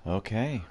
Okay.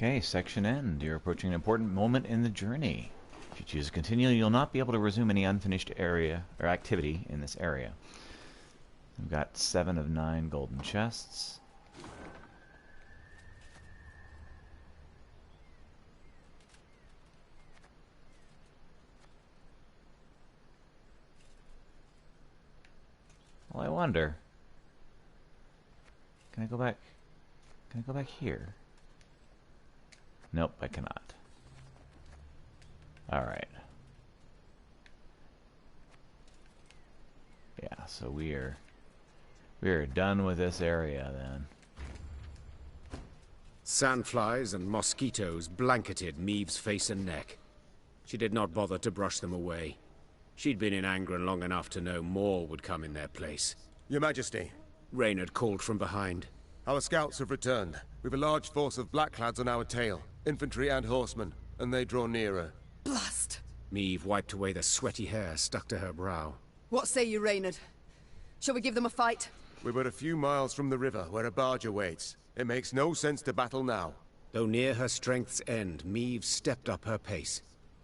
Okay, section end. You're approaching an important moment in the journey. If you choose to continue, you'll not be able to resume any unfinished area or activity in this area. We've got 7 of 9 golden chests. Well, I wonder. Can I go back? Can I go back here? Nope, I cannot. Alright. Yeah, so we are done with this area then. Sandflies and mosquitoes blanketed Maeve's face and neck. She did not bother to brush them away. She'd been in Angron long enough to know more would come in their place. Your Majesty. Reynard called from behind. Our scouts have returned. We've a large force of blackclads on our tail, infantry and horsemen, and they draw nearer. Blast! Maeve wiped away the sweaty hair stuck to her brow. What say you, Reynard? Shall we give them a fight? We're but a few miles from the river, where a barge awaits. It makes no sense to battle now. Though near her strength's end, Maeve stepped up her pace.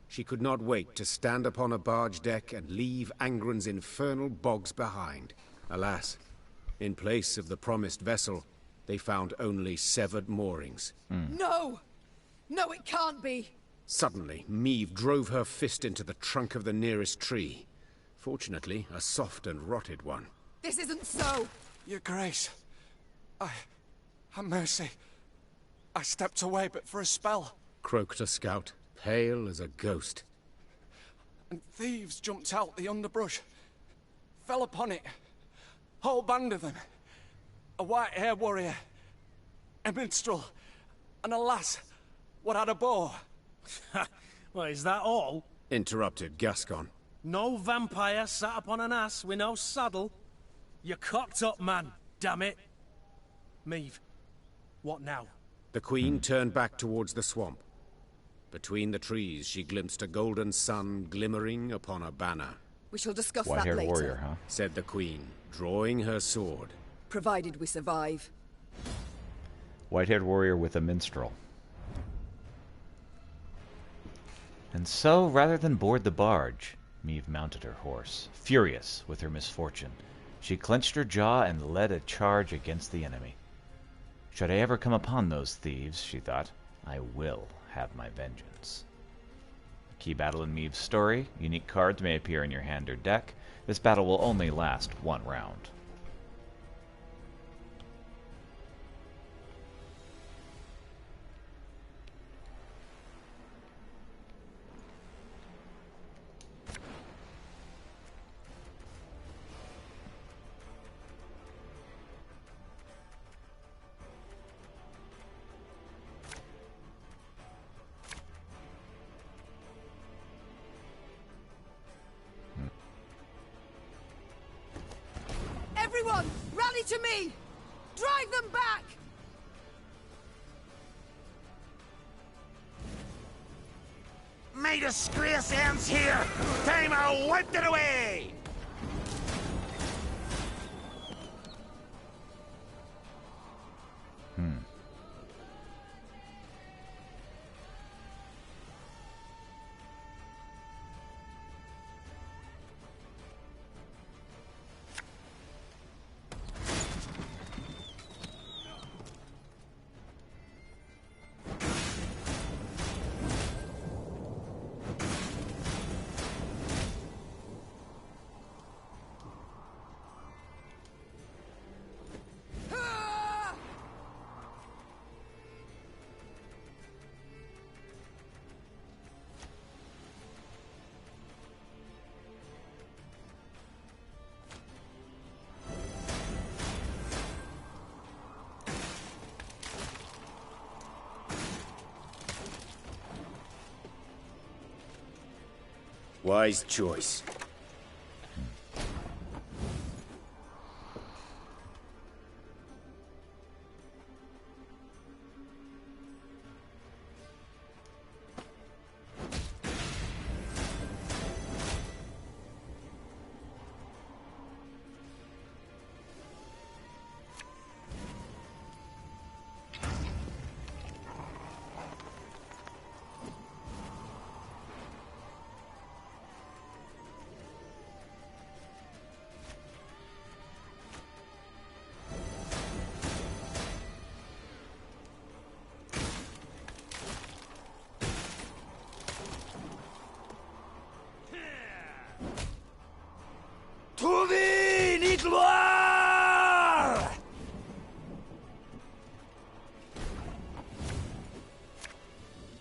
She could not wait to stand upon a barge deck and leave Angron's infernal bogs behind. Alas, in place of the promised vessel, they found only severed moorings. No! No, it can't be! Suddenly, Maeve drove her fist into the trunk of the nearest tree. Fortunately, a soft and rotted one. This isn't so! Your Grace, have mercy. I stepped away but for a spell. Croaked a scout, pale as a ghost. And thieves jumped out the underbrush. Fell upon it. Whole band of them. A white-haired warrior, a minstrel, and a lass what had a bow. Well, is that all? Interrupted Gascon. No vampire sat upon an ass with no saddle? You cocked up, man, damn it. Maeve, what now? The Queen turned back towards the swamp. Between the trees, she glimpsed a golden sun glimmering upon a banner. We shall discuss that White-haired later. warrior, huh? Said the Queen, drawing her sword. Provided we survive. White-haired warrior with a minstrel. And so, rather than board the barge, Maeve mounted her horse, furious with her misfortune. She clenched her jaw and led a charge against the enemy. Should I ever come upon those thieves, she thought, I will have my vengeance. Key battle in Maeve's story. Unique cards may appear in your hand or deck. This battle will only last 1 round. Everyone, rally to me! Drive them back! May disgrace ends here! Time I wiped it away! Wise choice.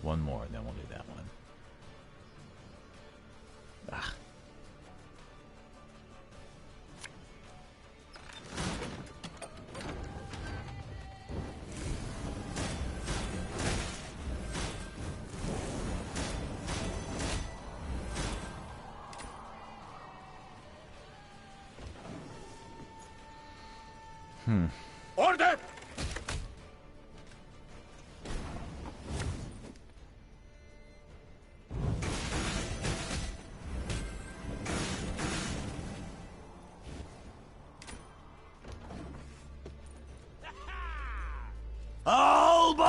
One more, and then we'll do that one. Ah. Order! Alba!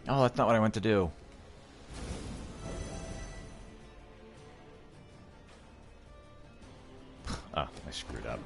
Oh, that's not what I went to do. Oh, I screwed up.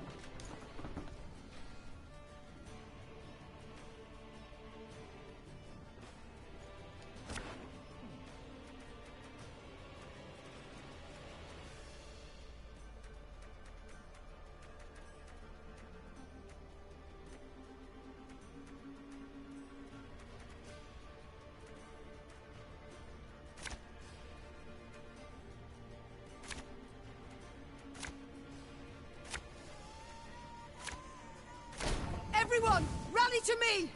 Everyone, rally to me!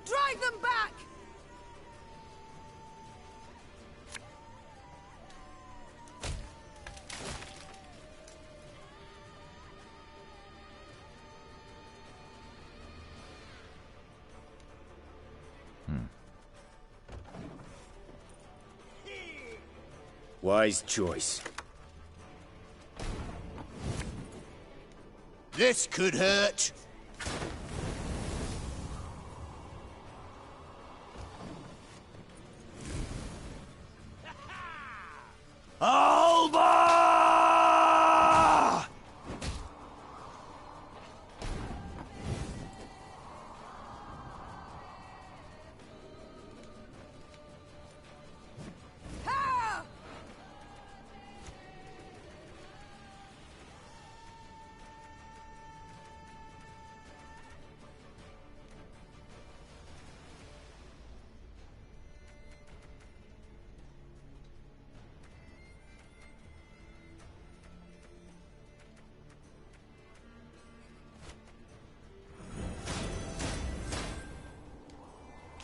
Drive them back! Wise choice. This could hurt. Alba! Ha!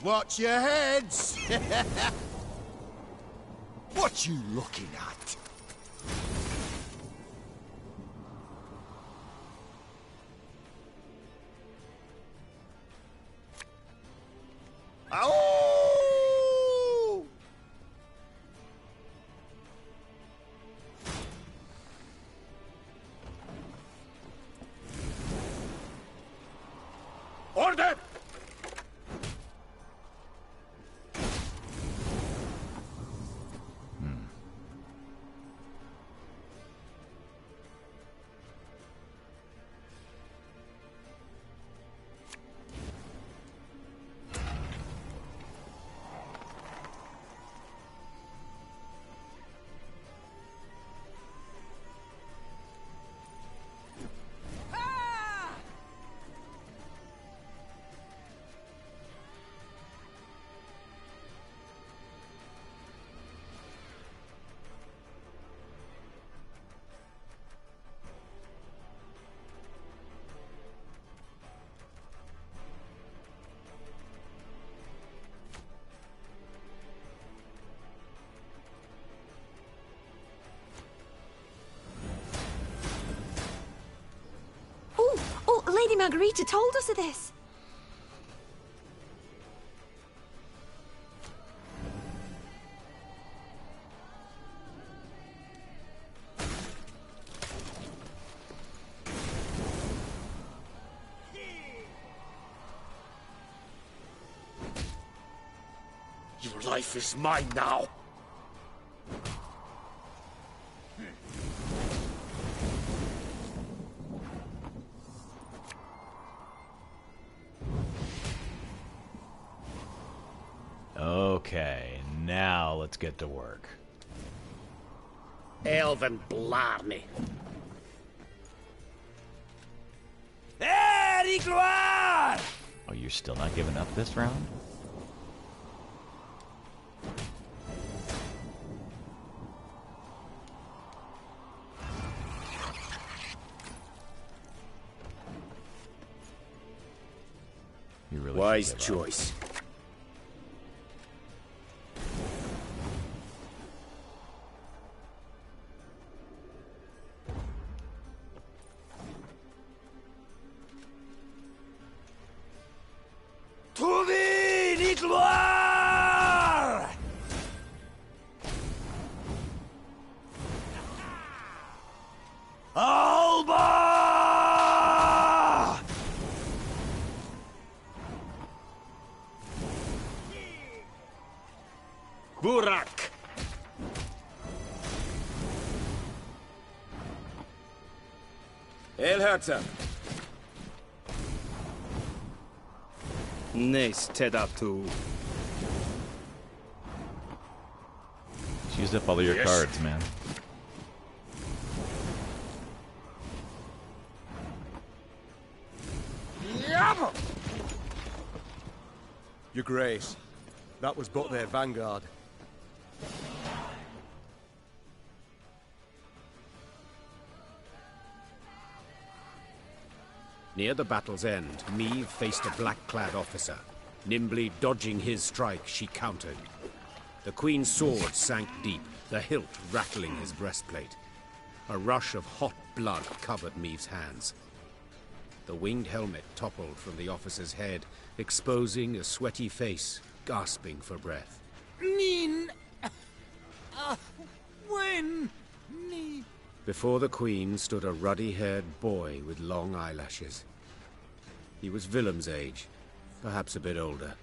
Watch your heads! What you looking at? Ow! Order! Margarita told us of this. Your life is mine now. Okay, now let's get to work. Elven Blarney. Oh, you're still not giving up this round? You really Wise should give up. choice. To thee, ni gloire! Alba! Burak! El Herzog. Nice Tedatu. Just used up all of your cards, man. Your Grace, that was but their vanguard. Near the battle's end, Meve faced a black-clad officer. Nimbly dodging his strike, she countered. The Queen's sword sank deep, the hilt rattling his breastplate. A rush of hot blood covered Meve's hands. The winged helmet toppled from the officer's head, exposing a sweaty face, gasping for breath. Nin... when... ni... Before the Queen stood a ruddy-haired boy with long eyelashes. He was Willem's age, perhaps a bit older.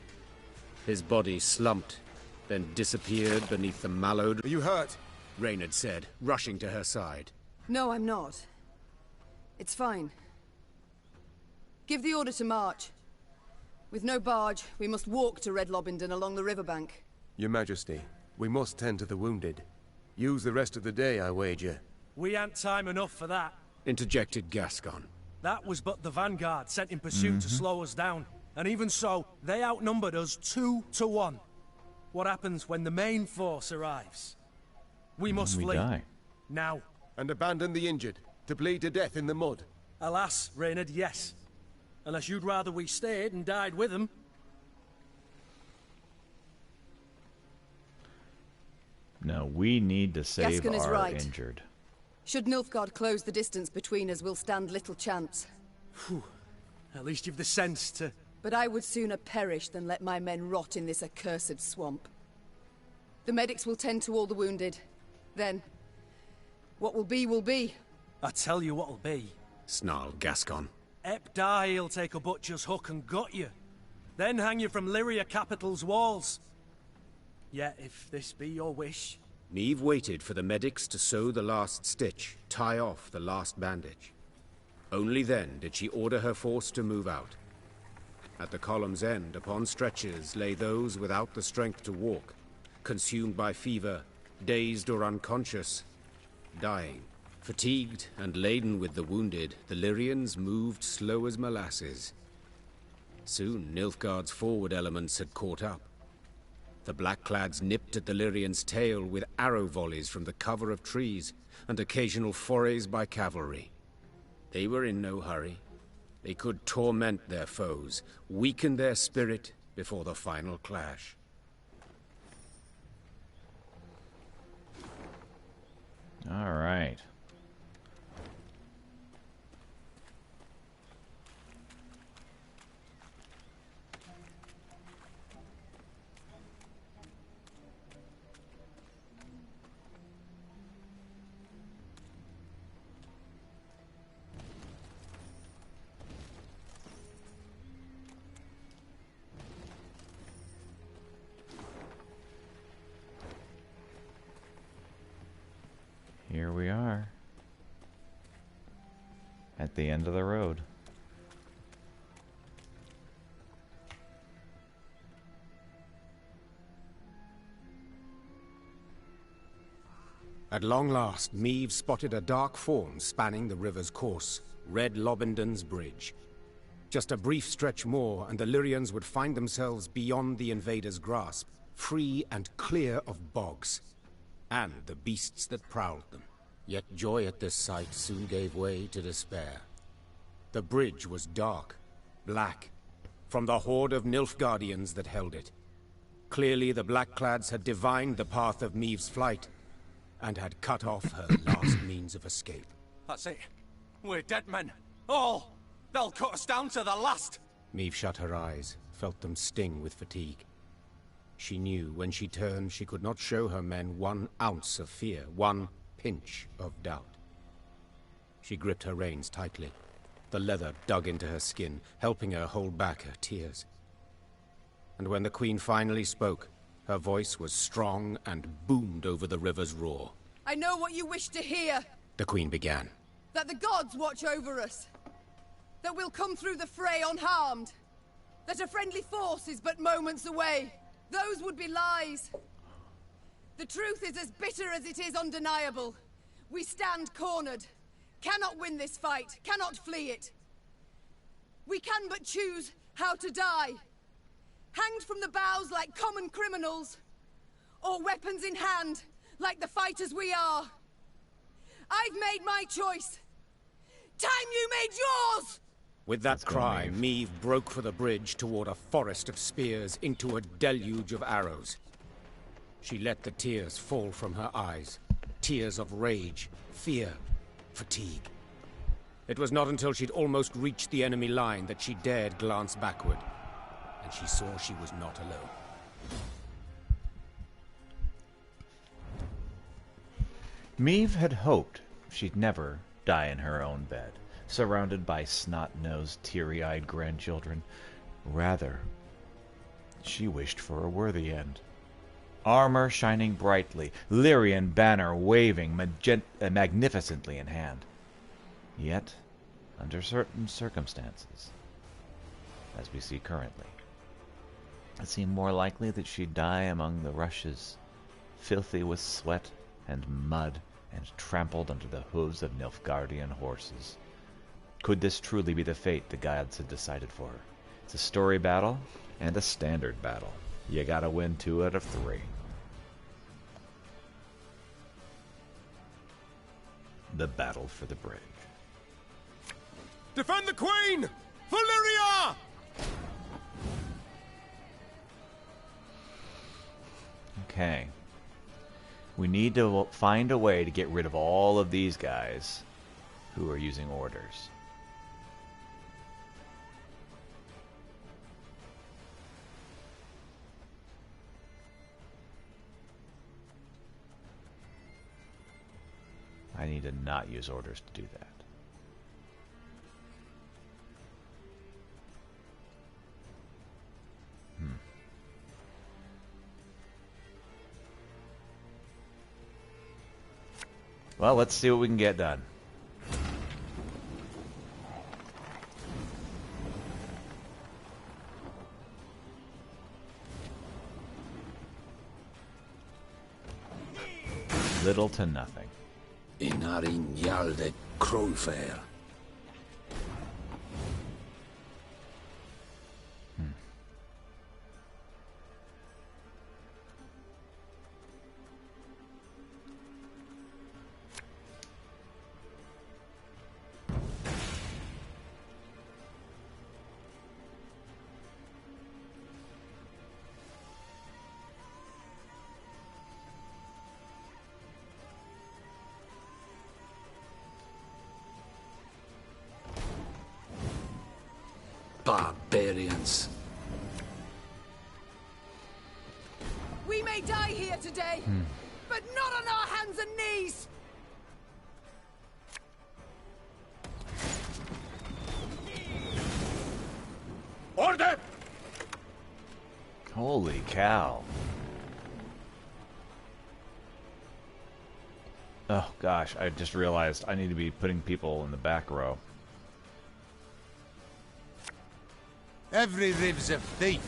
His body slumped, then disappeared beneath the mallowed... Are you hurt? Reynard said, rushing to her side. No, I'm not. It's fine. Give the order to march. With no barge, we must walk to Red Lobington along the riverbank. Your Majesty, we must tend to the wounded. Use the rest of the day, I wager. We ain't time enough for that. Interjected Gascon. That was but the vanguard sent in pursuit to slow us down. And even so, they outnumbered us 2 to 1. What happens when the main force arrives? We must We flee. die. Now. And abandon the injured, to bleed to death in the mud. Alas, Reynard, yes. Unless you'd rather we stayed and died with them. No, we need to save Gascon is our right. injured. Should Nilfgaard close the distance between us, we'll stand little chance. At least you've the sense to... But I would sooner perish than let my men rot in this accursed swamp. The medics will tend to all the wounded. Then, what will be, will be. I tell you what'll be. Snarled Gascon. Ep die, he'll take a butcher's hook and gut you. Then hang you from Lyria capital's walls. Yet, if this be your wish... Meve waited for the medics to sew the last stitch, tie off the last bandage. Only then did she order her force to move out. At the column's end, upon stretchers, lay those without the strength to walk, consumed by fever, dazed or unconscious, dying. Fatigued and laden with the wounded, the Lyrians moved slow as molasses. Soon Nilfgaard's forward elements had caught up. The Blackclads nipped at the Lyrians' tail with arrow volleys from the cover of trees and occasional forays by cavalry. They were in no hurry. They could torment their foes, weaken their spirit before the final clash. All right. the end of the road. At long last, Meve spotted a dark form spanning the river's course, Red Lobinden's bridge. Just a brief stretch more, and the Lyrians would find themselves beyond the invaders' grasp, free and clear of bogs, and the beasts that prowled them. Yet joy at this sight soon gave way to despair. The bridge was dark, black, from the horde of Nilfgaardians that held it. Clearly the Blackclads had divined the path of Meve's flight, and had cut off her last means of escape. That's it. We're dead men. All! They'll cut us down to the last! Meve shut her eyes, felt them sting with fatigue. She knew when she turned she could not show her men 1 ounce of fear, 1 pinch of doubt. She gripped her reins tightly. The leather dug into her skin, helping her hold back her tears. And when the Queen finally spoke, her voice was strong and boomed over the river's roar. I know what you wish to hear. The Queen began. That the gods watch over us. That we'll come through the fray unharmed. That a friendly force is but moments away. Those would be lies. The truth is as bitter as it is undeniable. We stand cornered. Cannot win this fight. Cannot flee it. We can but choose how to die. Hanged from the boughs like common criminals, or weapons in hand like the fighters we are. I've made my choice. Time you made yours! With that cry, Meve broke for the bridge toward a forest of spears into a deluge of arrows. She let the tears fall from her eyes. Tears of rage, fear, fatigue. It was not until she'd almost reached the enemy line that she dared glance backward. And she saw she was not alone. Meve had hoped she'd never die in her own bed, surrounded by snot-nosed, teary-eyed grandchildren. Rather, she wished for a worthy end. Armor shining brightly, Lyrian banner waving magnificently in hand. Yet, under certain circumstances, as we see currently, it seemed more likely that she'd die among the rushes, filthy with sweat and mud, and trampled under the hooves of Nilfgaardian horses. Could this truly be the fate the gods had decided for her? It's a story battle and a standard battle. You gotta win 2 out of 3. The battle for the bridge. Defend the Queen! Valyria! Okay. We need to find a way to get rid of all of these guys who are using orders. I need to not use orders to do that. Well, let's see what we can get done. Little to nothing. Inarin Yalde Kroifair. Barbarians. We may die here today, but not on our hands and knees! Order! Holy cow. Oh gosh, I just realized I need to be putting people in the back row. Every rib's a thief.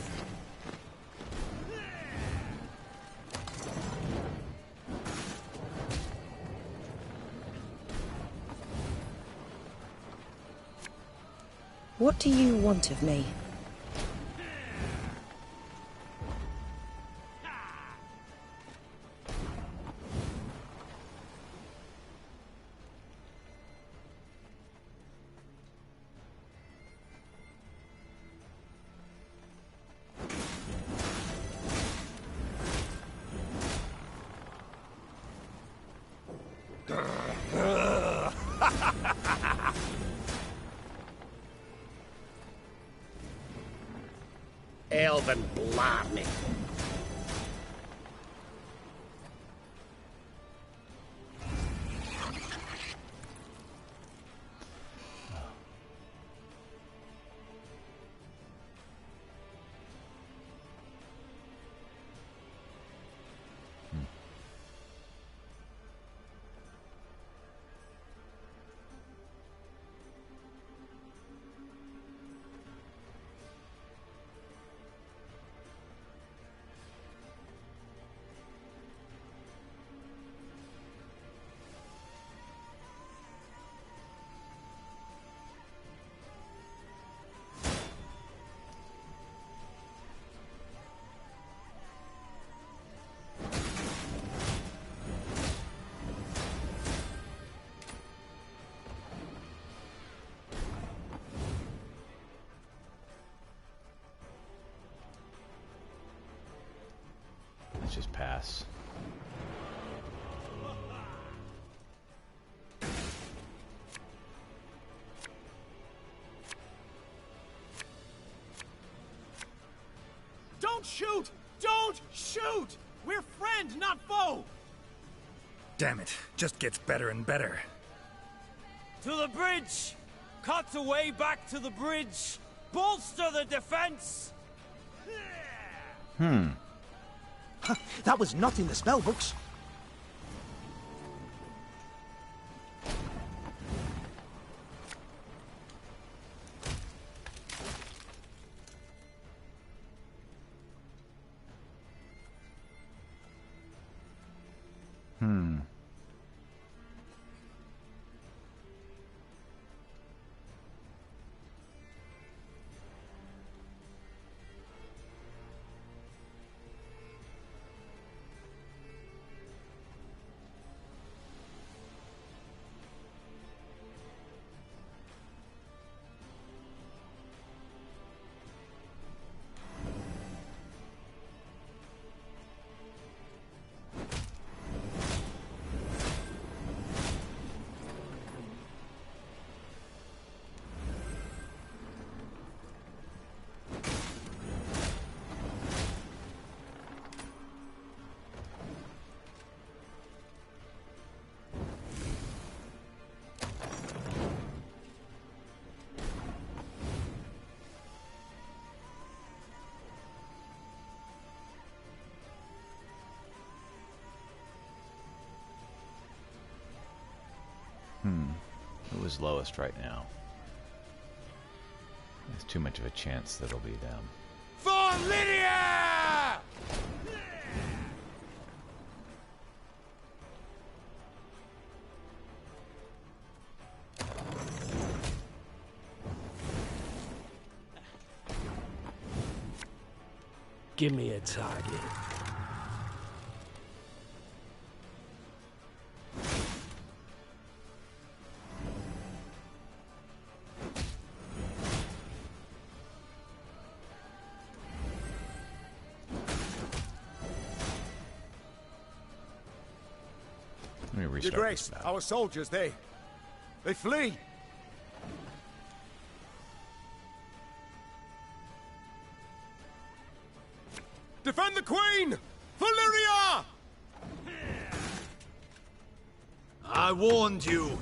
What do you want of me? Elven blarney. Let's just pass. Don't shoot! Don't shoot! We're friend, not foe! Damn it, just gets better and better. To the bridge! Cut away back to the bridge! Bolster the defense! That was not in the spellbooks. Who is lowest right now? There's too much of a chance that it'll be them. For Lydia! Give me a target. Let me Your restart Grace, this map. our soldiers, they flee. Defend the Queen! Valyria! I warned you.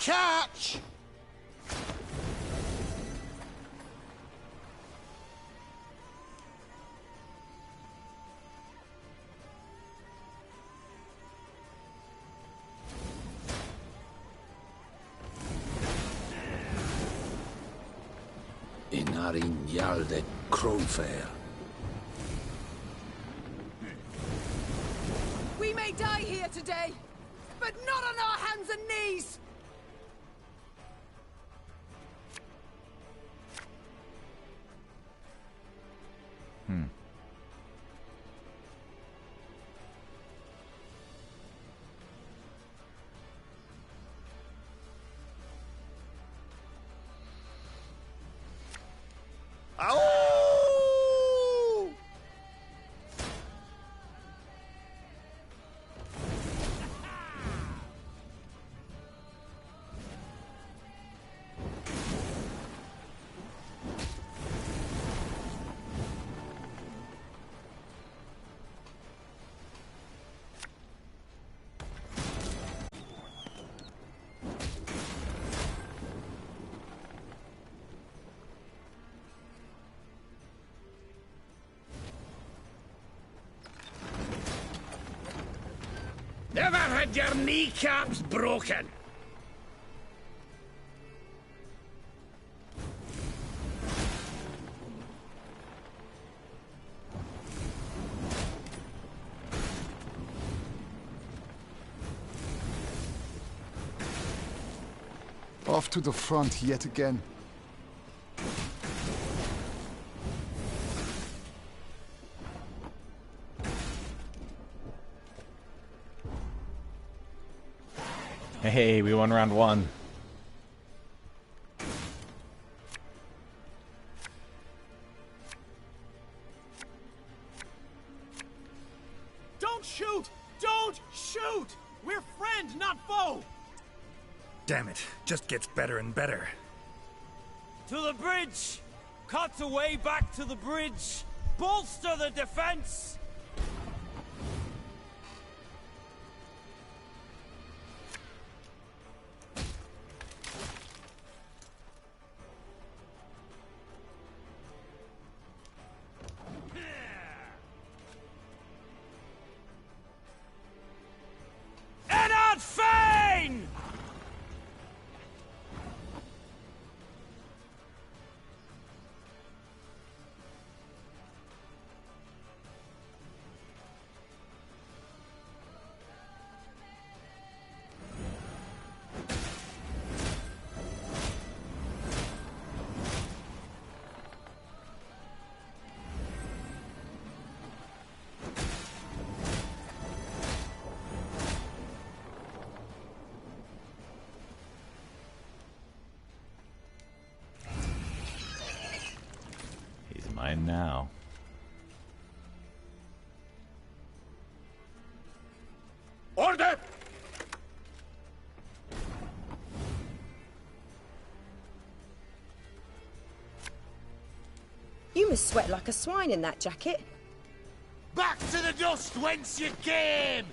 catch! Inarin Yalde Crowfair. We may die here today, but not on our hands and knees! Ow! Never had your kneecaps broken. Off to the front yet again. Hey, we won round one. Don't shoot! Don't shoot! We're friend, not foe! Damn it, just gets better and better. To the bridge! Cut away back to the bridge! Bolster the defense! Enard Fane! He's mine now. Order! You must sweat like a swine in that jacket. Back to the dust whence you came!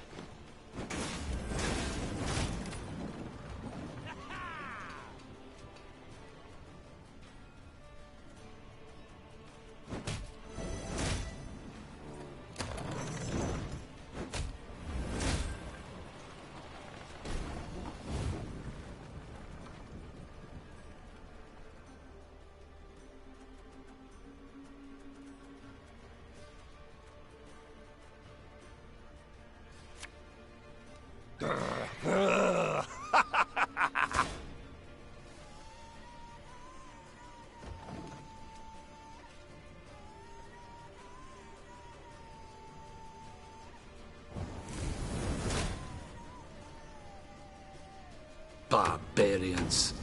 Barbarians.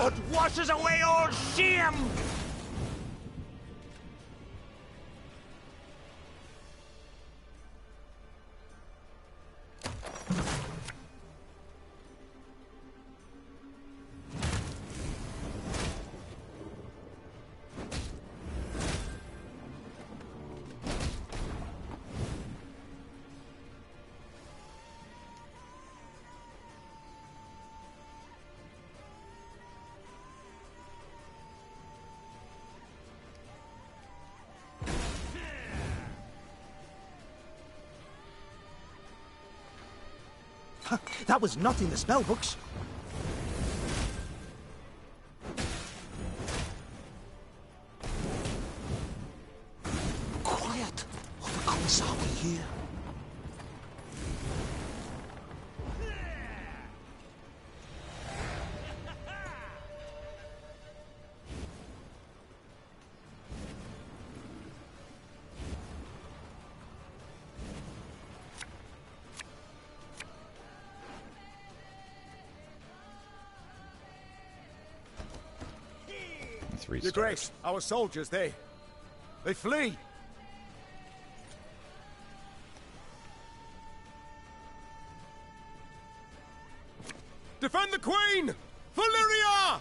blood washes away all shame! That was not in the spell books. Quiet! What the gods are we here? Your Grace, our soldiers, they flee! Defend the Queen! Valyria!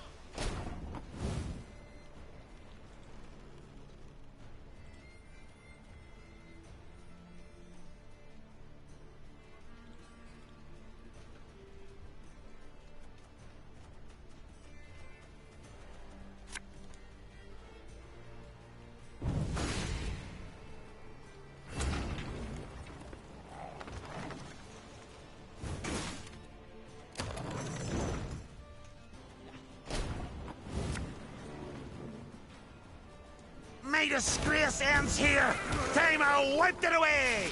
My disgrace ends here! Time I wiped it away!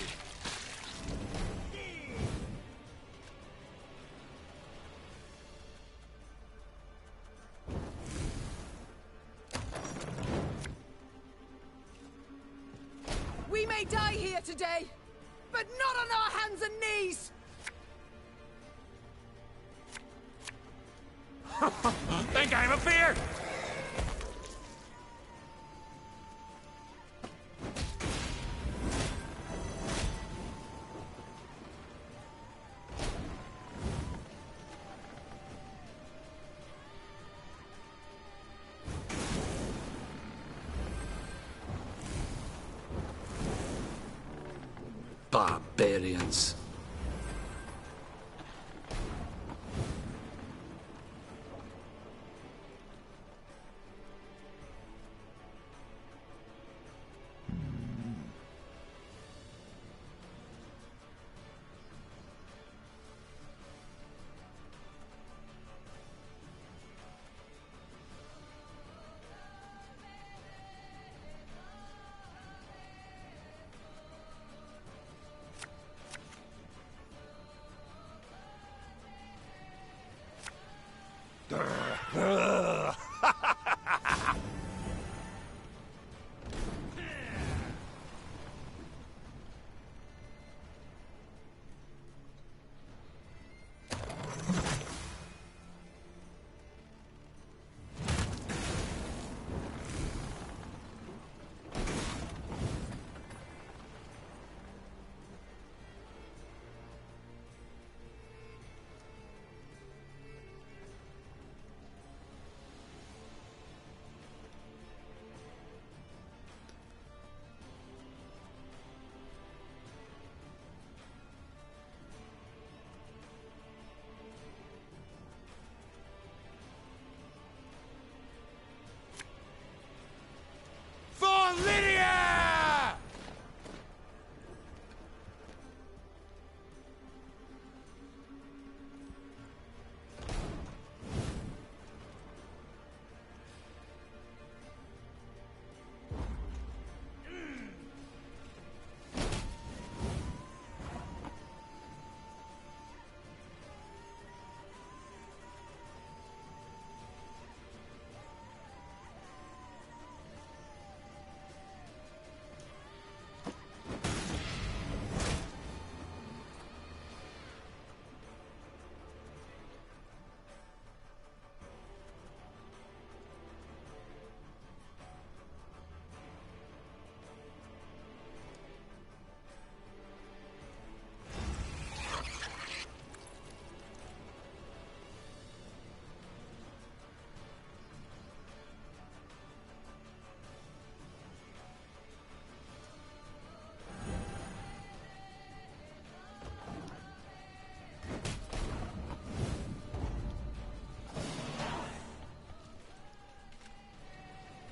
We may die here today, but not on our hands and knees! Think I'm a fear? Barbarians.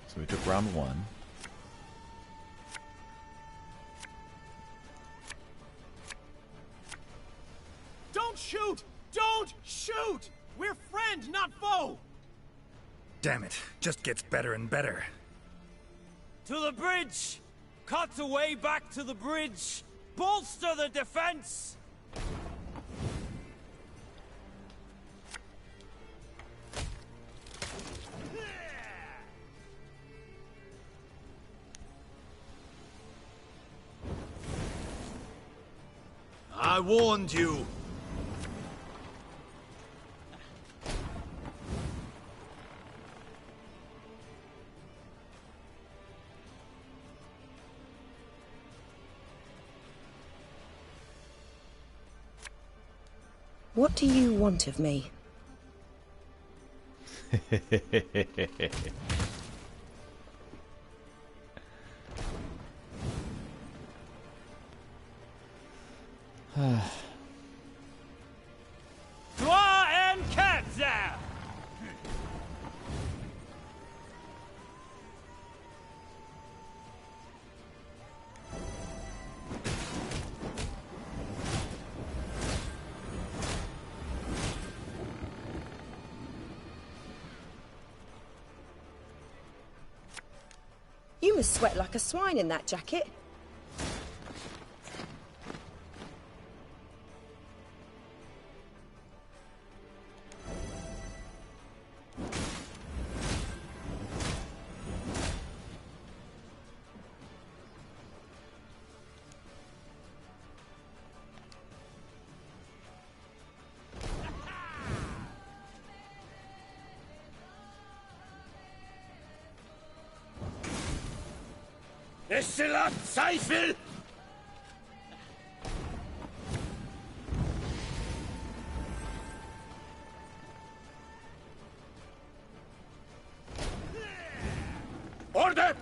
So we took round 1. Don't shoot! Don't shoot! We're friend, not foe! Damn it, just gets better and better. To the bridge! Cut away back to the bridge! Bolster the defense! I warned you. What do you want of me? Gloire and Katza! You must sweat like a swine in that jacket. Estella Zweifel! Order!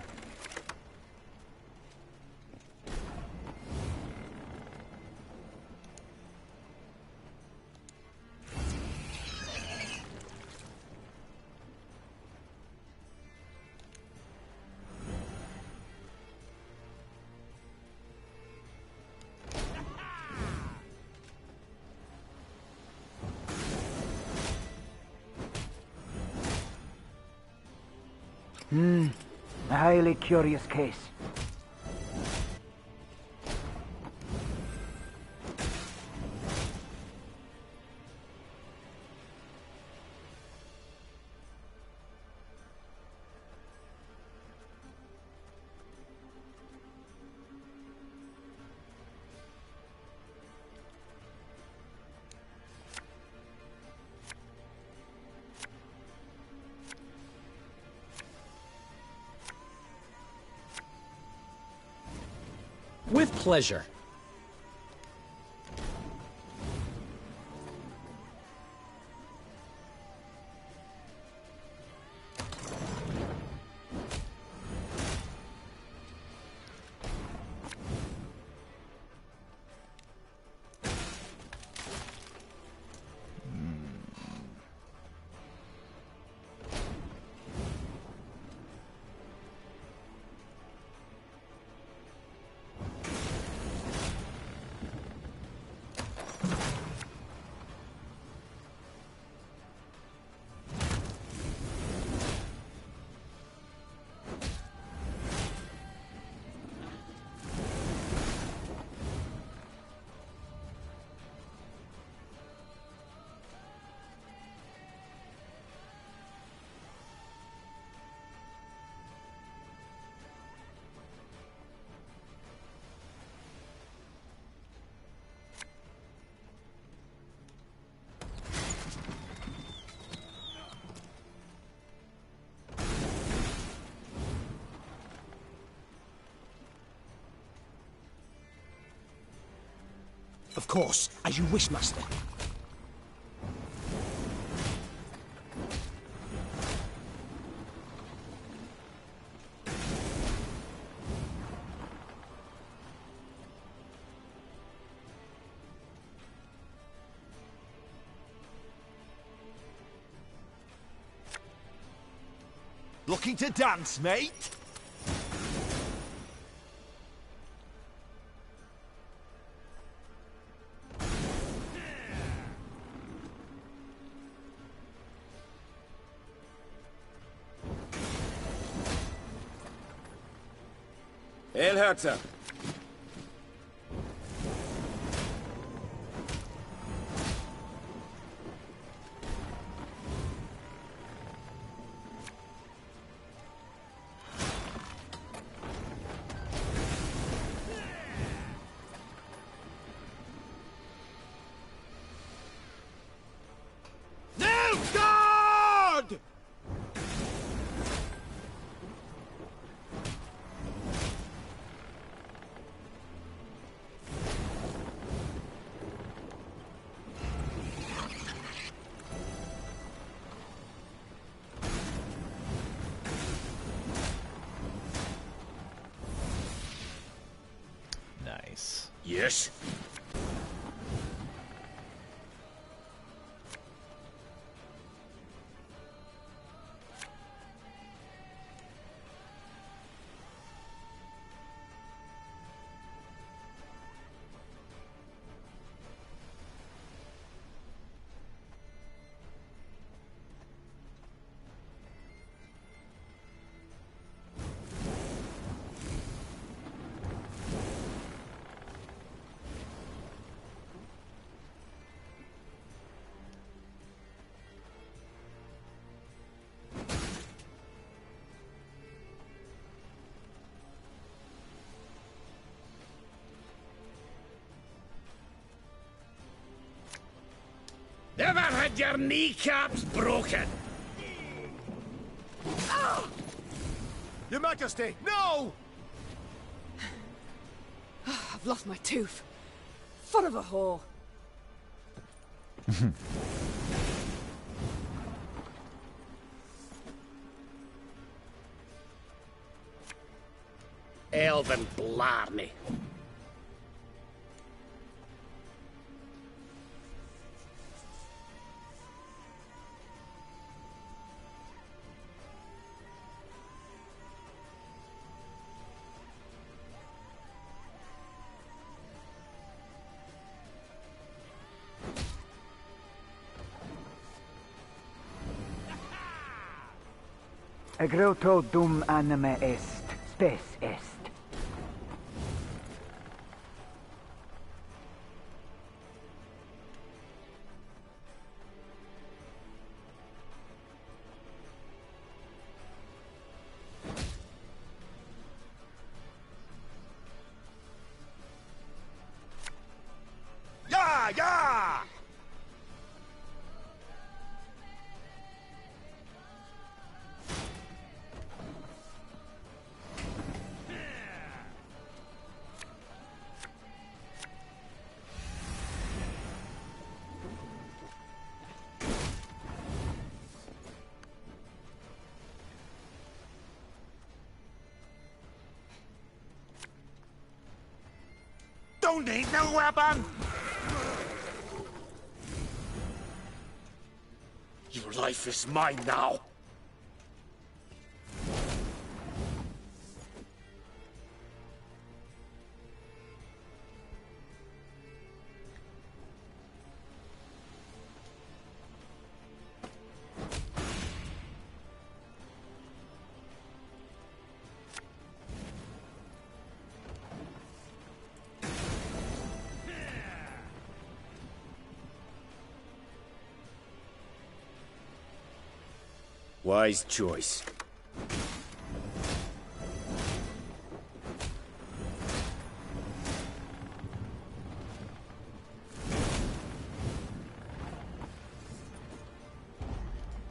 A highly curious case. With pleasure. Of course, as you wish, Master. Looking to dance, mate? Eilherzer! Nilfgaard! Nice. Yes. Never had your kneecaps broken! Your Majesty, no! I've lost my tooth. Foot of a whore. Elven blarney. Egreto dum anime est, spes est. Yeah, yeah! Don't need no weapon! Your life is mine now. Wise choice.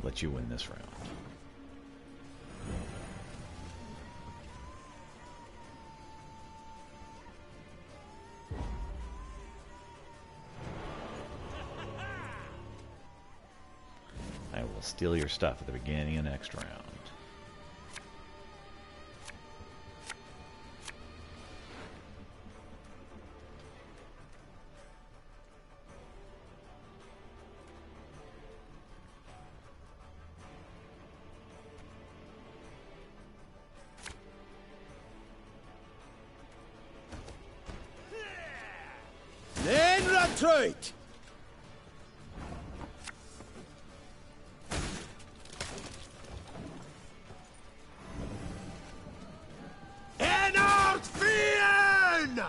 Let you win this round. I will steal your stuff at the beginning of next round. Retreat! Ennard Fien!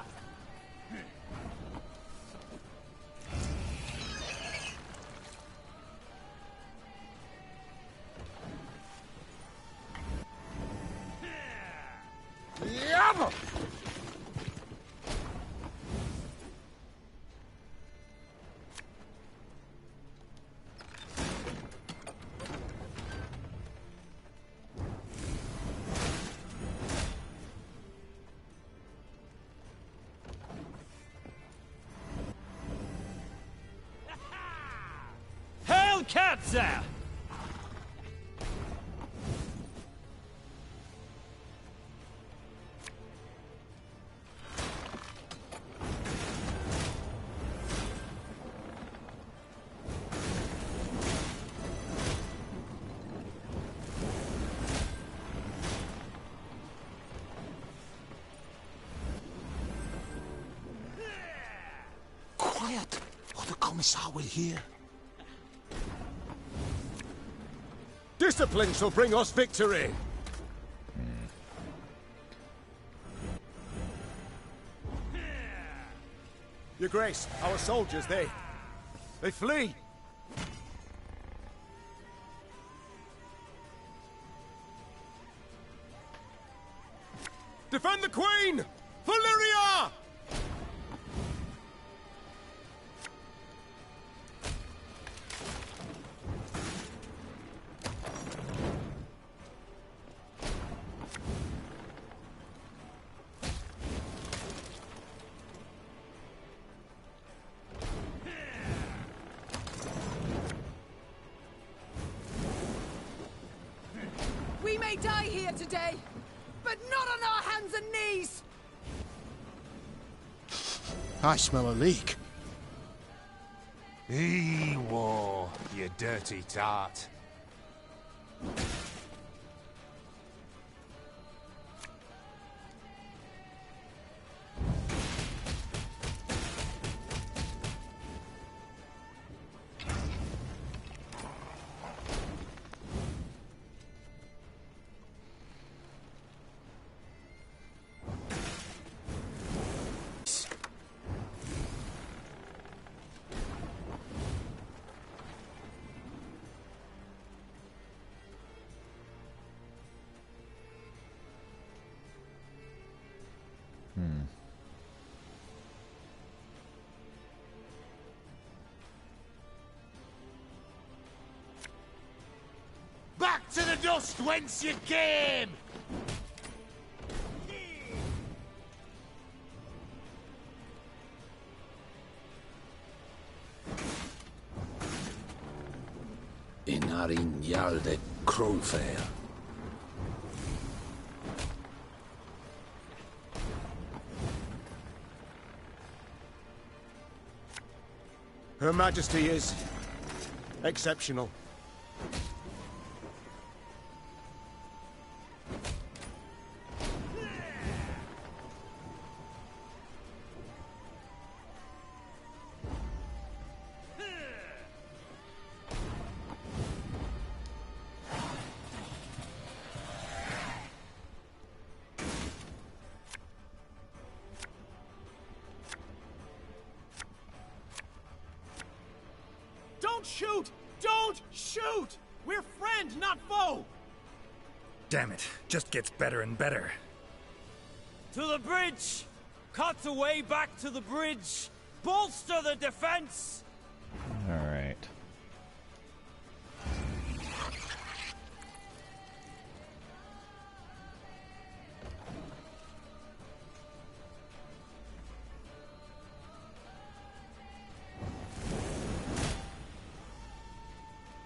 Yum! Hail Katza! Quiet, or the Commissar will hear. Discipline shall bring us victory! Your Grace, our soldiers, they flee! Defend the Queen! Valyria! We may die here today, but not on our hands and knees! I smell a leak. War, you dirty tart. Back to the dust whence you came! Inarin Yalde Crowfair. Her Majesty is exceptional. Don't shoot! Don't shoot! We're friend, not foe! Damn it, just gets better and better. To the bridge! Cut away back to the bridge! Bolster the defense! Alright.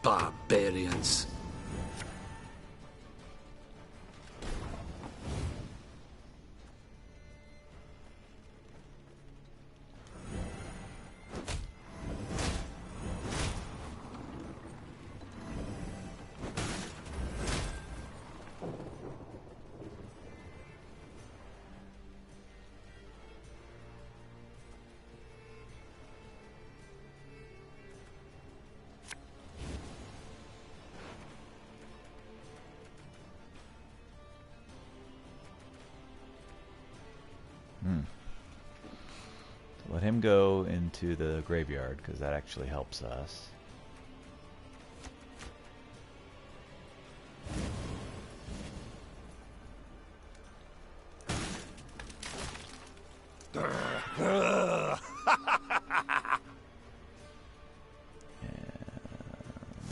Barbarians. Let him go into the graveyard, because that actually helps us.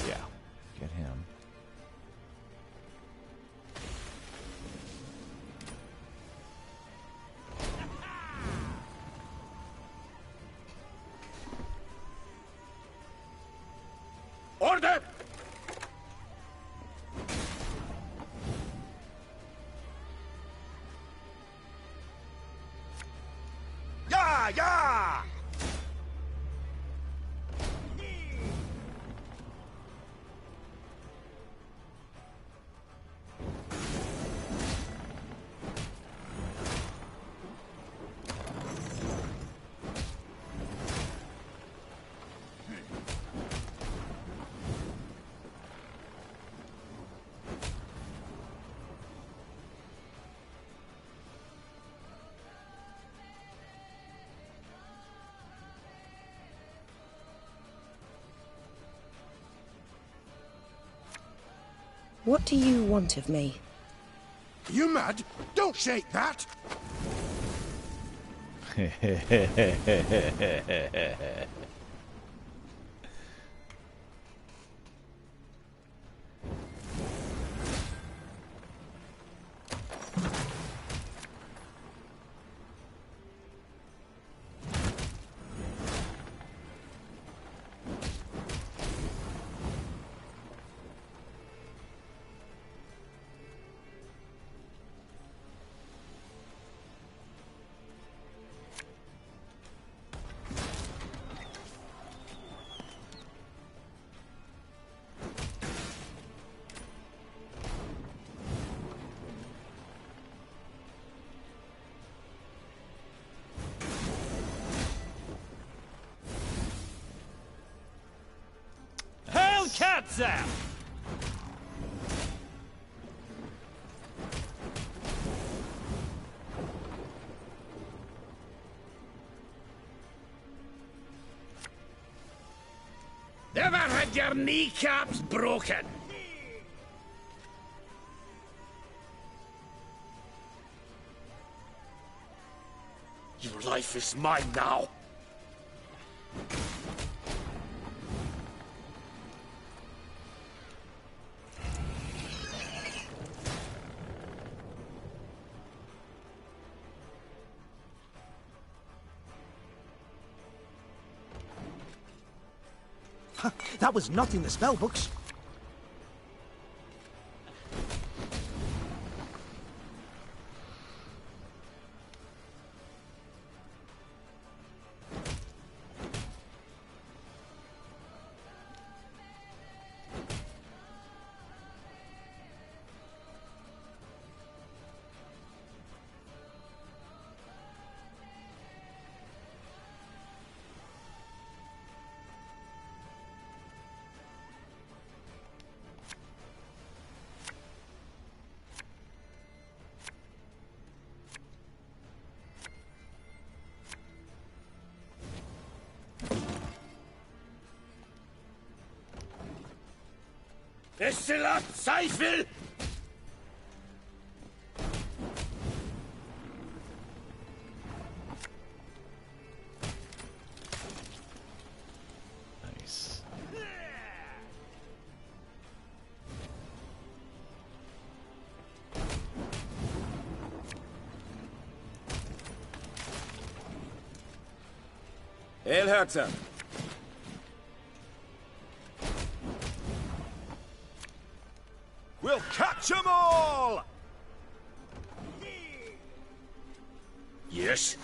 Yeah, get him. Order! Yeah, yeah! What do you want of me? You mad? Don't shake that! Cat's out! Never had your kneecaps broken! Your life is mine now! That was not in the spell books. Bestiller Zweifel! Nice. Eilherzer. We'll catch 'em all! Yes?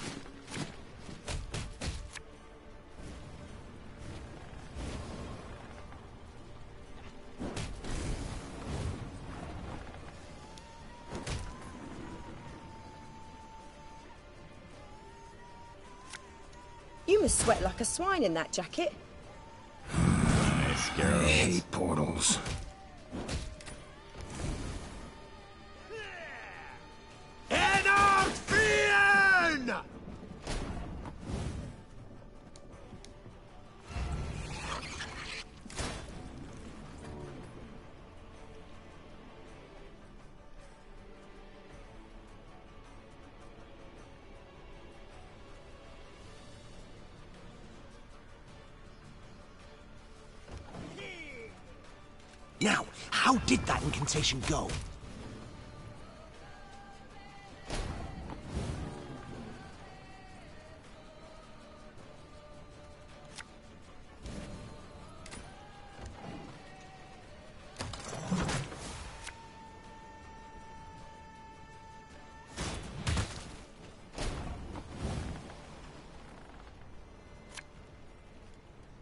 You must sweat like a swine in that jacket. Nice, Garrow. I hate portals. Enarthian! Now, how did that incantation go?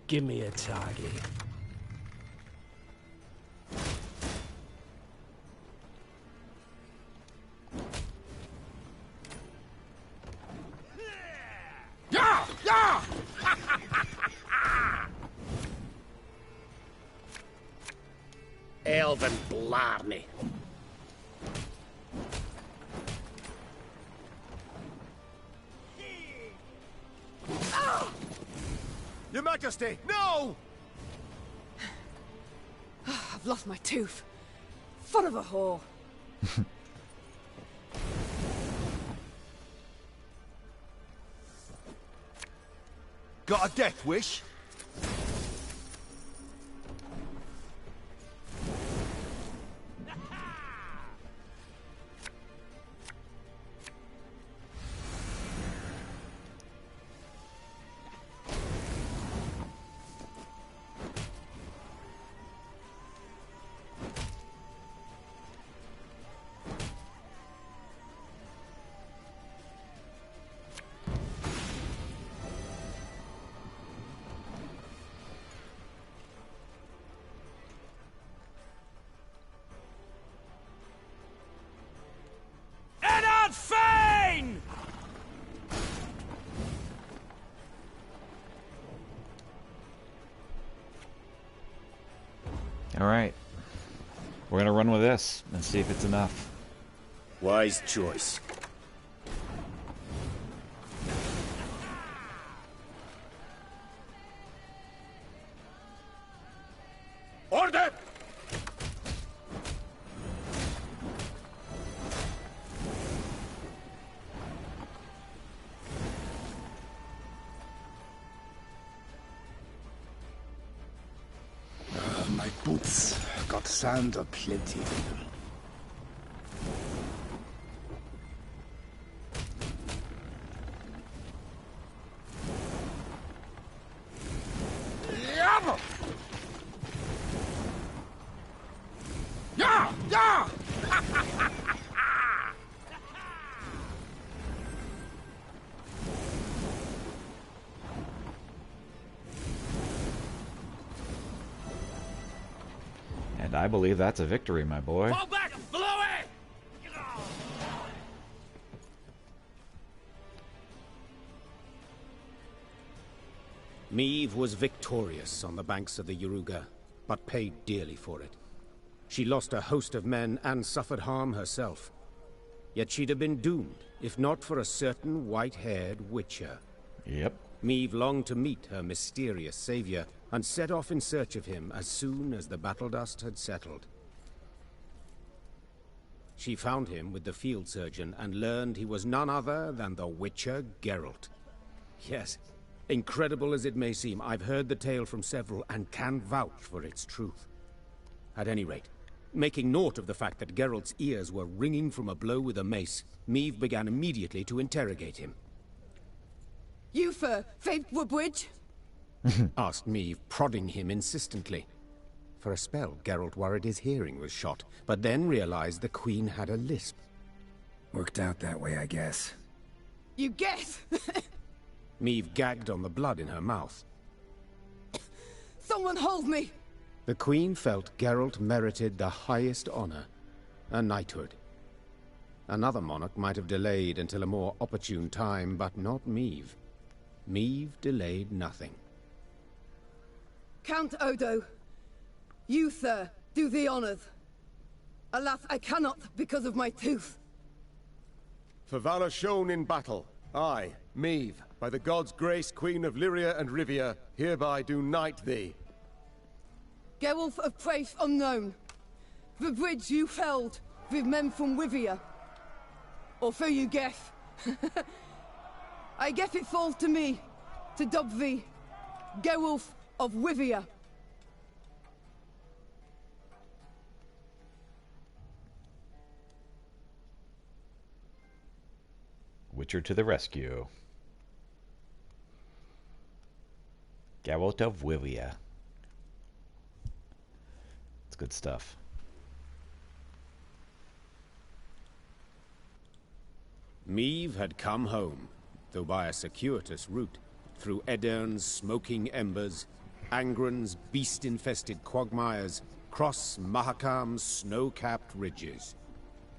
Give me a target. Yeah! Yeah! Elven blarney. Your Majesty, no! I've lost my tooth. Son of a whore. Got a death wish? Fane! All right. We're going to run with this and see if it's enough. Wise choice. Order! My boots got sand aplenty. Yeah! Yeah! Yeah! And I believe that's a victory, my boy. Fall back, Bluey! Meve was victorious on the banks of the Yaruga, but paid dearly for it. She lost a host of men and suffered harm herself. Yet she'd have been doomed, if not for a certain white-haired witcher. Yep. Meve longed to meet her mysterious savior, and set off in search of him as soon as the battle dust had settled. She found him with the field surgeon and learned he was none other than the Witcher Geralt. Yes, incredible as it may seem, I've heard the tale from several and can vouch for its truth. At any rate, making naught of the fact that Geralt's ears were ringing from a blow with a mace, Meve began immediately to interrogate him. You for Thronebreaker? Asked Meve, prodding him insistently. For a spell, Geralt worried his hearing was shot, but then realized the Queen had a lisp. Worked out that way, I guess. You guess? Meve gagged on the blood in her mouth. Someone hold me! The Queen felt Geralt merited the highest honor, a knighthood. Another monarch might have delayed until a more opportune time, but not Meve. Meve delayed nothing. Count Odo, you, sir, do the honors. Alas, I cannot because of my tooth. For valor shown in battle, I, Meve, by the gods' grace, Queen of Lyria and Rivia, hereby do knight thee. Geralt of place unknown. The bridge you felled with men from Rivia. Or so you guess. I guess it falls to me to dub thee Geralt of Rivia. Witcher to the rescue. Geralt of Rivia. It's good stuff. Meve had come home, though by a circuitous route, through Edern's smoking embers, Angren's beast-infested quagmires, cross Mahakam's snow-capped ridges.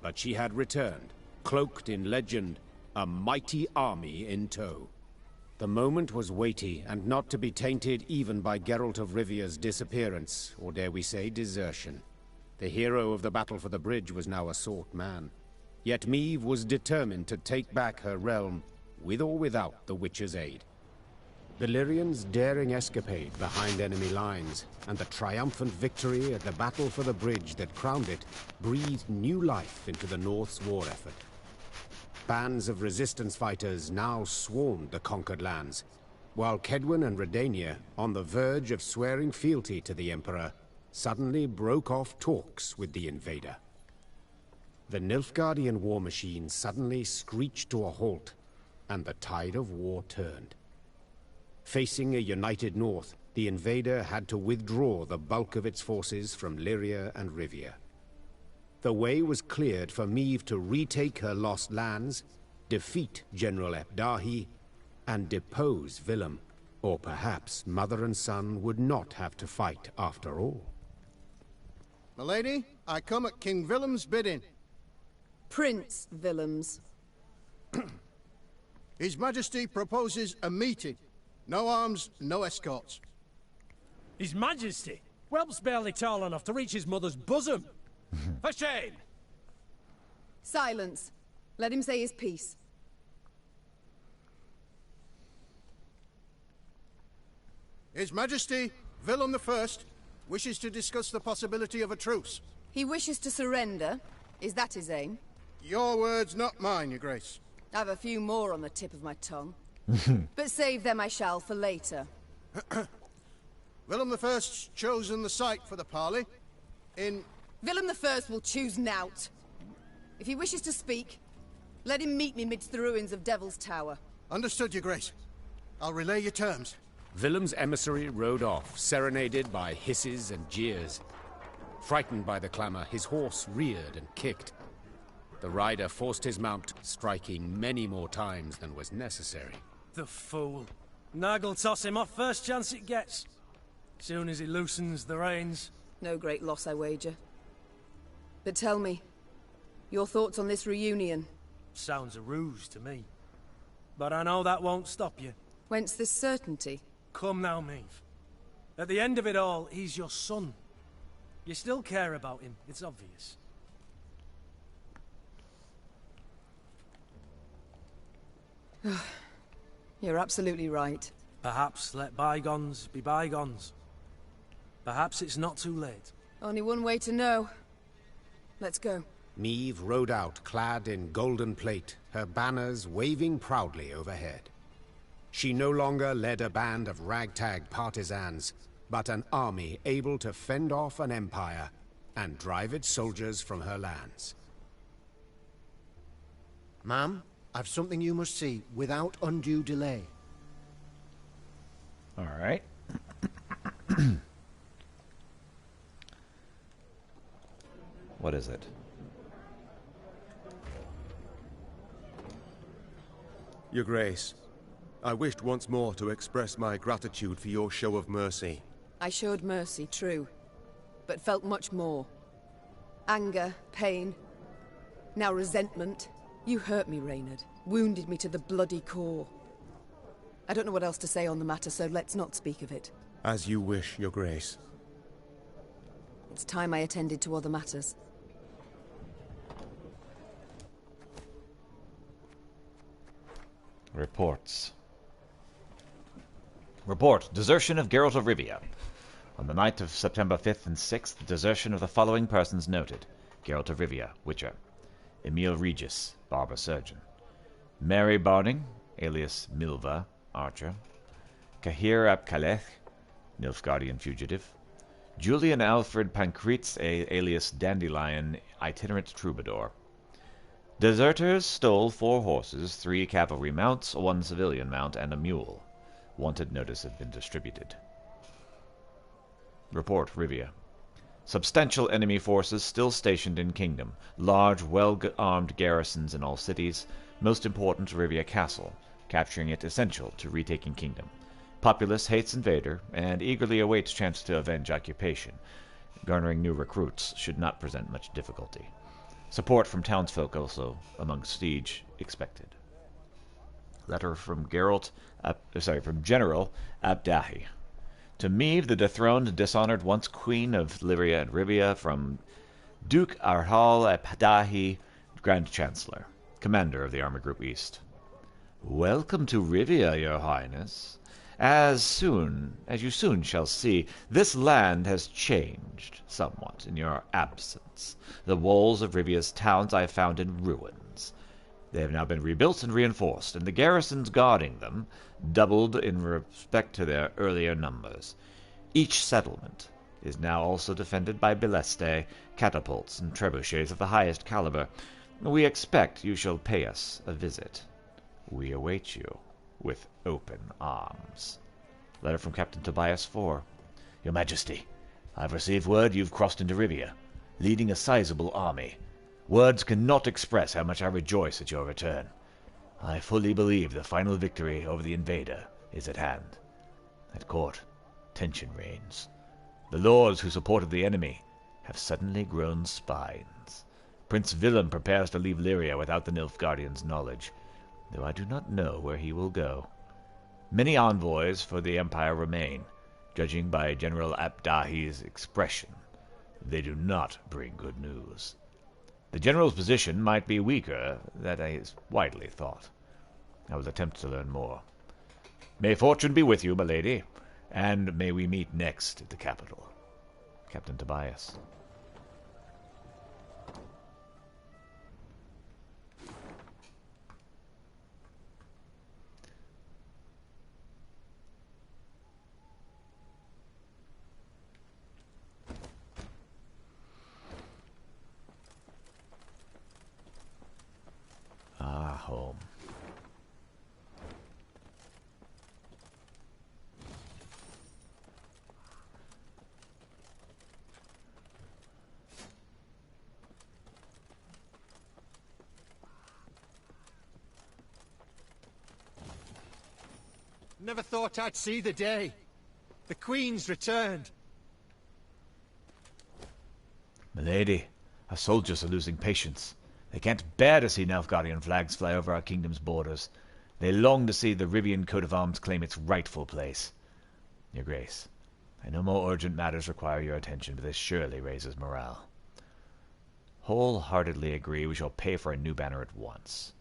But she had returned, cloaked in legend, a mighty army in tow. The moment was weighty, and not to be tainted even by Geralt of Rivia's disappearance, or dare we say desertion. The hero of the battle for the bridge was now a sought man. Yet Meve was determined to take back her realm, with or without the Witcher's aid. Valyrian's daring escapade behind enemy lines, and the triumphant victory at the battle for the bridge that crowned it, breathed new life into the North's war effort. Bands of resistance fighters now swarmed the conquered lands, while Kedwen and Redania, on the verge of swearing fealty to the Emperor, suddenly broke off talks with the invader. The Nilfgaardian war machine suddenly screeched to a halt, and the tide of war turned. Facing a united North, the invader had to withdraw the bulk of its forces from Lyria and Rivia. The way was cleared for Meve to retake her lost lands, defeat General Epdahi, and depose Willem. Or perhaps mother and son would not have to fight after all. Milady, I come at King Willem's bidding. Prince Willems. His Majesty proposes a meeting. No arms, no escorts. His Majesty? Whelp's barely tall enough to reach his mother's bosom. For shame! Silence. Let him say his piece. His Majesty, Willem I, wishes to discuss the possibility of a truce. He wishes to surrender? Is that his aim? Your words, not mine, Your Grace. I've a few more on the tip of my tongue. But save them I shall for later. Willem I's chosen the site for the parley. In... Willem I will choose nought. If he wishes to speak, let him meet me midst the ruins of Devil's Tower. Understood, Your Grace. I'll relay your terms. Willem's emissary rode off, serenaded by hisses and jeers. Frightened by the clamor, his horse reared and kicked. The rider forced his mount, striking many more times than was necessary. The fool. Nag'll toss him off first chance it gets. Soon as he loosens the reins. No great loss, I wager. But tell me, your thoughts on this reunion? Sounds a ruse to me. But I know that won't stop you. Whence this certainty? Come now, Meve. At the end of it all, he's your son. You still care about him, it's obvious. You're absolutely right. Perhaps let bygones be bygones. Perhaps it's not too late. Only one way to know. Let's go. Meve rode out, clad in golden plate, her banners waving proudly overhead. She no longer led a band of ragtag partisans, but an army able to fend off an empire and drive its soldiers from her lands. Ma'am, I've something you must see without undue delay. All right. What is it? Your Grace, I wished once more to express my gratitude for your show of mercy. I showed mercy, true, but felt much more. Anger, pain, now resentment. You hurt me, Reynard. Wounded me to the bloody core. I don't know what else to say on the matter, so let's not speak of it. As you wish, Your Grace. It's time I attended to other matters. Reports. Report. Desertion of Geralt of Rivia. On the night of September 5th and 6th, the desertion of the following persons noted. Geralt of Rivia, Witcher. Emil Regis, Barber Surgeon. Mary Barning, alias Milva, Archer. Cahir ap Kalech, Nilfgaardian Fugitive. Julian Alfred Pancritz, alias Dandelion, Itinerant Troubadour. Deserters stole 4 horses, 3 cavalry mounts, 1 civilian mount, and a mule. Wanted notice had been distributed. Report, Rivia. Substantial enemy forces still stationed in Kingdom. Large, well-armed garrisons in all cities. Most important, Rivia Castle. Capturing it essential to retaking Kingdom. Populace hates invader and eagerly awaits chance to avenge occupation. Garnering new recruits should not present much difficulty. Support from townsfolk also among siege expected. Letter from from General Abdahi. To Meve, the dethroned and dishonored once Queen of Lyria and Rivia, from Duke Arhal Abdahi, Grand Chancellor, Commander of the Army Group East. Welcome to Rivia, Your Highness. As you soon shall see, this land has changed somewhat in your absence. The walls of Rivia's towns I found in ruins. They have now been rebuilt and reinforced, and the garrisons guarding them doubled in respect to their earlier numbers. Each settlement is now also defended by ballestae, catapults, and trebuchets of the highest caliber. We expect you shall pay us a visit. We await you with open arms. Letter from Captain Tobias IV. Your Majesty, I've received word you've crossed into Rivia, leading a sizable army. Words cannot express how much I rejoice at your return. I fully believe the final victory over the invader is at hand. At court, tension reigns. The lords who supported the enemy have suddenly grown spines. Prince Willem prepares to leave Lyria without the Nilfgaardians' knowledge, though I do not know where he will go. Many envoys for the Empire remain, judging by General Abdahi's expression. They do not bring good news. The general's position might be weaker than is widely thought. I will attempt to learn more. May fortune be with you, my lady, and may we meet next at the capital. Captain Tobias. Home. Never thought I'd see the day. The Queen's returned. Milady, our soldiers are losing patience. They can't bear to see Nilfgaardian flags fly over our kingdom's borders. They long to see the Rivian coat of arms claim its rightful place. Your Grace, I know more urgent matters require your attention, but this surely raises morale. Wholeheartedly agree we shall pay for a new banner at once.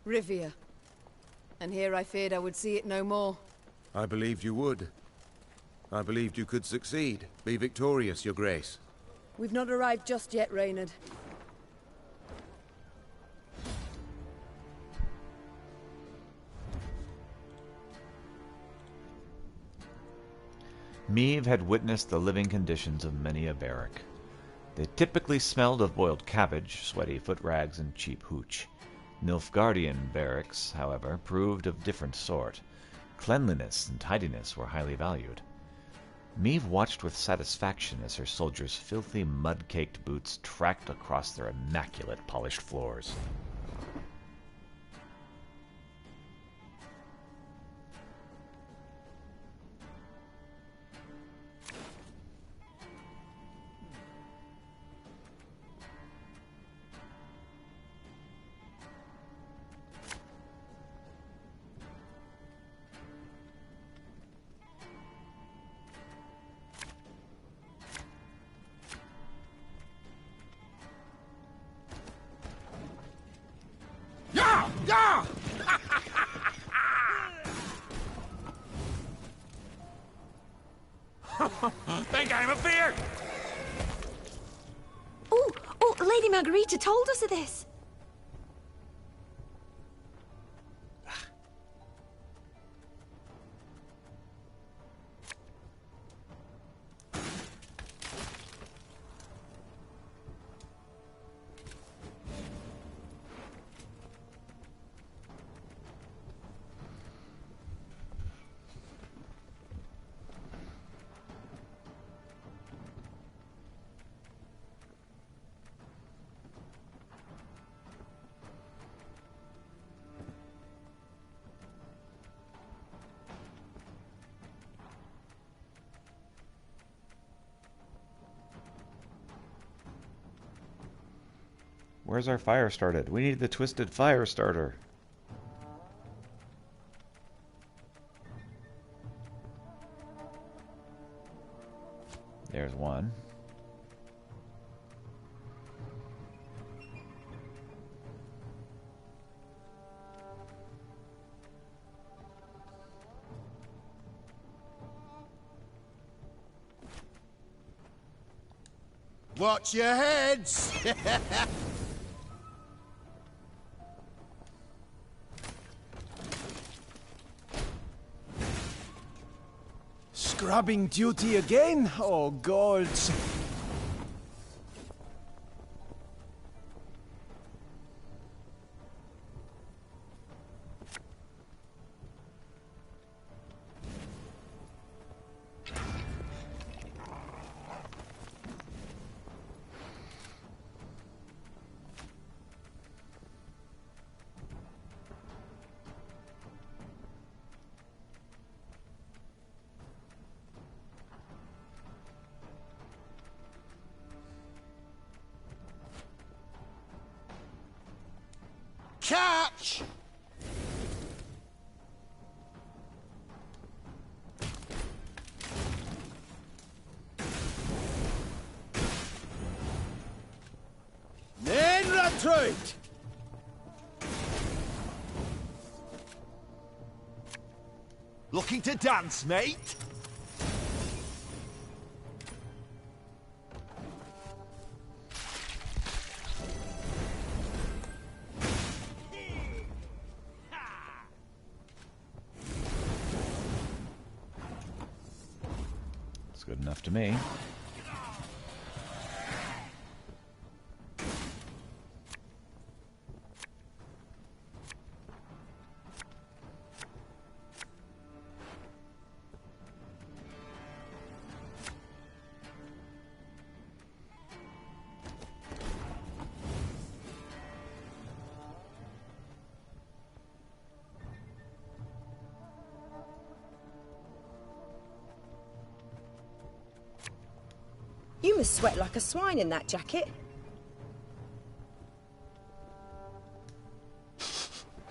Rivia. And here I feared I would see it no more. I believed you would. I believed you could succeed. Be victorious, Your Grace. We've not arrived just yet, Reynard. Meve had witnessed the living conditions of many a barrack. They typically smelled of boiled cabbage, sweaty foot rags, and cheap hooch. Nilfgaardian barracks, however, proved of different sort. Cleanliness and tidiness were highly valued. Meve watched with satisfaction as her soldiers' filthy, mud-caked boots tracked across their immaculate polished floors. Yeah! Think I'm a fear? Oh, Lady Margarita told us of this. Where's our fire started? We need the twisted fire starter. There's one. Watch your heads! Scrubbing duty again? Oh, gods. Catch! Men retreat! Looking to dance, mate? It's good enough to me. You must sweat like a swine in that jacket.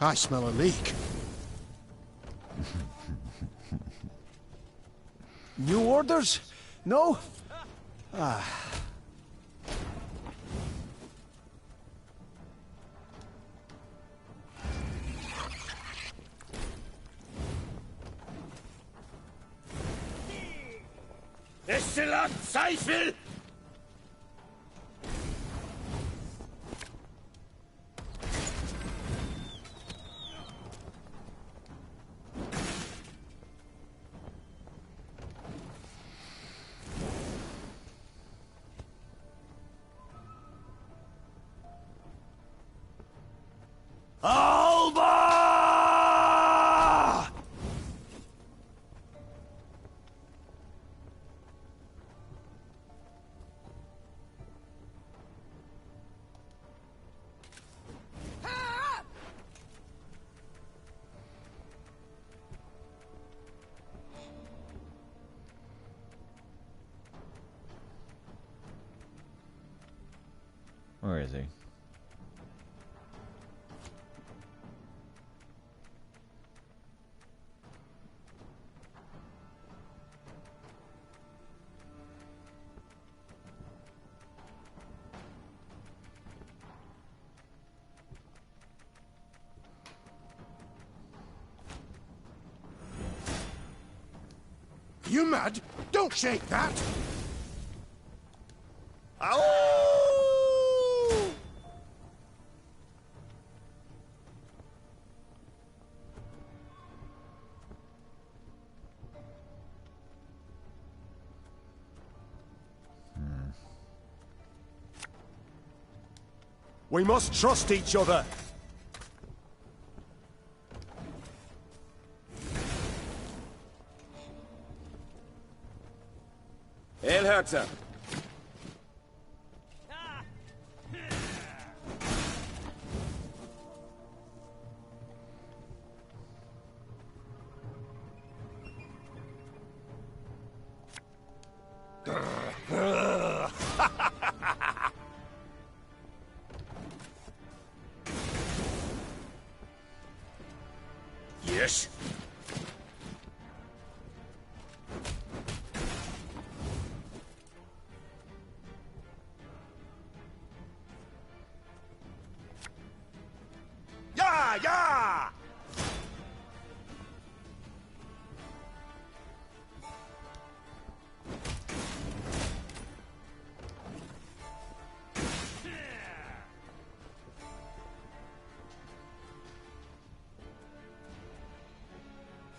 I smell a leak. New orders? No? Ah. Exzellent, Zweifel! Alba! Where is he? You mad? Don't shake that! Ow! We must trust each other. Elherzer. Yes. Yeah, yeah!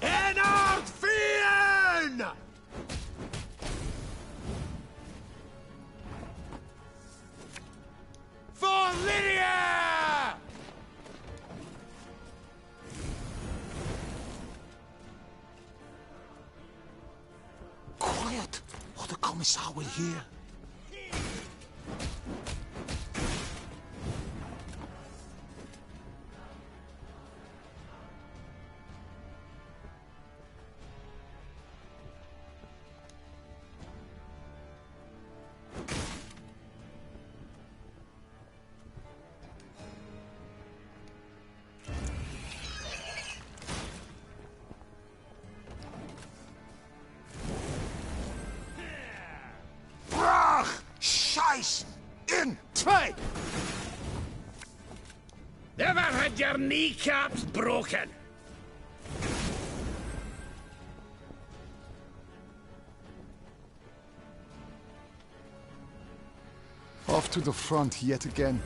Ennard Fien! For Lydia! Quiet, or the Commissar will hear. Brach! Scheiß! In! Zwei! Never had your kneecaps broken. Off to the front yet again.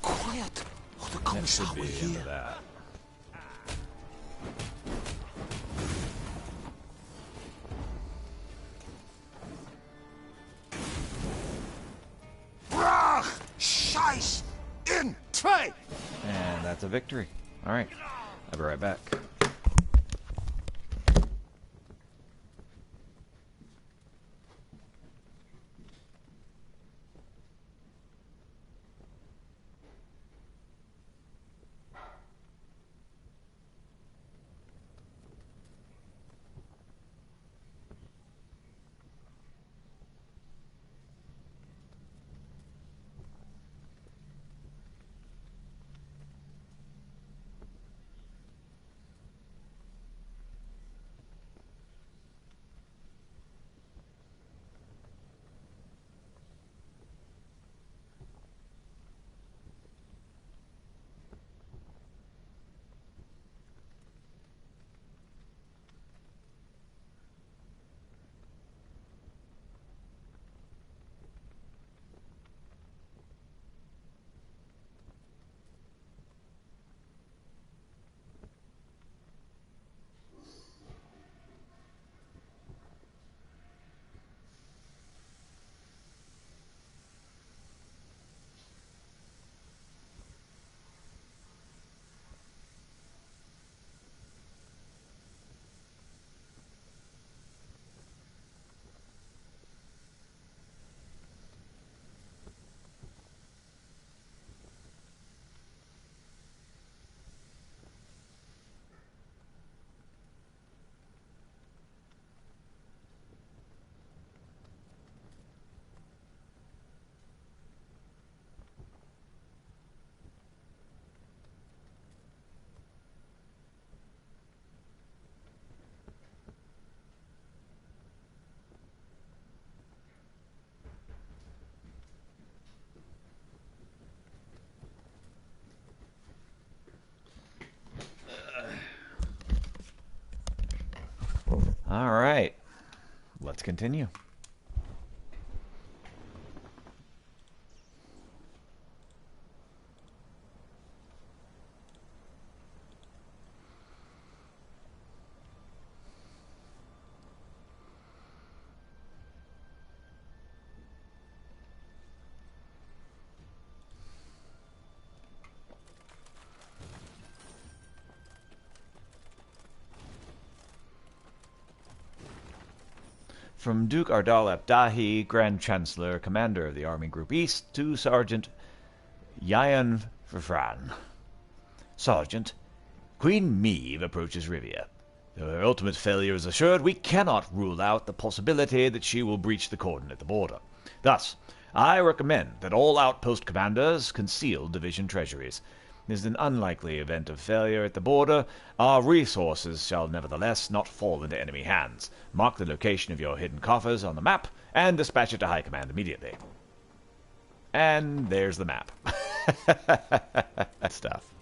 Quiet, or the Commissar will hear. That. Brach! Scheiß! In! Zwei! And that's a victory. Alright, I'll be right back. continue. From Duke Ardal ap Dahi, Grand Chancellor, Commander of the Army Group East, to Sergeant Yayan Fran. Sergeant, Queen Meve approaches Rivia. Though her ultimate failure is assured, we cannot rule out the possibility that she will breach the cordon at the border. Thus, I recommend that all outpost commanders conceal division treasuries. In an unlikely event of failure at the border, our resources shall nevertheless not fall into enemy hands. Mark the location of your hidden coffers on the map, and dispatch it to High Command immediately. And there's the map. Stuff.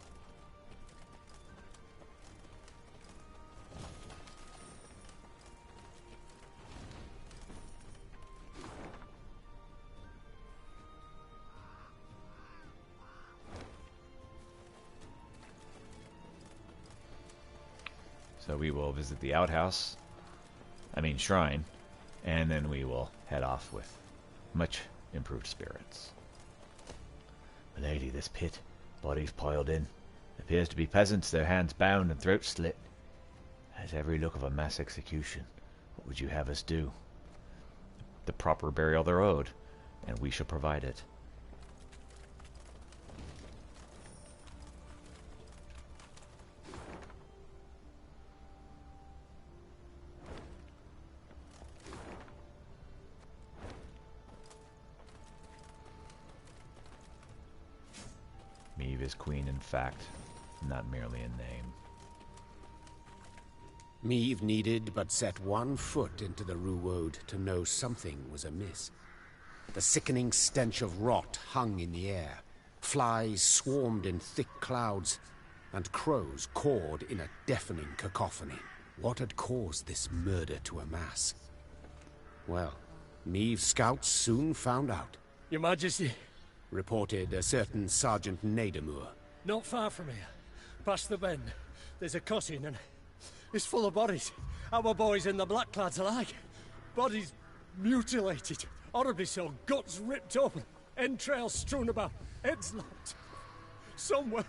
So we will visit the shrine, and then we will head off with much improved spirits. Milady, this pit, bodies piled in, appears to be peasants, their hands bound and throats slit. Has every look of a mass execution. What would you have us do? The proper burial they're owed, and we shall provide it. Meve is queen in fact, not merely in name. Meve needed but set one foot into the Ruwode to know something was amiss. The sickening stench of rot hung in the air. Flies swarmed in thick clouds, and crows cawed in a deafening cacophony. What had caused this murder to amass? Well, Meve's scouts soon found out. Your Majesty, reported a certain Sergeant Nadamur. not far from here, past the bend, there's a cutting and it's full of bodies. Our boys and the blackclads alike. Bodies mutilated, horribly so, guts ripped open, entrails strewn about, heads lopped. Somewhere,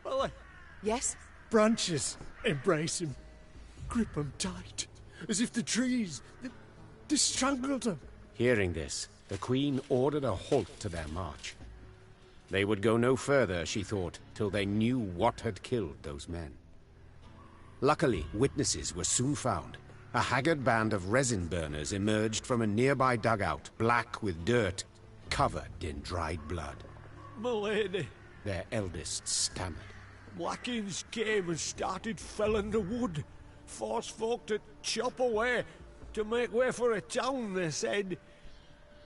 well, yes? Branches embrace him, grip him tight, as if the trees, they strangled him. Hearing this, the Queen ordered a halt to their march. They would go no further, she thought, till they knew what had killed those men. Luckily, witnesses were soon found. A haggard band of resin burners emerged from a nearby dugout, black with dirt, covered in dried blood. Milady, their eldest stammered. Blackins came and started felling the wood. Forced folk to chop away, to make way for a town, they said.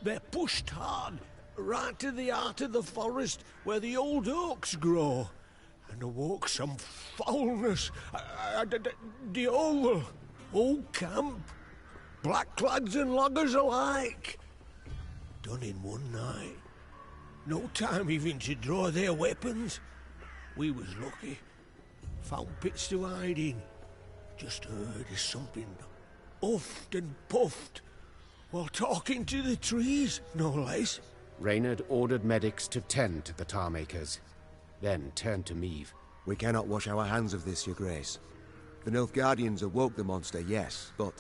They pushed hard, right to the heart of the forest where the old oaks grow, and awoke some foulness. The whole camp, blackclads and loggers alike, done in one night. No time even to draw their weapons. We was lucky, found pits to hide in. Just heard of something huffed and puffed while talking to the trees, no less. Reynard ordered medics to tend to the tar makers, then turned to Meve. We cannot wash our hands of this, your grace. The Nilfgaardians awoke the monster, yes, but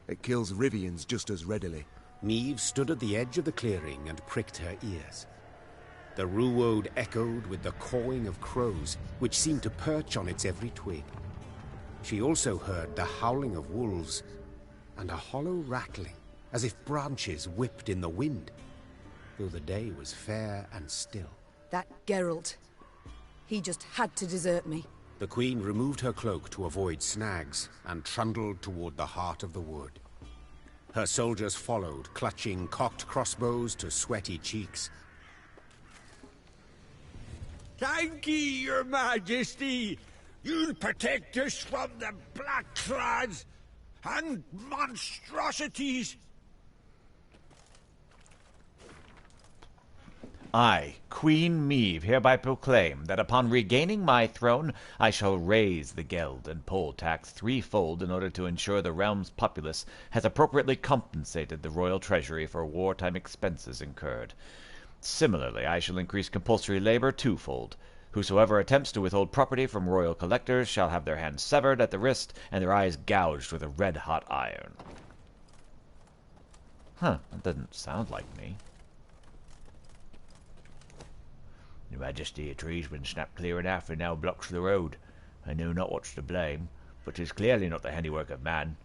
it kills Rivians just as readily. Meve stood at the edge of the clearing and pricked her ears. The Ruwode echoed with the cawing of crows, which seemed to perch on its every twig. She also heard the howling of wolves, and a hollow rattling, as if branches whipped in the wind, though the day was fair and still. That Geralt. He just had to desert me. The Queen removed her cloak to avoid snags, and trundled toward the heart of the wood. Her soldiers followed, clutching cocked crossbows to sweaty cheeks. Thank ye, your majesty. You'll protect us from the blackclads. and monstrosities. I, Queen Meve, hereby proclaim that upon regaining my throne, I shall raise the geld and poll tax threefold in order to ensure the realm's populace has appropriately compensated the royal treasury for wartime expenses incurred. Similarly, I shall increase compulsory labor twofold. Whosoever attempts to withhold property from royal collectors shall have their hands severed at the wrist and their eyes gouged with a red-hot iron. Huh, that doesn't sound like me. Your Majesty, a tree's been snapped clear enough and now blocks the road. I know not what's to blame, but 'tis clearly not the handiwork of man.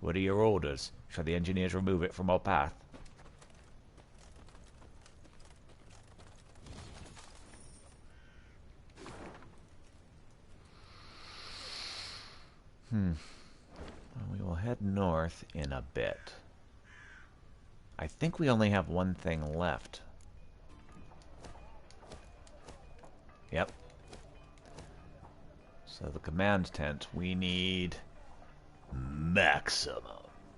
What are your orders? Shall the engineers remove it from our path? Well, we will head north in a bit. I think we only have one thing left. Yep. So the command tent, we need maximum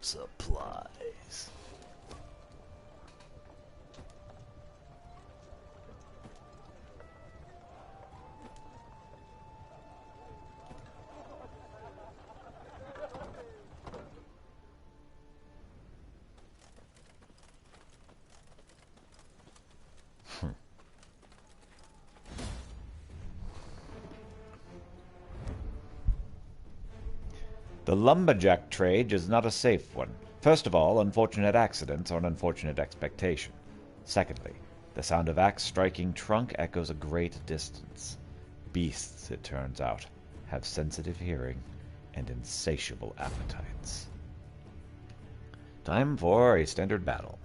supplies. The lumberjack trade is not a safe one. First of all, unfortunate accidents are an unfortunate expectation. Secondly, the sound of axe striking trunk echoes a great distance. Beasts, it turns out, have sensitive hearing and insatiable appetites. Time for a standard battle.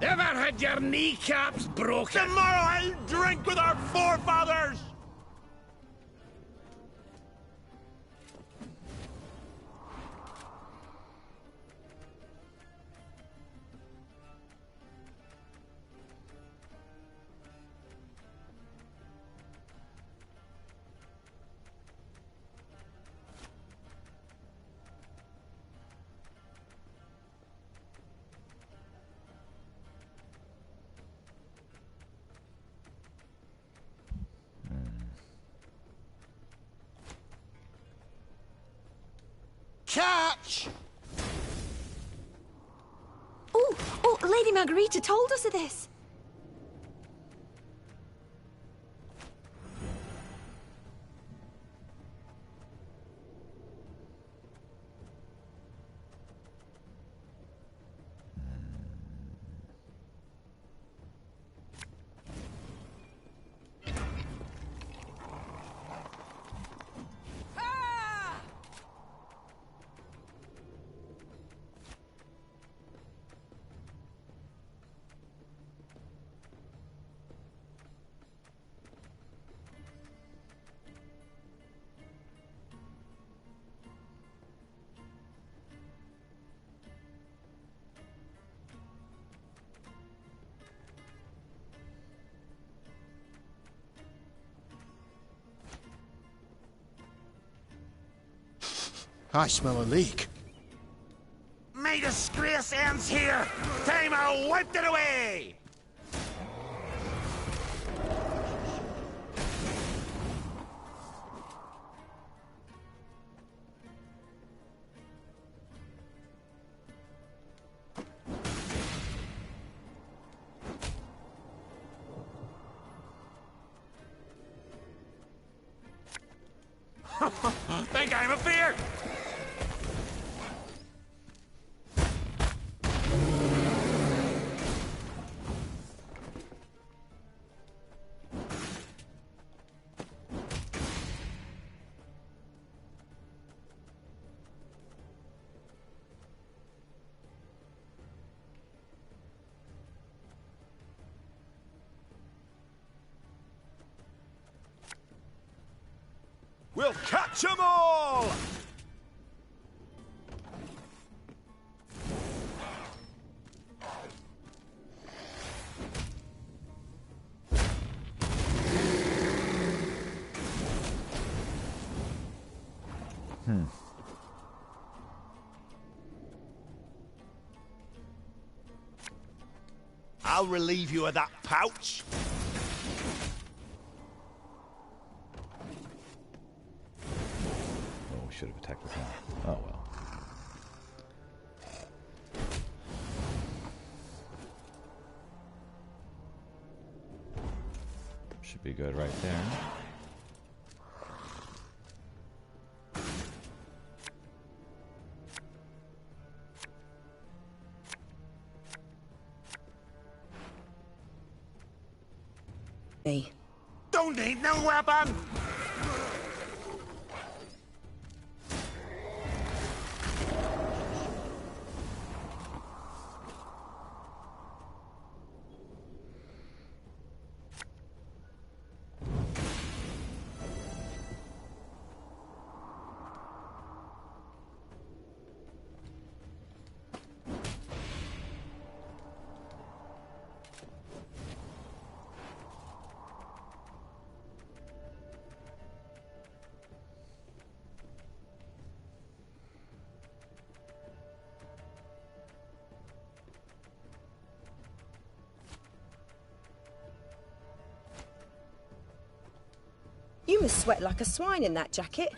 Ever had your kneecaps broken? Tomorrow I'll drink with our forefathers! Catch! Oh, Lady Margarita told us of this. I smell a leak. May disgrace ends here! Time I wiped it away! Think I'm a fear! We'll catch 'em all! I'll relieve you of that pouch. Oh, we should have attacked with him. Oh well. Should be good right there. Me. Don't need no weapon! You must sweat like a swine in that jacket.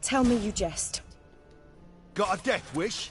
Tell me you jest. Got a death wish?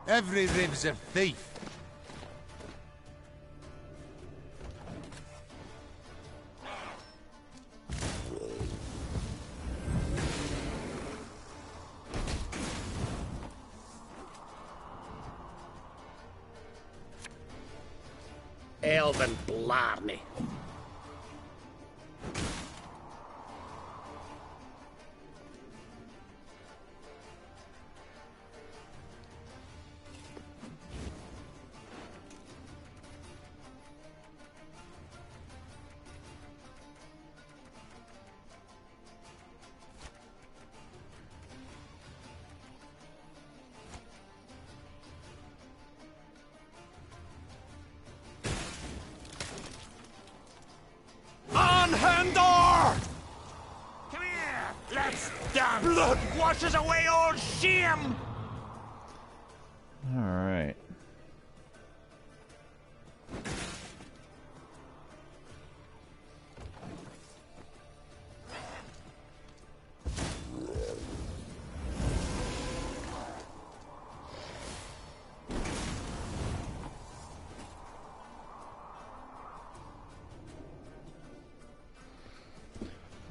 Every rib's a thief. Elven blarney. Handor! Come here! Let's dance! Blood washes away all shame! Alright.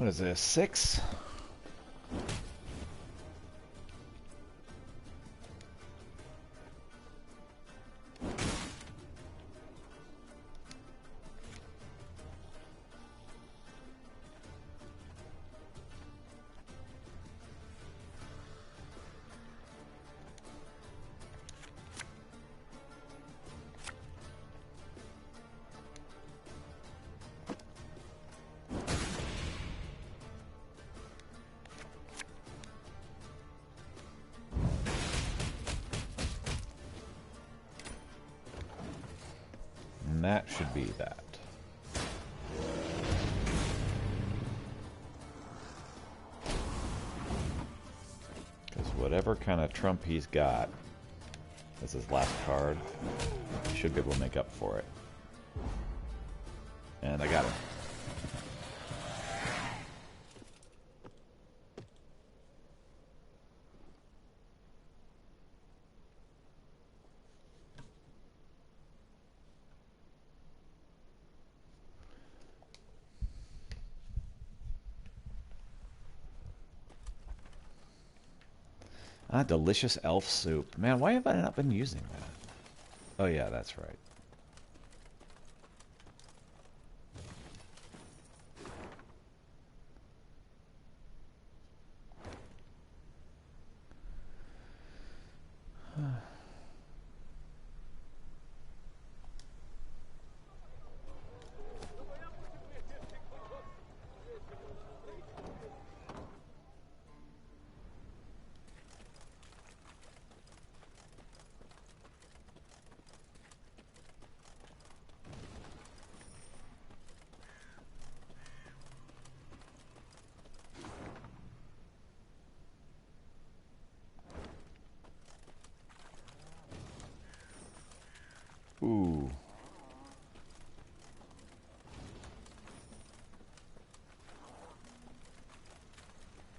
What is this? 6? And that should be that. Because whatever kind of trump he's got as his last card, he should be able to make up for it. And I got him. Ah, delicious elf soup. Man, why have I not been using that? Oh yeah, that's right. Ooh.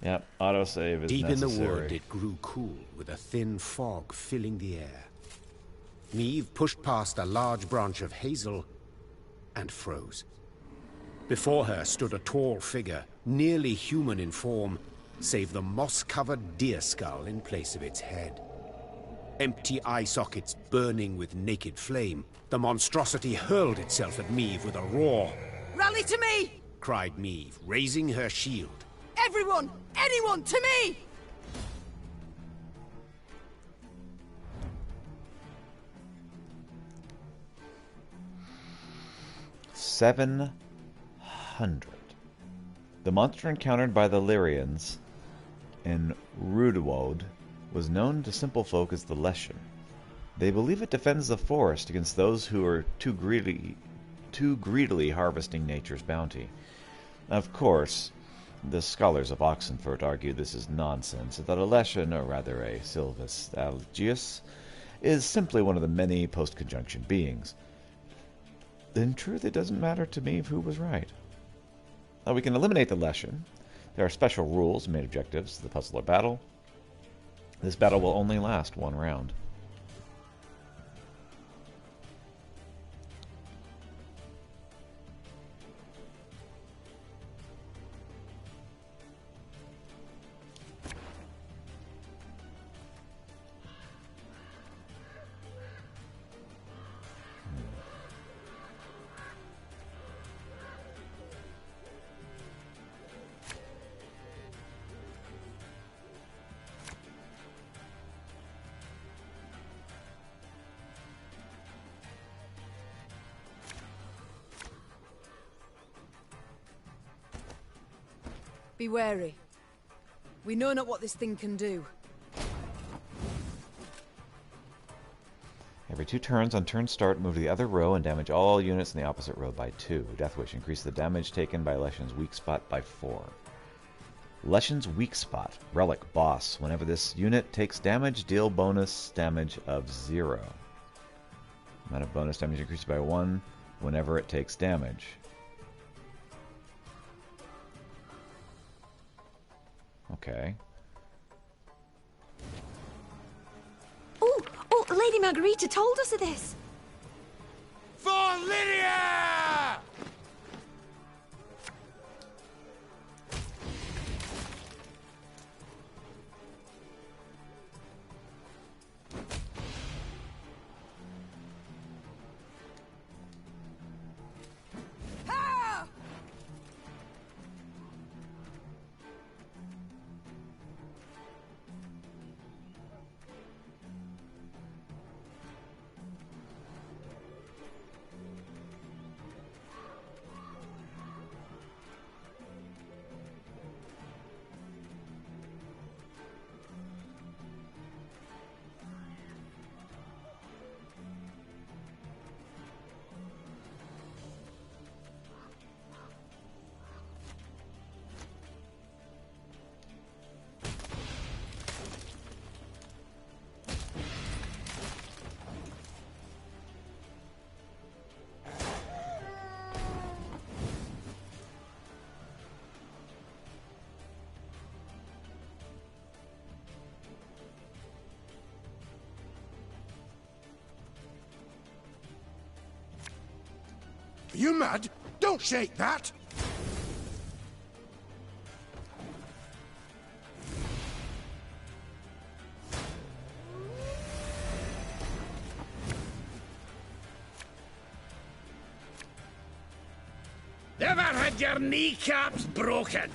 Yep, autosave is Deep necessary. in the wood, it grew cool, with a thin fog filling the air. Neve pushed past a large branch of hazel and froze. Before her stood a tall figure, nearly human in form, save the moss-covered deer skull in place of its head. Empty eye sockets burning with naked flame, the monstrosity hurled itself at Meve with a roar. Rally to me! Cried Meve, raising her shield. Everyone! Anyone! To me! $700. The monster encountered by the Lyrians in Rudewode was known to simple folk as the Leshen. They believe it defends the forest against those who are too greedily harvesting nature's bounty. Of course, the scholars of Oxenfurt argue this is nonsense, that a Leshen, or rather a Silvus Algius, is simply one of the many post-conjunction beings. In truth, it doesn't matter to me who was right. We can eliminate the Leshen. There are special rules, main objectives, the puzzle or battle. This battle will only last one round. Be wary. We know not what this thing can do. Every 2 turns on turn start, move to the other row and damage all units in the opposite row by 2. Deathwish, increase the damage taken by Leshen's weak spot by 4. Leshen's weak spot, Relic Boss. Whenever this unit takes damage, deal bonus damage of 0. Amount of bonus damage increased by 1 whenever it takes damage. Okay. Oh, Lady Margarita told us of this. For Lydia! Are you mad? Don't shake that! Never had your kneecaps broken!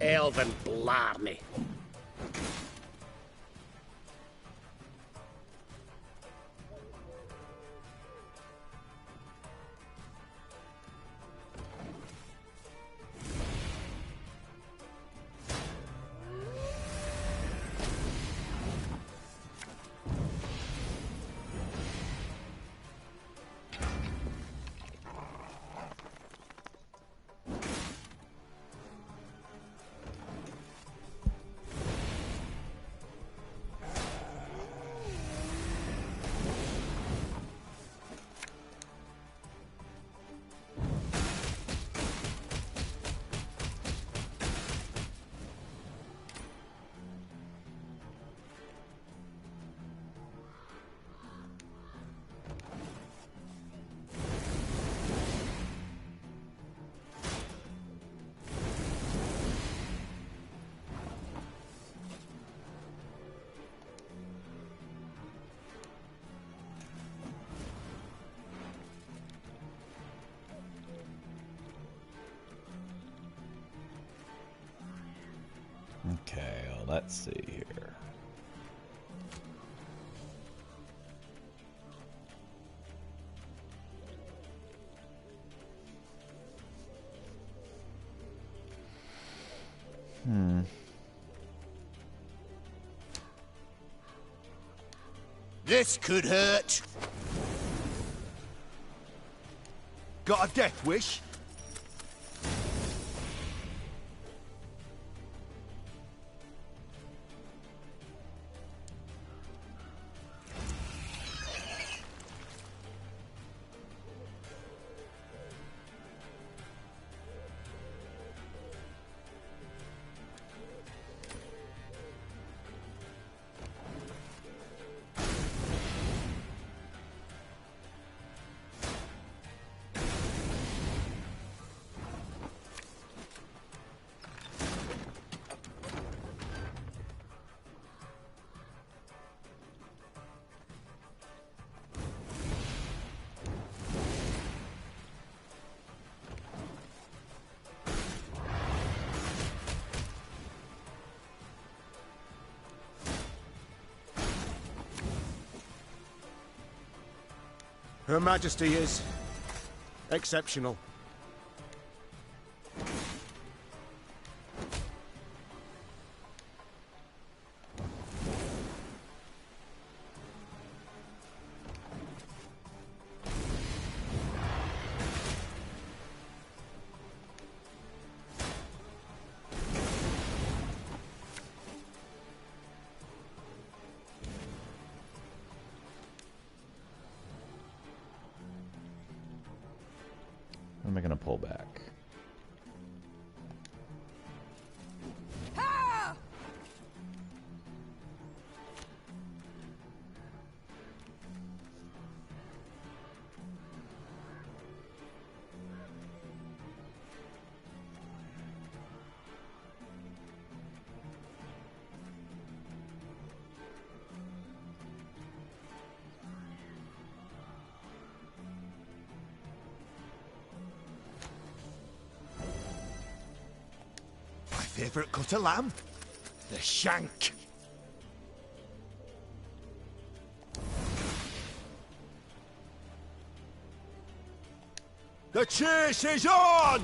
Elven blarney. Okay, well, let's see here. This could hurt. Got a death wish? Her Majesty is exceptional. When am I going to pull back? Favourite cut of lamb? The shank. The chase is on!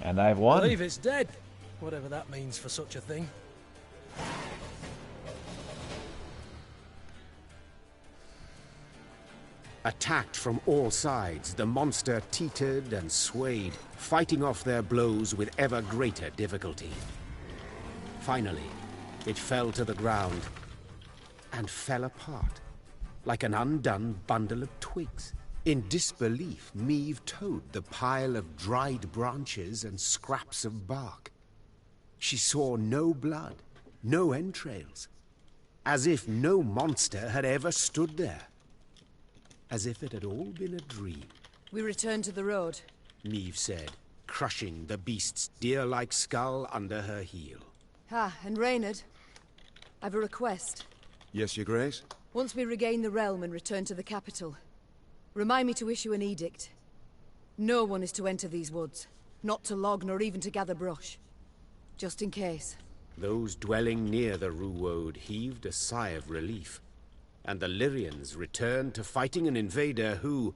And I've won. I believe it's dead, whatever that means for such a thing. Attacked from all sides, the monster teetered and swayed, fighting off their blows with ever greater difficulty. Finally, it fell to the ground and fell apart, like an undone bundle of twigs. In disbelief, Meve towed the pile of dried branches and scraps of bark. She saw no blood, no entrails, as if no monster had ever stood there. As if it had all been a dream. We return to the road, Meve said, crushing the beast's deer-like skull under her heel. Ah, and Reynard, I've a request. Yes, Your Grace? Once we regain the realm and return to the capital, remind me to issue an edict. No one is to enter these woods, not to log nor even to gather brush. Just in case. Those dwelling near the Ruwode heaved a sigh of relief, and the Lyrians returned to fighting an invader who,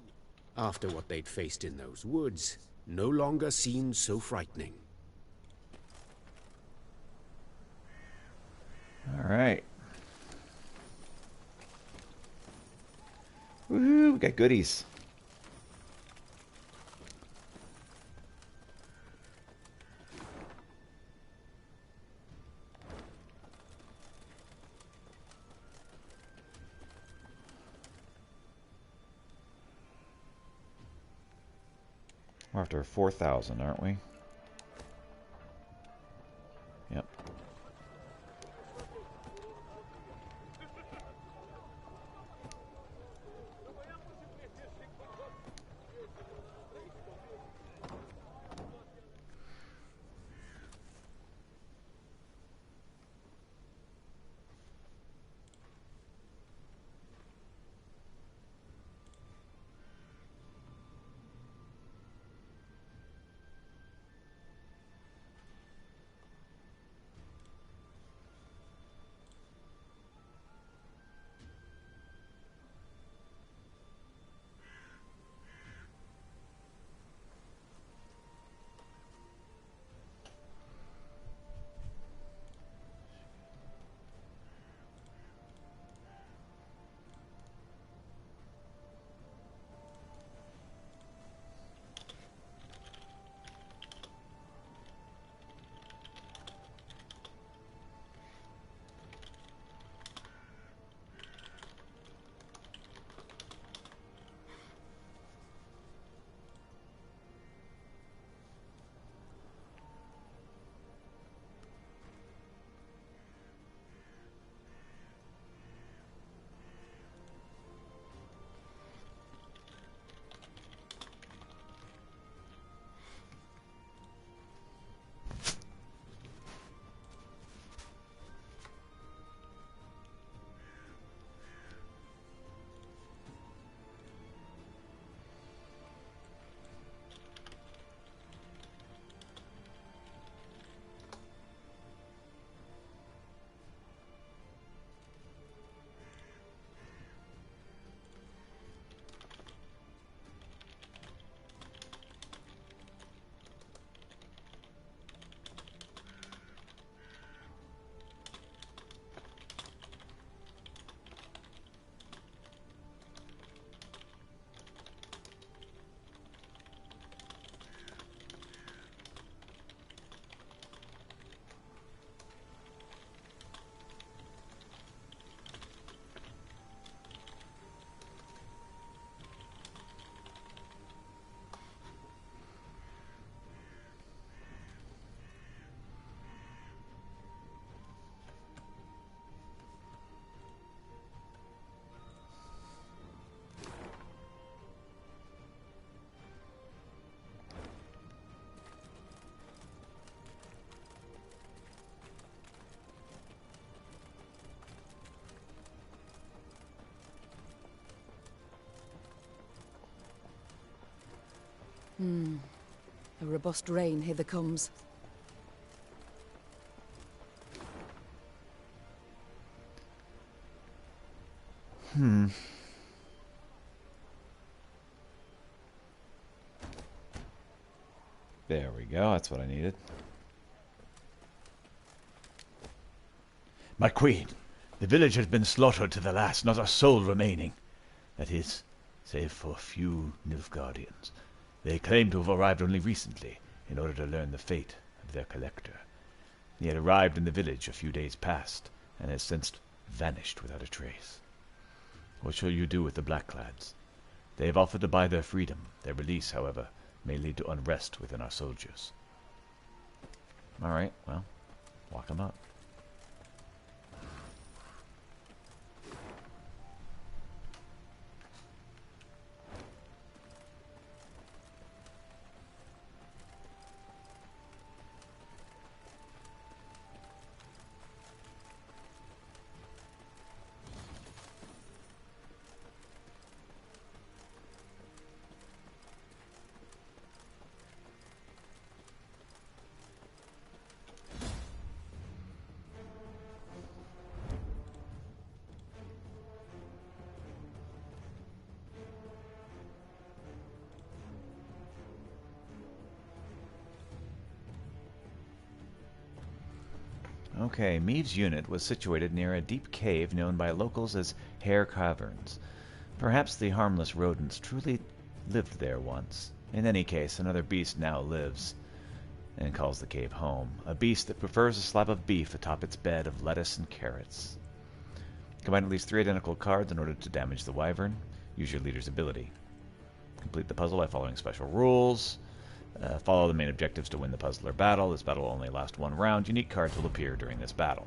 after what they'd faced in those woods, no longer seemed so frightening. All right. Woohoo, we got goodies. We're after 4,000, aren't we? Yep. A robust rain hither comes. There we go, that's what I needed. My queen, the village has been slaughtered to the last, not a soul remaining. That is, save for a few Nilfgaardians. They claim to have arrived only recently, in order to learn the fate of their collector. He had arrived in the village a few days past, and has since vanished without a trace. What shall you do with the Blackclads? They have offered to buy their freedom. Their release, however, may lead to unrest within our soldiers. Alright, well, lock them up. Okay, Meave's unit was situated near a deep cave known by locals as Hare Caverns. Perhaps the harmless rodents truly lived there once. In any case, another beast now lives and calls the cave home. A beast that prefers a slab of beef atop its bed of lettuce and carrots. Combine at least 3 identical cards in order to damage the wyvern. Use your leader's ability. Complete the puzzle by following special rules. Follow the main objectives to win the puzzle or battle. This battle will only last 1 round. Unique cards will appear during this battle.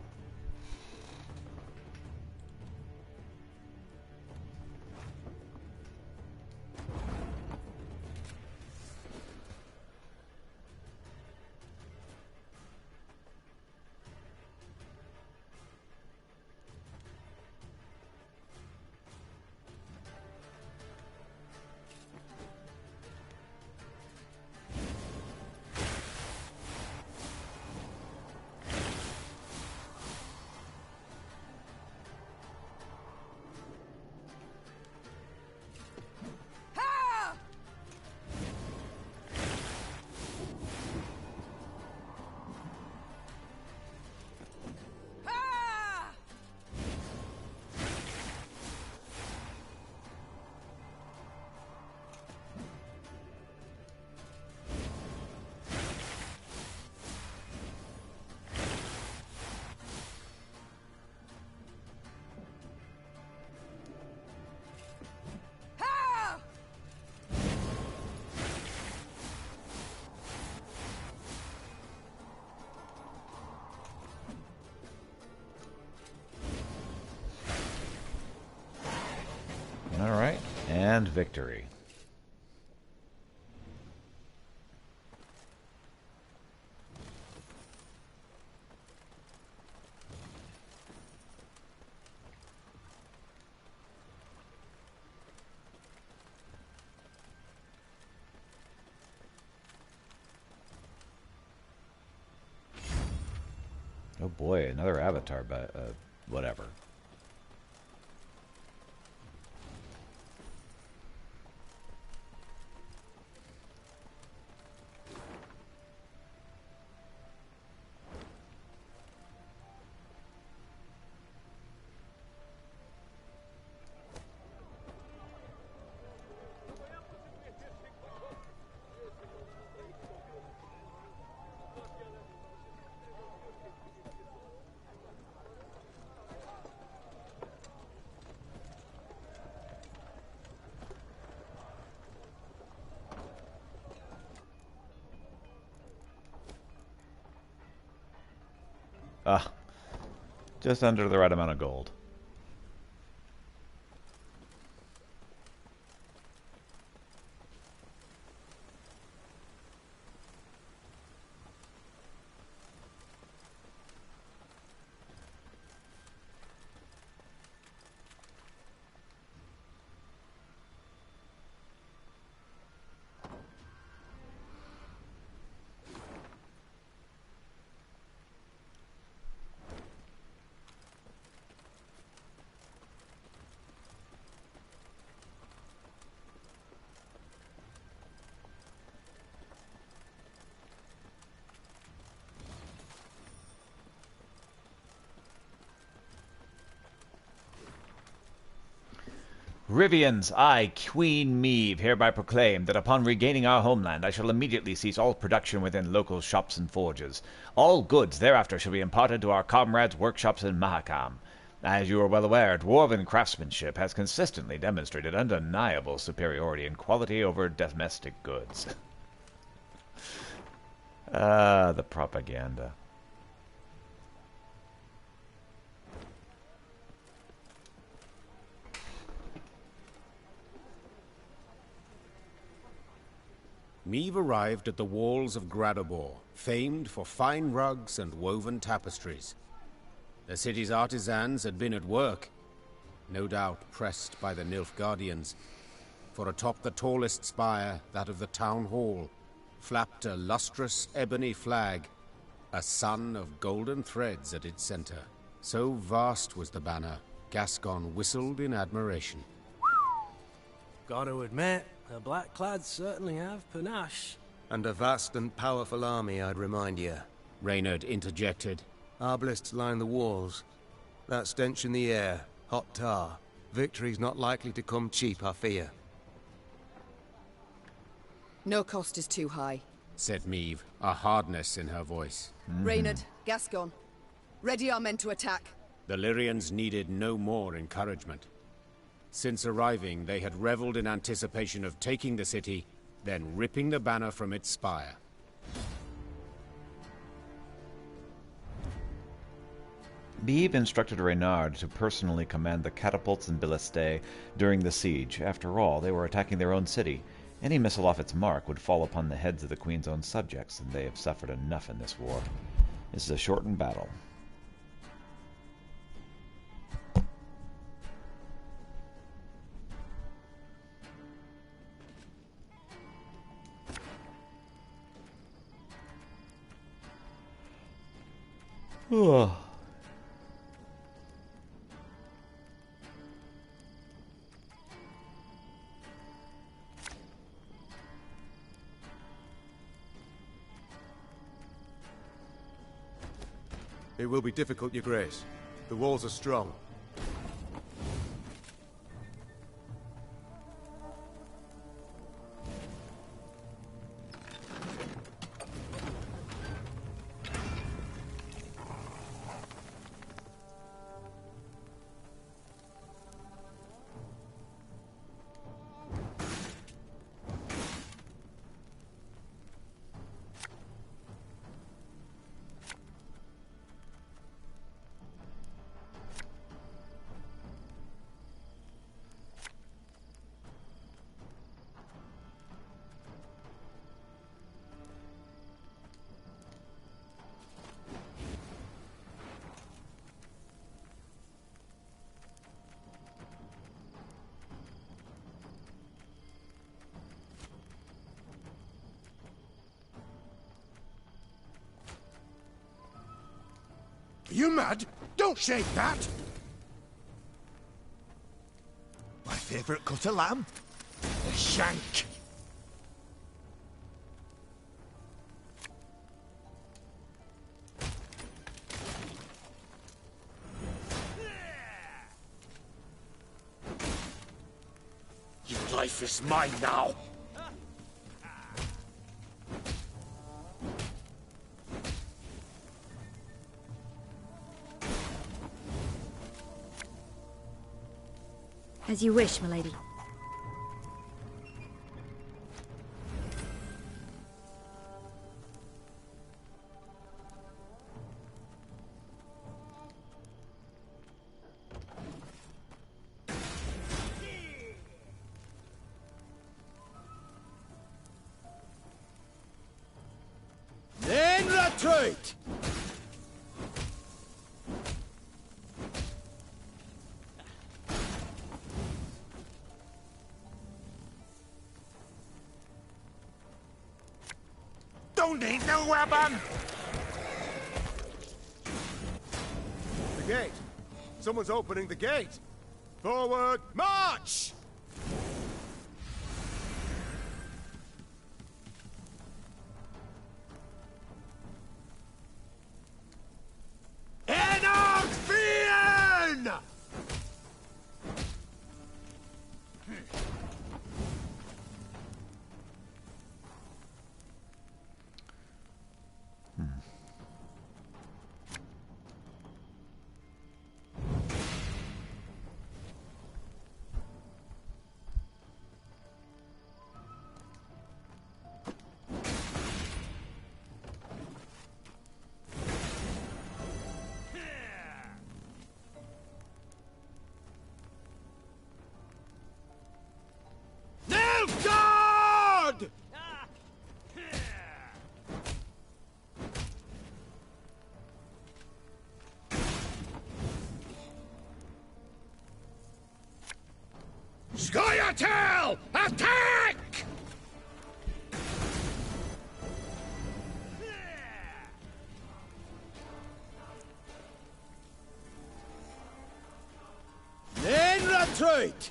Alright, and victory. Oh boy, another avatar, but whatever. Ah, just under the right amount of gold. Rivians, I, Queen Meave, hereby proclaim that upon regaining our homeland, I shall immediately cease all production within local shops and forges. All goods thereafter shall be imparted to our comrades' workshops in Mahakam. As you are well aware, dwarven craftsmanship has consistently demonstrated undeniable superiority in quality over domestic goods. The propaganda. Meve arrived at the walls of Gradobor, famed for fine rugs and woven tapestries. The city's artisans had been at work, no doubt pressed by the Nilfgaardians, for atop the tallest spire, that of the town hall, flapped a lustrous ebony flag, a sun of golden threads at its center. So vast was the banner, Gascon whistled in admiration. Gotta admit, the Blackclads certainly have panache. And a vast and powerful army, I'd remind you. Reynard interjected. Arbalists line the walls. That stench in the air, hot tar. Victory's not likely to come cheap, I fear. No cost is too high, said Meve, a hardness in her voice. Reynard, Gascon, ready our men to attack. The Lyrians needed no more encouragement. Since arriving, they had reveled in anticipation of taking the city, then ripping the banner from its spire. Meve instructed Reynard to personally command the catapults and ballistae during the siege. After all, they were attacking their own city. Any missile off its mark would fall upon the heads of the Queen's own subjects, and they have suffered enough in this war. This is a shortened battle. It will be difficult, Your Grace. The walls are strong. Are you mad? Don't shake that! My favorite cut of lamb? The shank. Your life is mine now. As you wish, milady. In retreat! Don't need no weapon! The gate! Someone's opening the gate! Forward, march! Now, attack! In retreat!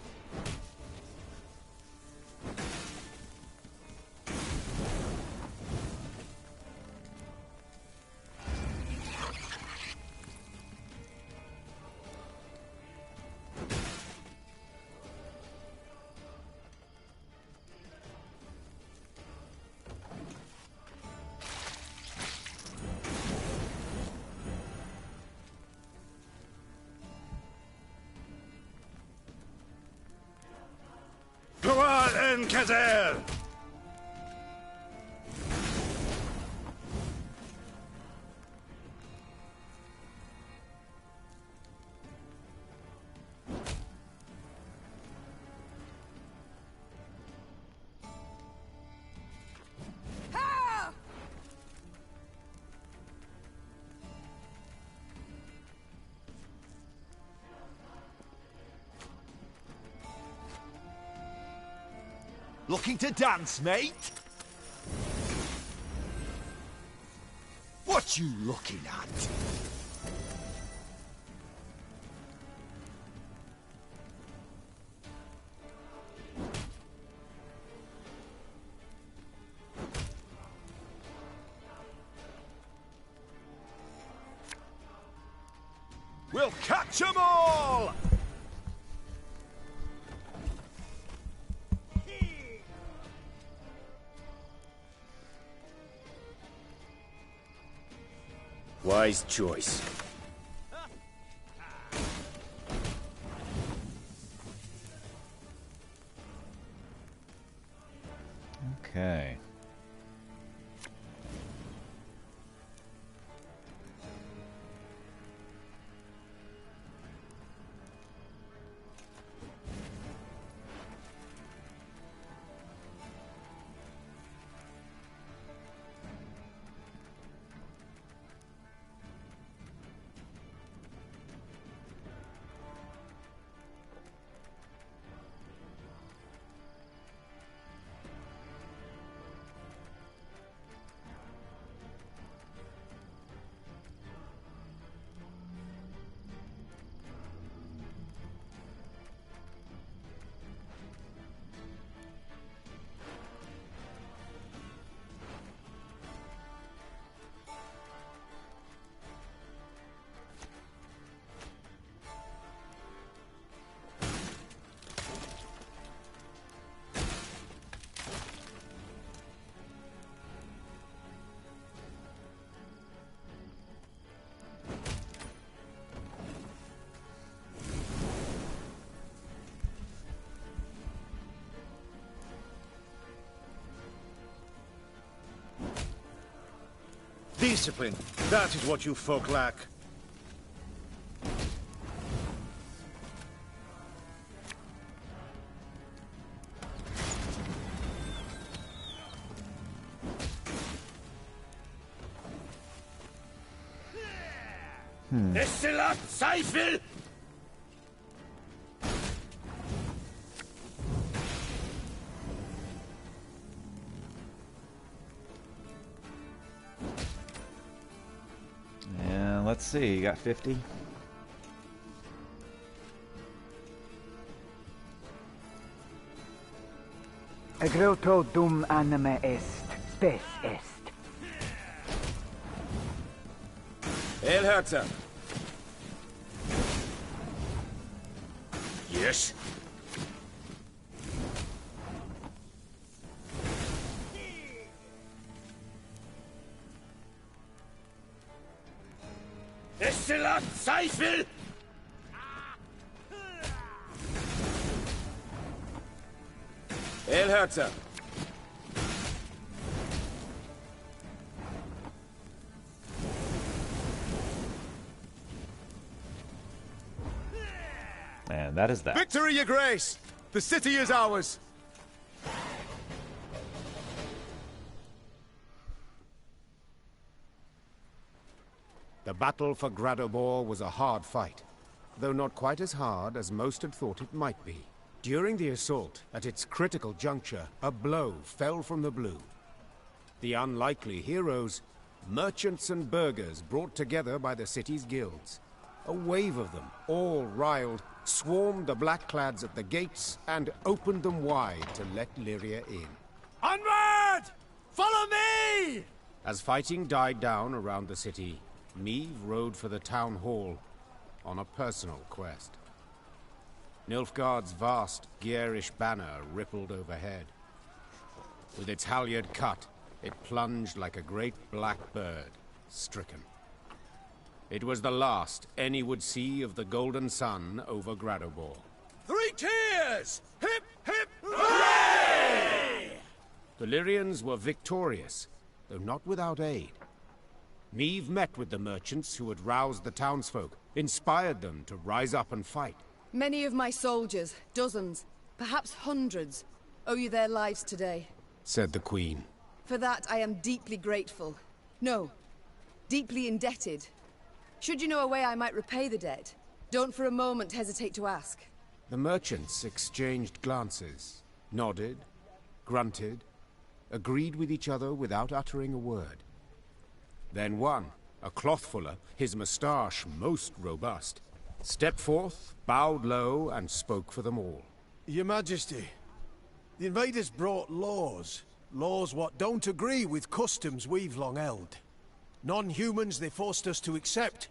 Gloire en Kazer! Looking to dance, mate? What you looking at? We'll catch 'em all! Wise choice. Okay. Discipline. That is what you folk lack. Estelat Seifel! Yeah, let's see. You got 50? Egreto dum anima est, spes est. Elherzer. Yes? Estelat Seifel! Elherzer. And that is that. Victory, Your Grace! The city is ours! The battle for Gradobor was a hard fight, though not quite as hard as most had thought it might be. During the assault, at its critical juncture, a blow fell from the blue. The unlikely heroes, merchants and burghers brought together by the city's guilds. A wave of them, all riled, swarmed the blackclads at the gates and opened them wide to let Lyria in. Onward! Follow me! As fighting died down around the city, Meve rode for the town hall on a personal quest. Nilfgaard's vast, garish banner rippled overhead. With its halyard cut, it plunged like a great black bird, stricken. It was the last any would see of the golden sun over Gradobor. 3 cheers! Hip, hip, hooray! The Lyrians were victorious, though not without aid. Meve met with the merchants who had roused the townsfolk, inspired them to rise up and fight. Many of my soldiers, dozens, perhaps hundreds, owe you their lives today, said the Queen. For that I am deeply grateful. No, deeply indebted. Should you know a way I might repay the debt, don't for a moment hesitate to ask. The merchants exchanged glances, nodded, grunted, agreed with each other without uttering a word. Then one, a clothfuller, his moustache most robust, stepped forth, bowed low, and spoke for them all. Your Majesty, the invaders brought laws. Laws what don't agree with customs we've long held. Non-humans they forced us to accept.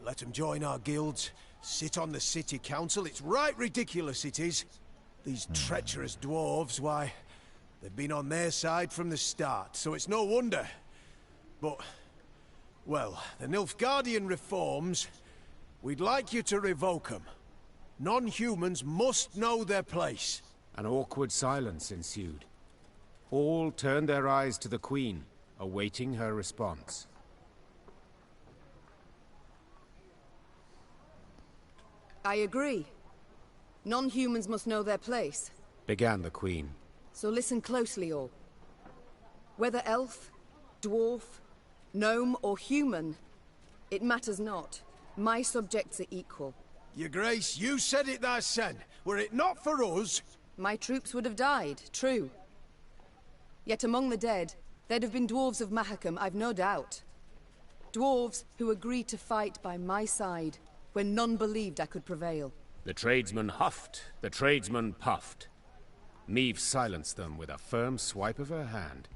Let them join our guilds, sit on the city council. It's right ridiculous it is. These treacherous dwarves, why, they've been on their side from the start, so it's no wonder. But, well, the Nilfgaardian reforms, we'd like you to revoke them. Non-humans must know their place. An awkward silence ensued. All turned their eyes to the Queen, awaiting her response. I agree. Non-humans must know their place, began the Queen. So listen closely, all. Whether elf, dwarf, gnome, or human, it matters not. My subjects are equal. Your Grace, you said it thysen. Were it not for us... My troops would have died, true. Yet among the dead, there'd have been dwarves of Mahakam, I've no doubt. Dwarves who agreed to fight by my side, when none believed I could prevail. The tradesman huffed, the tradesman puffed. Meve silenced them with a firm swipe of her hand.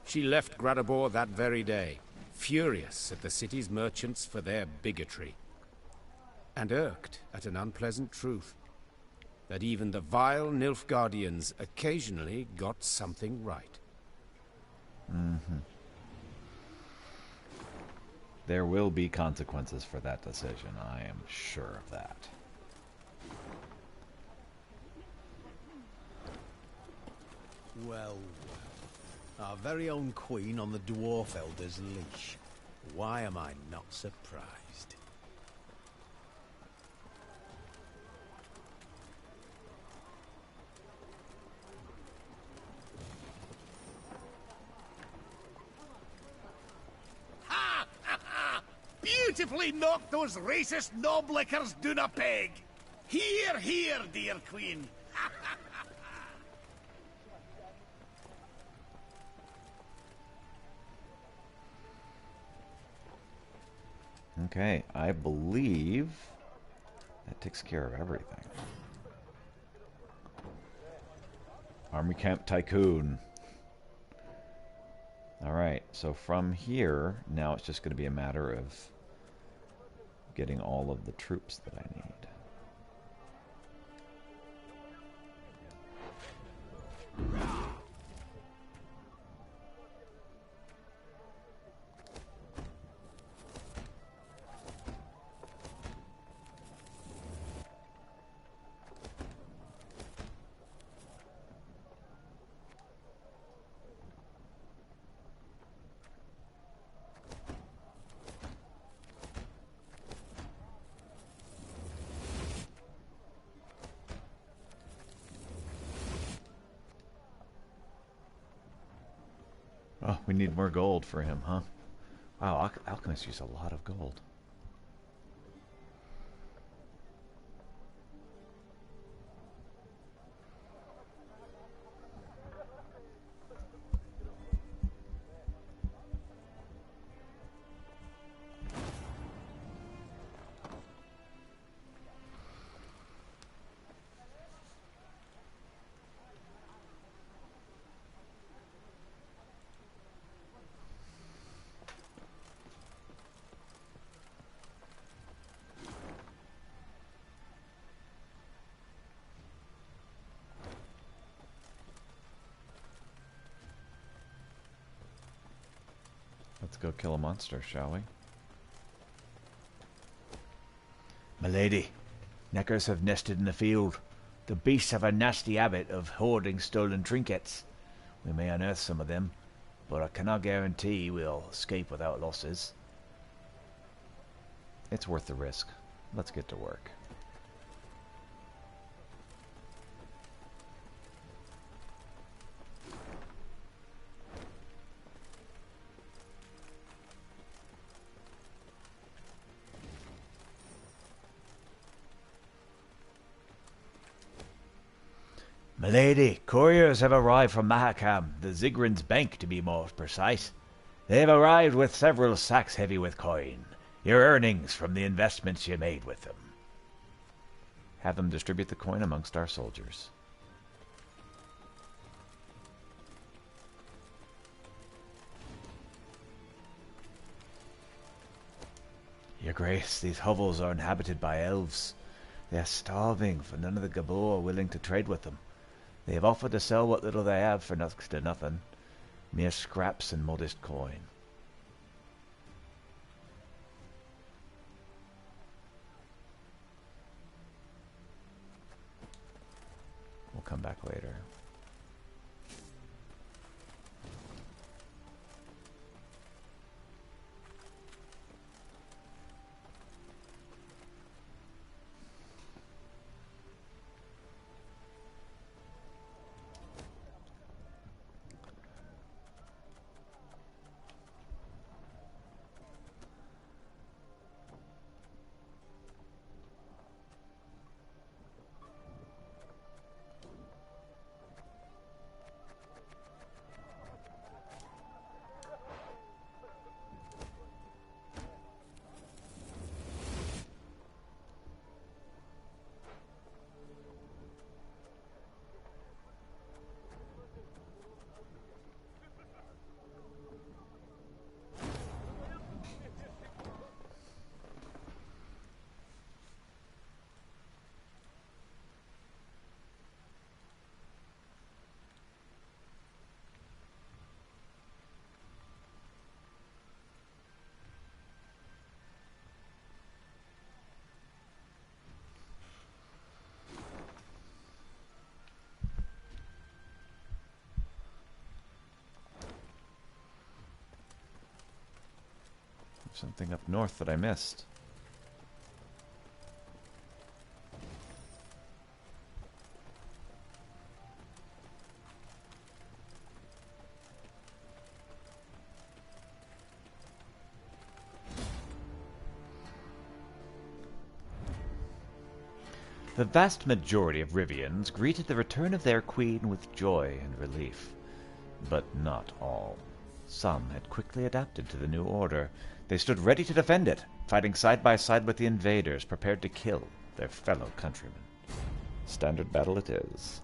She left Gradobor that very day, furious at the city's merchants for their bigotry, and irked at an unpleasant truth, that even the vile Nilfgaardians occasionally got something right. There will be consequences for that decision, I am sure of that. Well, our very own Queen on the Dwarf Elder's leash. Why am I not surprised? Ha! Ha! Ha! Beautifully knocked those racist knoblickers down a peg! Here, here, dear Queen! Okay, I believe that takes care of everything. Army Camp Tycoon. Alright, so from here, now it's just going to be a matter of getting all of the troops that I need. Oh, we need more gold for him, huh? Wow, alchemists use a lot of gold. go kill a monster, shall we? Milady, neckers have nested in the field. The beasts have a nasty habit of hoarding stolen trinkets. We may unearth some of them, but I cannot guarantee we'll escape without losses. It's worth the risk. Let's get to work. Milady, couriers have arrived from Mahakam, the Zigrin's bank to be more precise. They have arrived with several sacks heavy with coin, your earnings from the investments you made with them. Have them distribute the coin amongst our soldiers. Your Grace, these hovels are inhabited by elves. They are starving, for none of the Gabor are willing to trade with them. They have offered to sell what little they have for next to nothing. Mere scraps and modest coin. We'll come back later. Something up north that I missed. The vast majority of Rivians greeted the return of their queen with joy and relief. But not all. Some had quickly adapted to the new order. They stood ready to defend it, fighting side by side with the invaders, prepared to kill their fellow countrymen. Standard battle it is.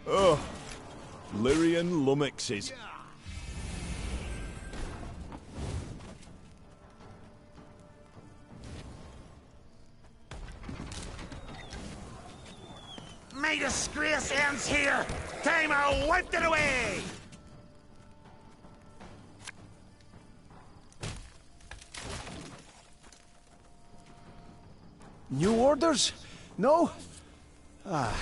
Oh, Lyrian lummoxes. My disgrace ends here! Time I wiped it away! New orders? No? Ah.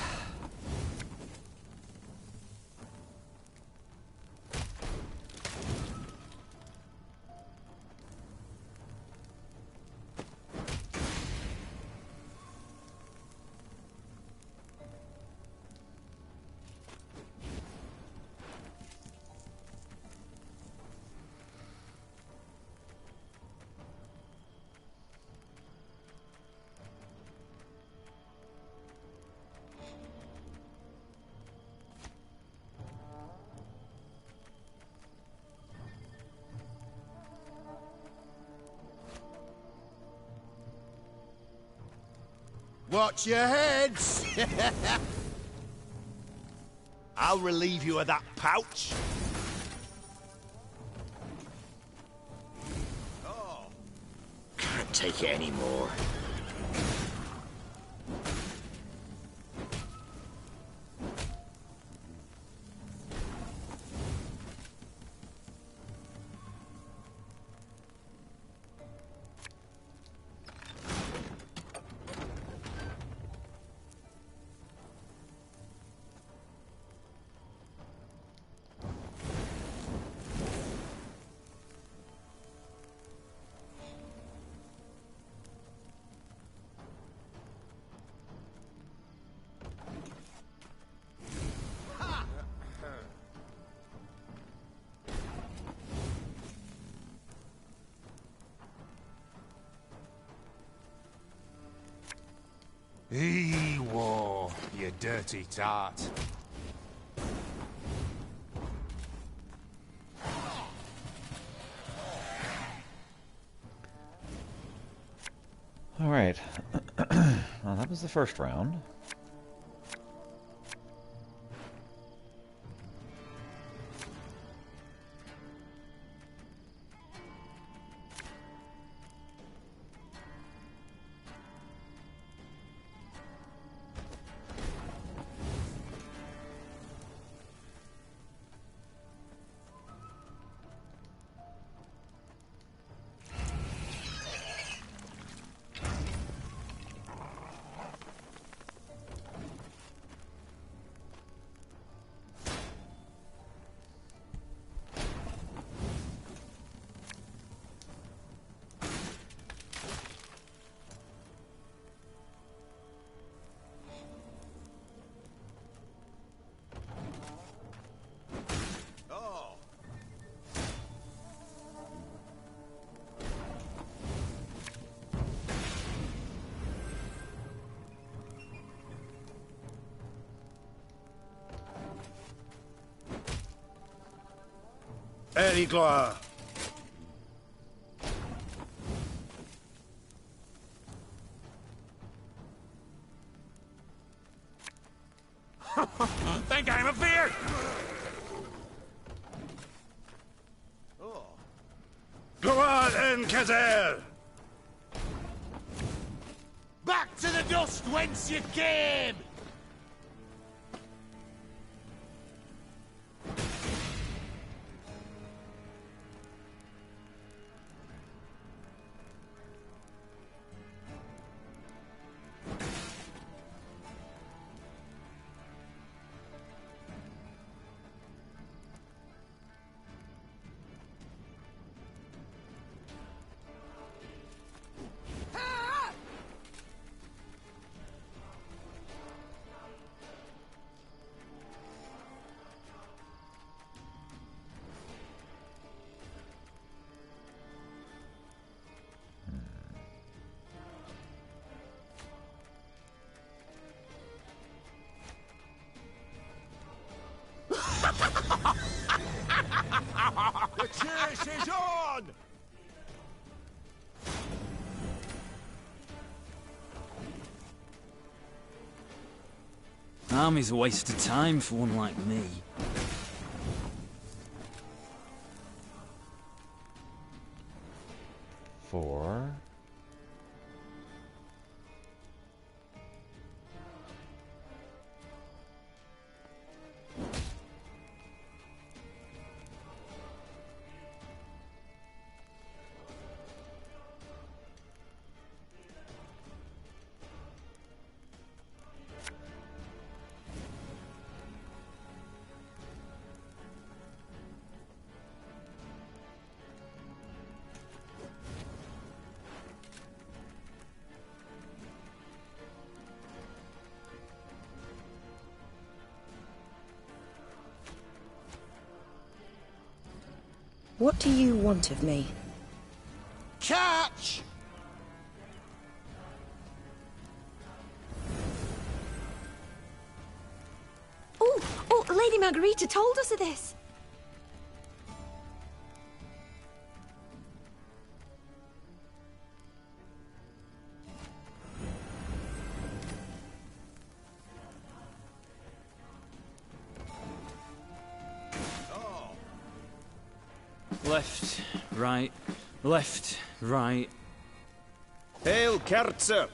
Watch your heads! I'll relieve you of that pouch. Can't take it anymore. War, you dirty tart. All right. Well, that was the first round. Erigloire. Think I'm afeard! Gloire en Kazer! Back to the dust whence you came! The chase is on! Army's a waste of time for one like me. Four. What do you want of me? Catch! Oh, Lady Margarita told us of this. Left, right, left, right. Hail, Kerzer!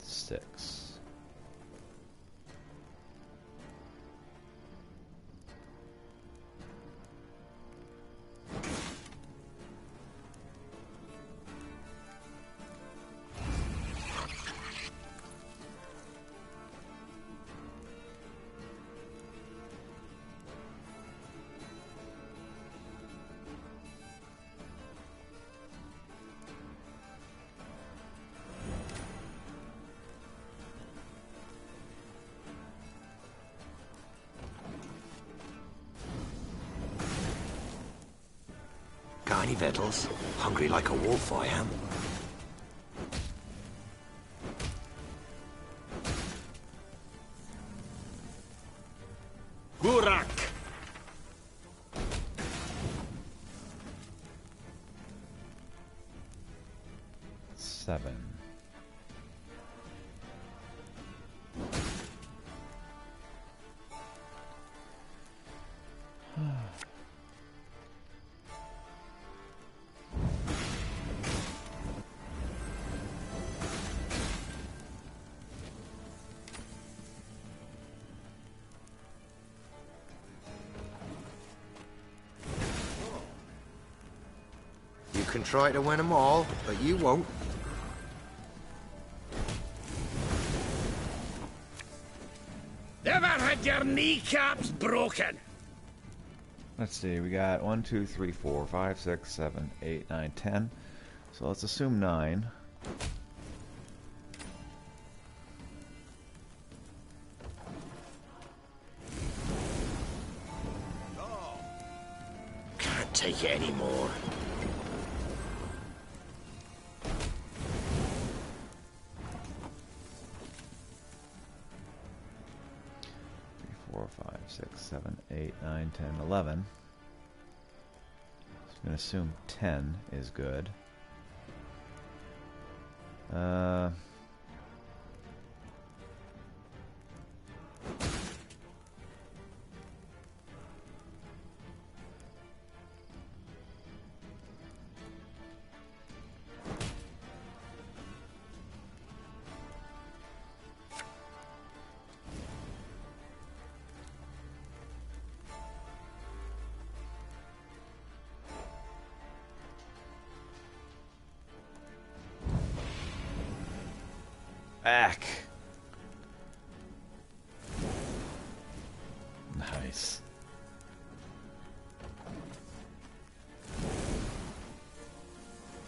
Six. Got any victuals? Hungry like a wolf, I am. Burak! 7. You can try to win them all, but you won't. Never had your kneecaps broken. Let's see, we got 1, 2, 3, 4, 5, 6, 7, 8, 9, 10. So let's assume 9. Can't take it anymore. Four, 5, 6, 7, 8, 9, 10, 11. So I'm going to assume 10 is good. Back. Nice.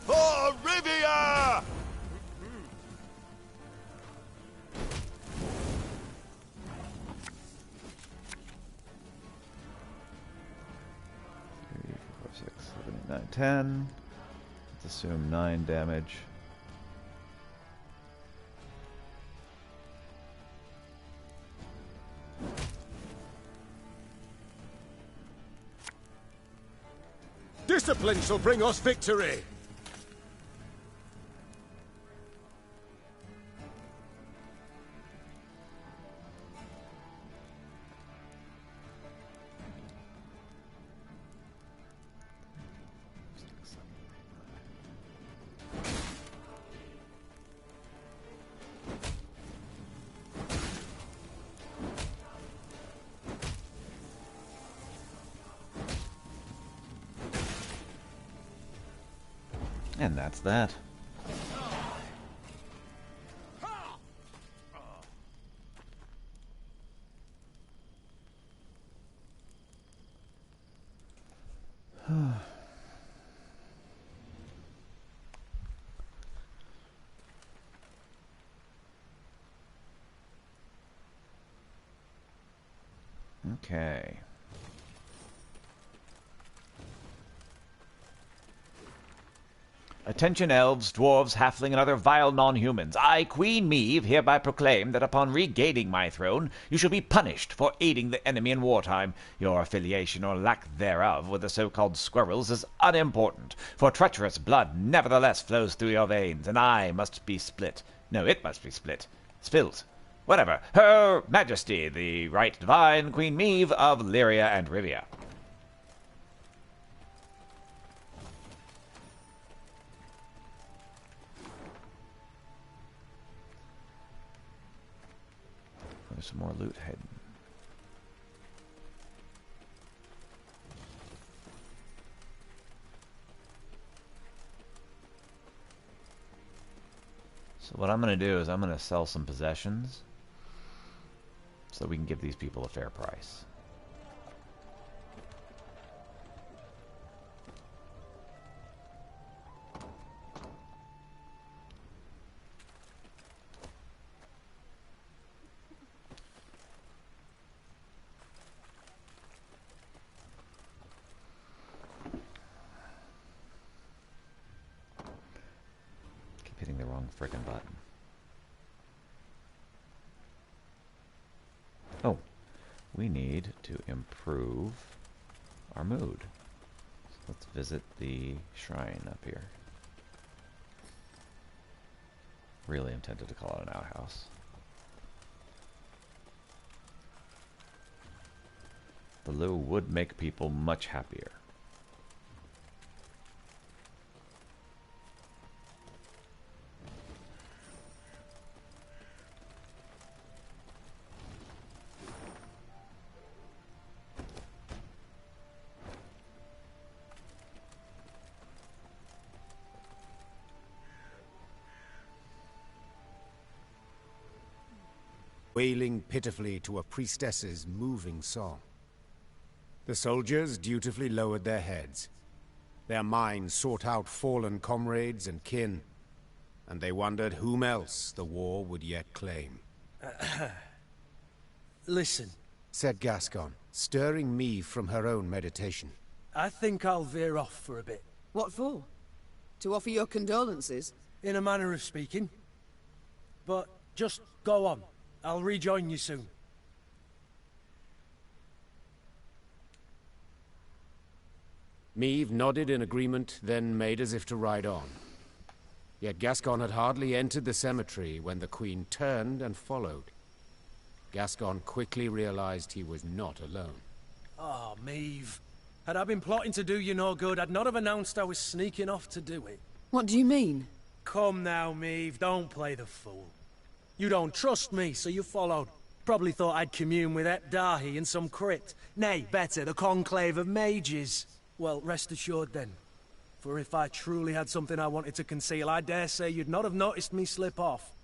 For Rivia! Three, 4, 6, 7, 8, 9, 10. Let's assume 9 damage. Discipline shall bring us victory! And that's that. Okay. Attention elves, dwarves, halfling, and other vile non-humans. I, Queen Meve, hereby proclaim that upon regaining my throne, you shall be punished for aiding the enemy in wartime. Your affiliation or lack thereof with the so-called squirrels is unimportant, for treacherous blood nevertheless flows through your veins, and I must be split. No, it must be split. Spilt. Whatever. Her Majesty, the Right Divine Queen Meve of Lyria and Rivia. There's some more loot hidden. So what I'm going to do is I'm going to sell some possessions so we can give these people a fair price. Hitting the wrong frickin' button. Oh, we need to improve our mood. So let's visit the shrine up here. Really am tempted to call it an outhouse. The loo would make people much happier. Wailing pitifully to a priestess's moving song. The soldiers dutifully lowered their heads. Their minds sought out fallen comrades and kin, and they wondered whom else the war would yet claim. Listen, said Gascon, stirring Meve from her own meditation. I think I'll veer off for a bit. What for? To offer your condolences? In a manner of speaking. But just go on. I'll rejoin you soon. Meve nodded in agreement, then made as if to ride on. Yet Gascon had hardly entered the cemetery when the Queen turned and followed. Gascon quickly realized he was not alone. Oh, Meve. Had I been plotting to do you no good, I'd not have announced I was sneaking off to do it. What do you mean? Come now, Meve, don't play the fool. You don't trust me, so you followed. Probably thought I'd commune with Epdahi in some crypt. Nay, better, the Conclave of Mages. Well, rest assured then. For if I truly had something I wanted to conceal, I dare say you'd not have noticed me slip off.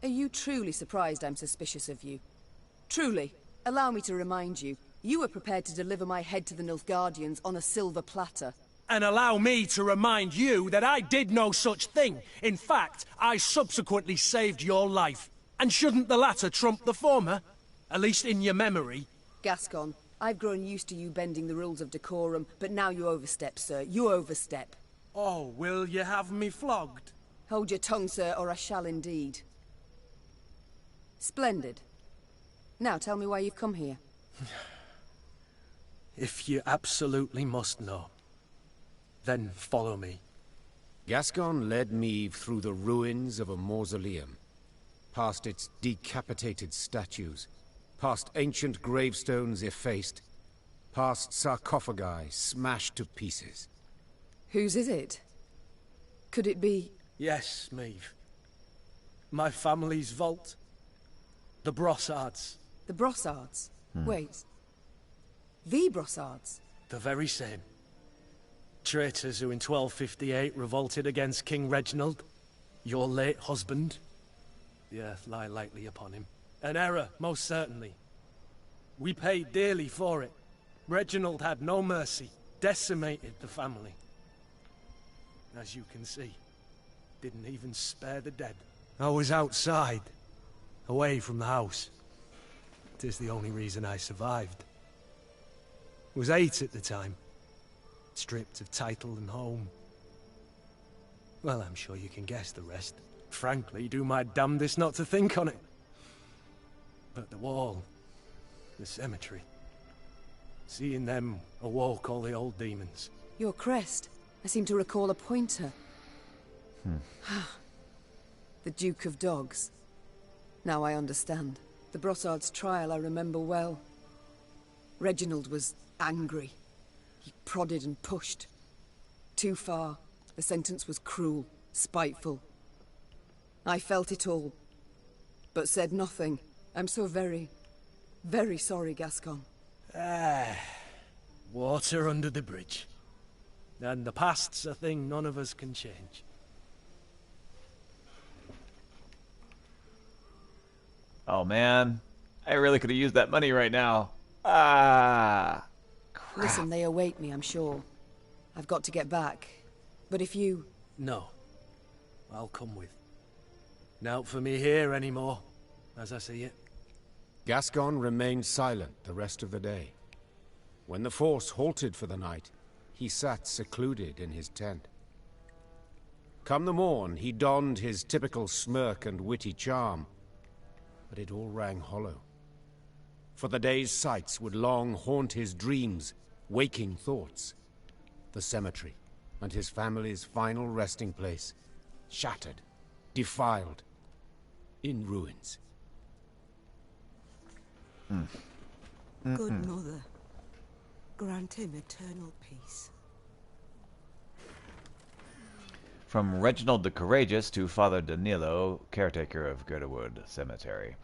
Are you truly surprised I'm suspicious of you? Truly, allow me to remind you, you were prepared to deliver my head to the Nilfgaardians on a silver platter. And allow me to remind you that I did no such thing. In fact, I subsequently saved your life. And shouldn't the latter trump the former? At least in your memory. Gascon, I've grown used to you bending the rules of decorum, but now you overstep, sir. You overstep. Oh, will you have me flogged? Hold your tongue, sir, or I shall indeed. Splendid. Now tell me why you've come here. If you absolutely must know, then follow me. Gascon led Meve through the ruins of a mausoleum, past its decapitated statues, past ancient gravestones effaced, past sarcophagi smashed to pieces. Whose is it? Could it be... Yes, Meve. My family's vault. The Brossards. The Brossards? Wait. The Brossards? The very same. Traitors who in 1258 revolted against King Reginald, your late husband. The earth lie lightly upon him. An error, most certainly. We paid dearly for it. Reginald had no mercy, decimated the family. As you can see, didn't even spare the dead. I was outside, away from the house. It is the only reason I survived. Was 8 at the time. Stripped of title and home. Well, I'm sure you can guess the rest. Frankly, do my damnedest not to think on it. But the wall, the cemetery, seeing them awoke all the old demons. Your crest. I seem to recall a pointer. The Duke of Dogs. Now I understand. The Brossard's trial I remember well. Reginald was angry. He prodded and pushed. Too far. The sentence was cruel, spiteful. I felt it all, but said nothing. I'm so very, very sorry, Gascon. Water under the bridge. And the past's a thing none of us can change. Oh man, I really could have used that money right now. Ah, crap. Listen, they await me, I'm sure. I've got to get back. But if you... No. I'll come with. Not for me here anymore, as I see it. Gascon remained silent the rest of the day. When the force halted for the night, he sat secluded in his tent. Come the morn, he donned his typical smirk and witty charm, but it all rang hollow. For the day's sights would long haunt his dreams, waking thoughts. The cemetery, and his family's final resting place, shattered, defiled, in ruins. Good mother, grant him eternal peace. From Reginald the Courageous to Father Danilo, caretaker of Gerdewood Cemetery.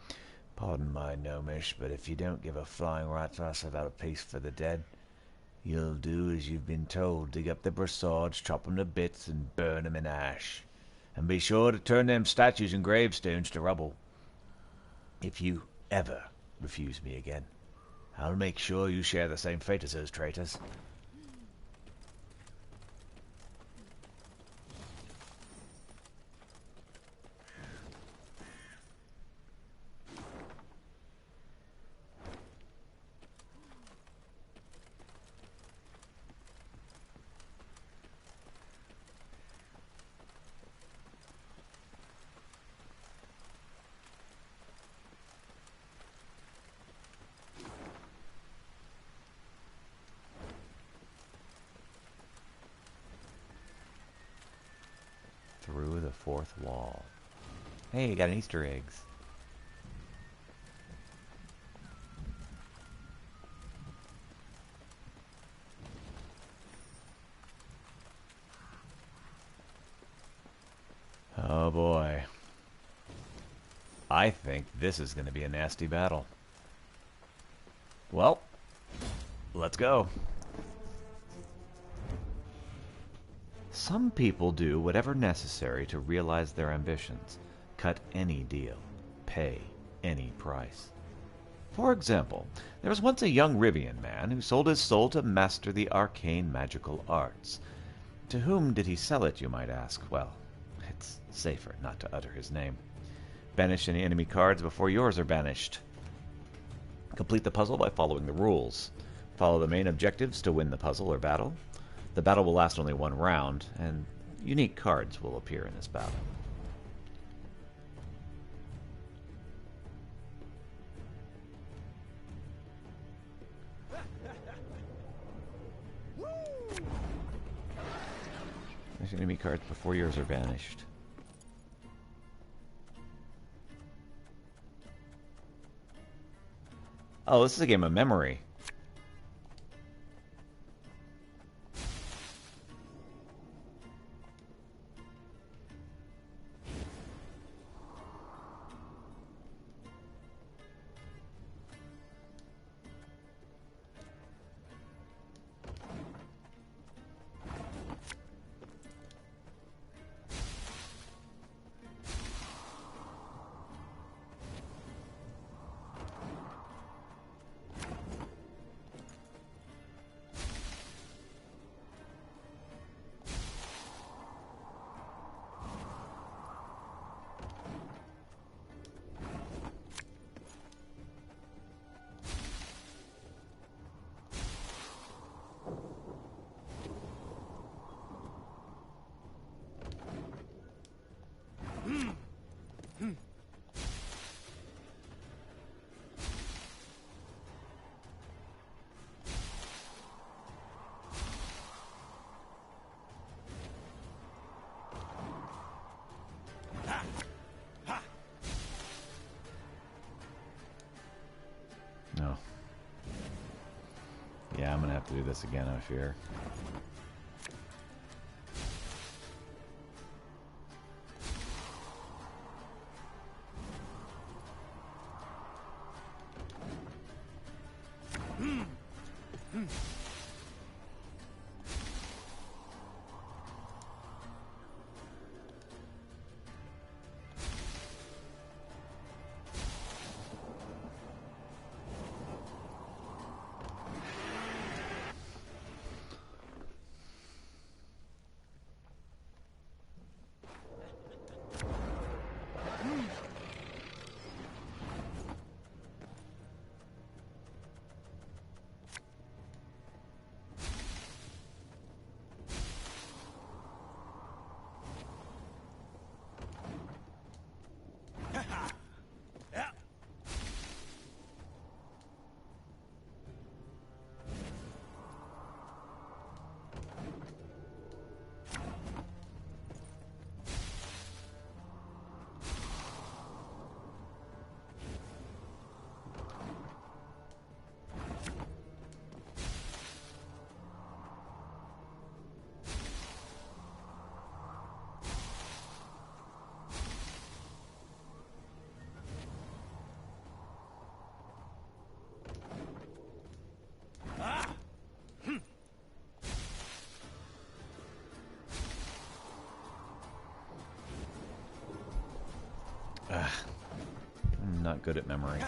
Pardon my gnomish, but if you don't give a flying rat's ass about a peace for the dead, you'll do as you've been told. Dig up the brassards, chop them to bits, and burn them in ash. And be sure to turn them statues and gravestones to rubble. If you ever refuse me again, I'll make sure you share the same fate as those traitors. Through the fourth wall. Hey, you got an Easter eggs. Oh boy. I think this is going to be a nasty battle. Well, let's go. Some people do whatever necessary to realize their ambitions. Cut any deal. Pay any price. For example, there was once a young Rivian man who sold his soul to master the arcane magical arts. To whom did he sell it, you might ask? Well, it's safer not to utter his name. Banish any enemy cards before yours are banished. Complete the puzzle by following the rules. Follow the main objectives to win the puzzle or battle. The battle will last only one round, and unique cards will appear in this battle. There's enemy cards before yours are banished. Oh, this is a game of memory. this again, I fear. I'm not good at memory.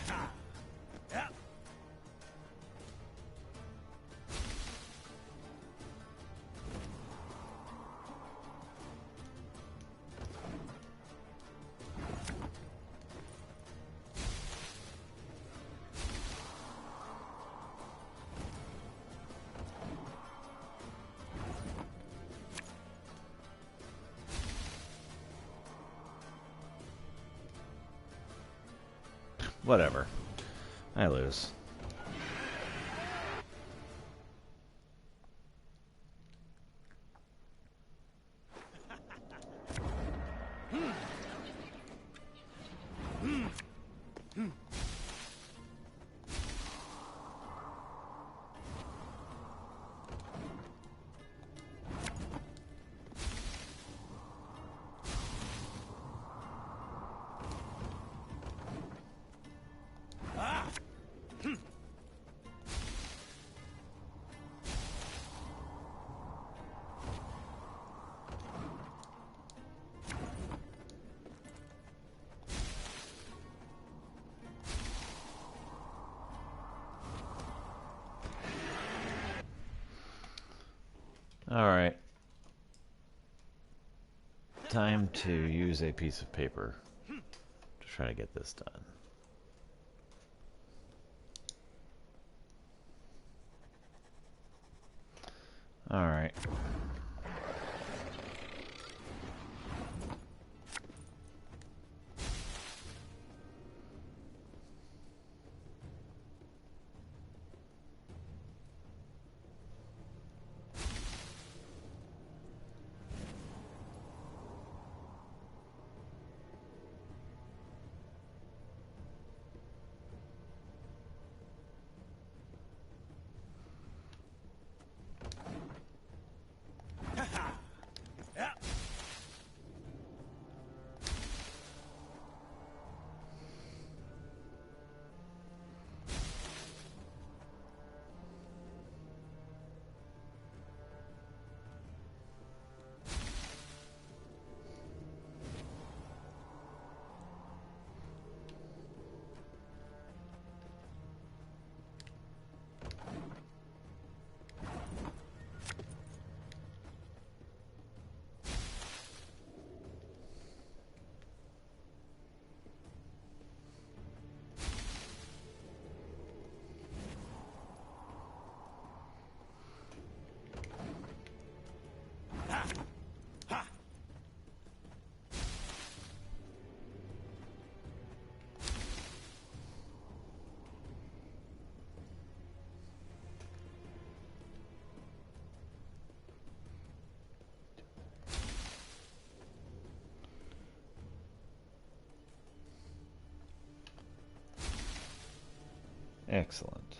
Whatever. I lose. Alright. Time to use a piece of paper to try to get this done. Alright. Excellent.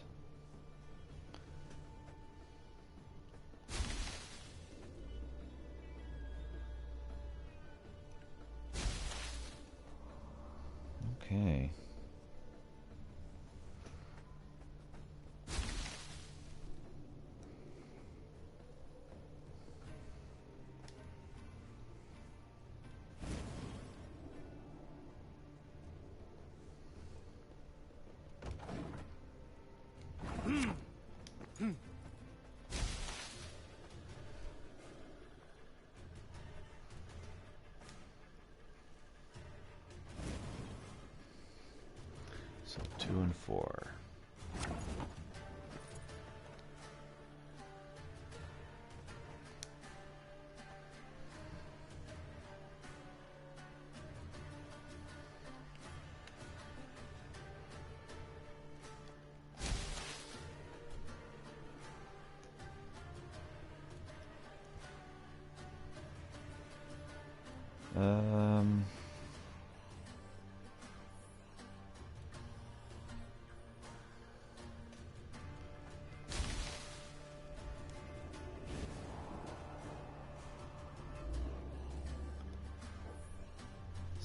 and 4.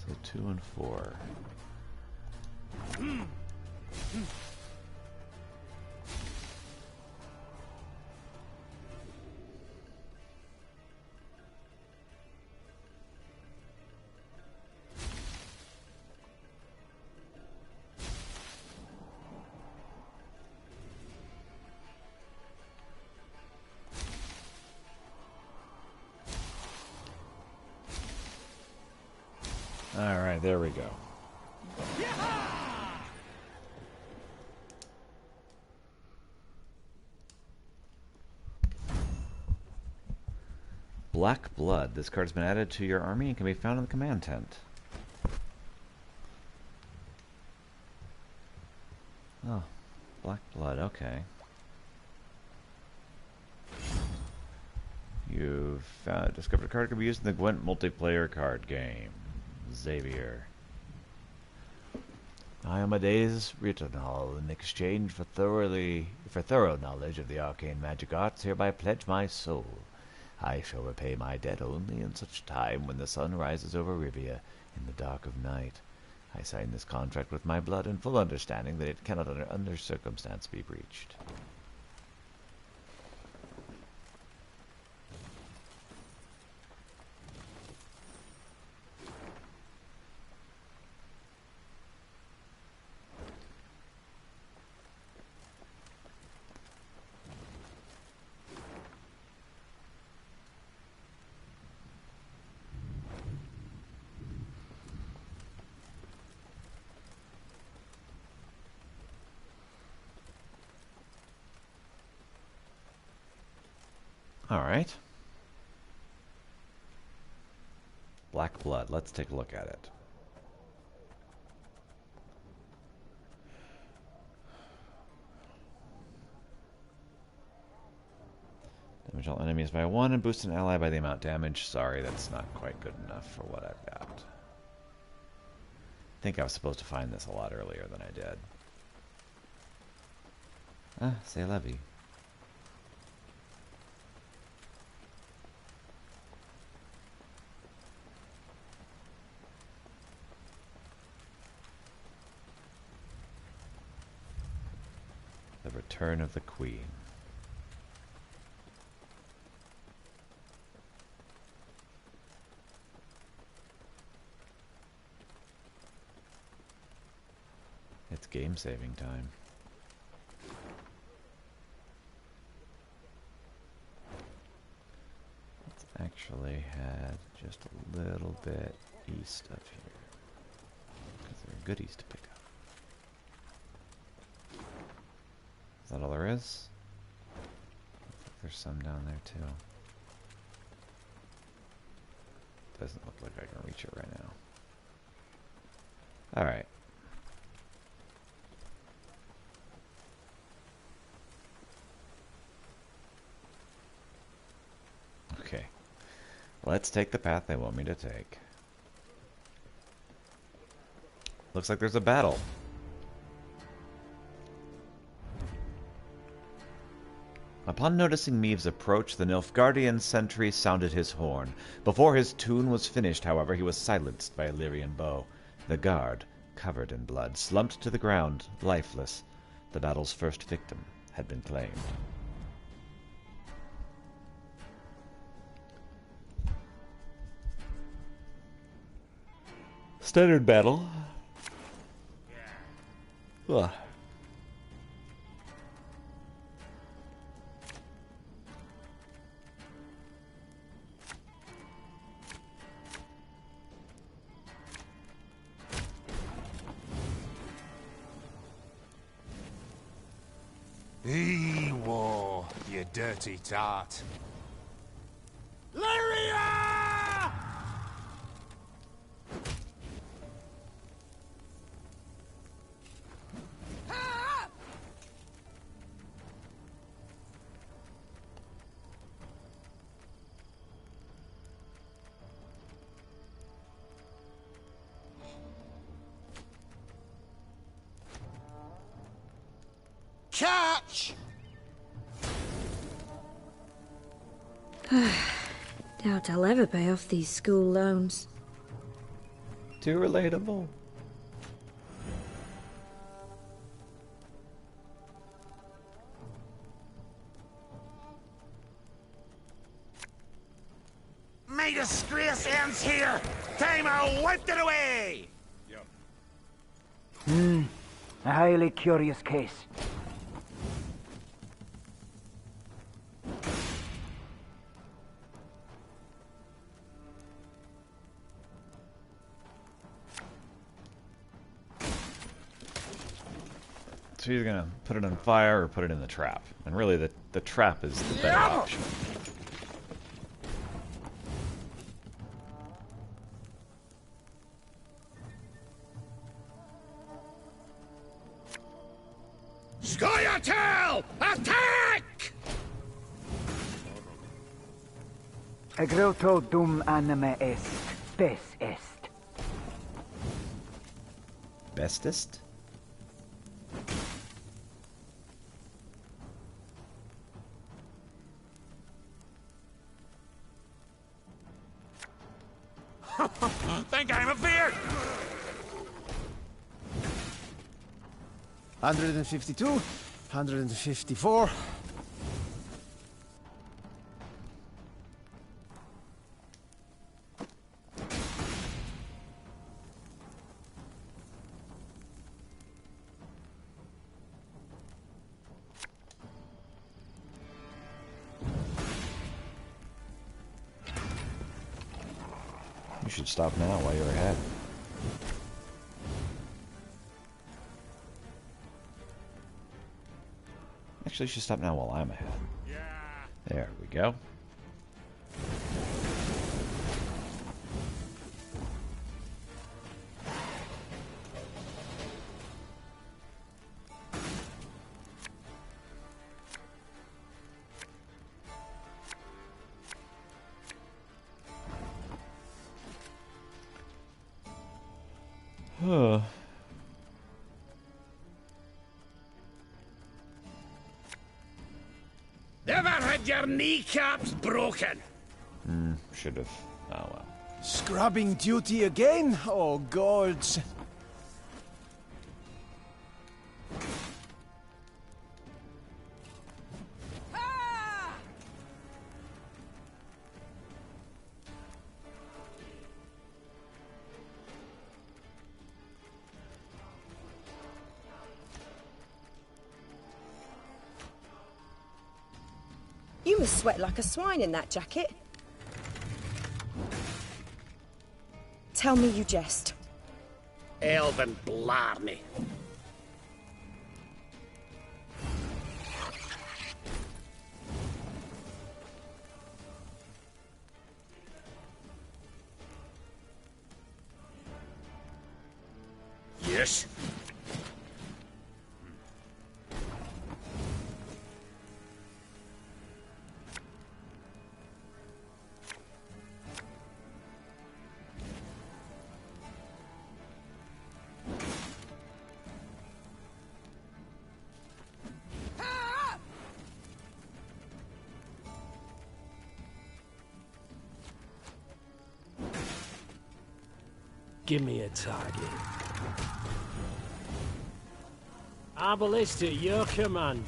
So 2 and 4. Alright, there we go. Black Blood. This card's been added to your army and can be found in the command tent. Oh, Black Blood, okay. You've discovered a card that can be used in the Gwent multiplayer card game. Xavier. I am Amadeus Rittenhall. In exchange for thorough knowledge of the arcane magic arts, hereby pledge my soul. I shall repay my debt only in such time when the sun rises over Rivia in the dark of night. I sign this contract with my blood in full understanding that it cannot under circumstance be breached. Alright. Black Blood. Let's take a look at it. Damage all enemies by 1 and boost an ally by the amount damaged. Sorry, that's not quite good enough for what I've got. I think I was supposed to find this a lot earlier than I did. Ah, c'est la vie. The Return of the Queen. It's game saving time. Let's actually head just a little bit east of here, because there are goodies to pick up. Is that all there is? Looks like there's some down there too. Doesn't look like I can reach it right now. Alright. Okay. Let's take the path they want me to take. Looks like there's a battle. Upon noticing Meave's approach, the Nilfgaardian sentry sounded his horn. Before his tune was finished, however, he was silenced by a Lyrian bow. The guard, covered in blood, slumped to the ground, lifeless. The battle's first victim had been claimed. Standard battle. Ugh. Ewo, you dirty tart. Lyria! Catch! Doubt I'll ever pay off these school loans. Too relatable. My disgrace ends here! Time I wiped it away! A highly curious case. So he's gonna put it on fire or put it in the trap. And really the trap is the better option. Scoia'tael! Attack! Egreto dum anima est, spes est. Bestest? Think I'm afeard! 152, 154. You should stop now while you're ahead. Actually, you should stop now while I'm ahead. There we go. Huh. Never had your kneecaps broken. Should have. Oh well. Scrubbing duty again? Oh, gods. You must sweat like a swine in that jacket. Tell me you jest. Elven blarney. Yes. Give me a target. Arbalist at your command.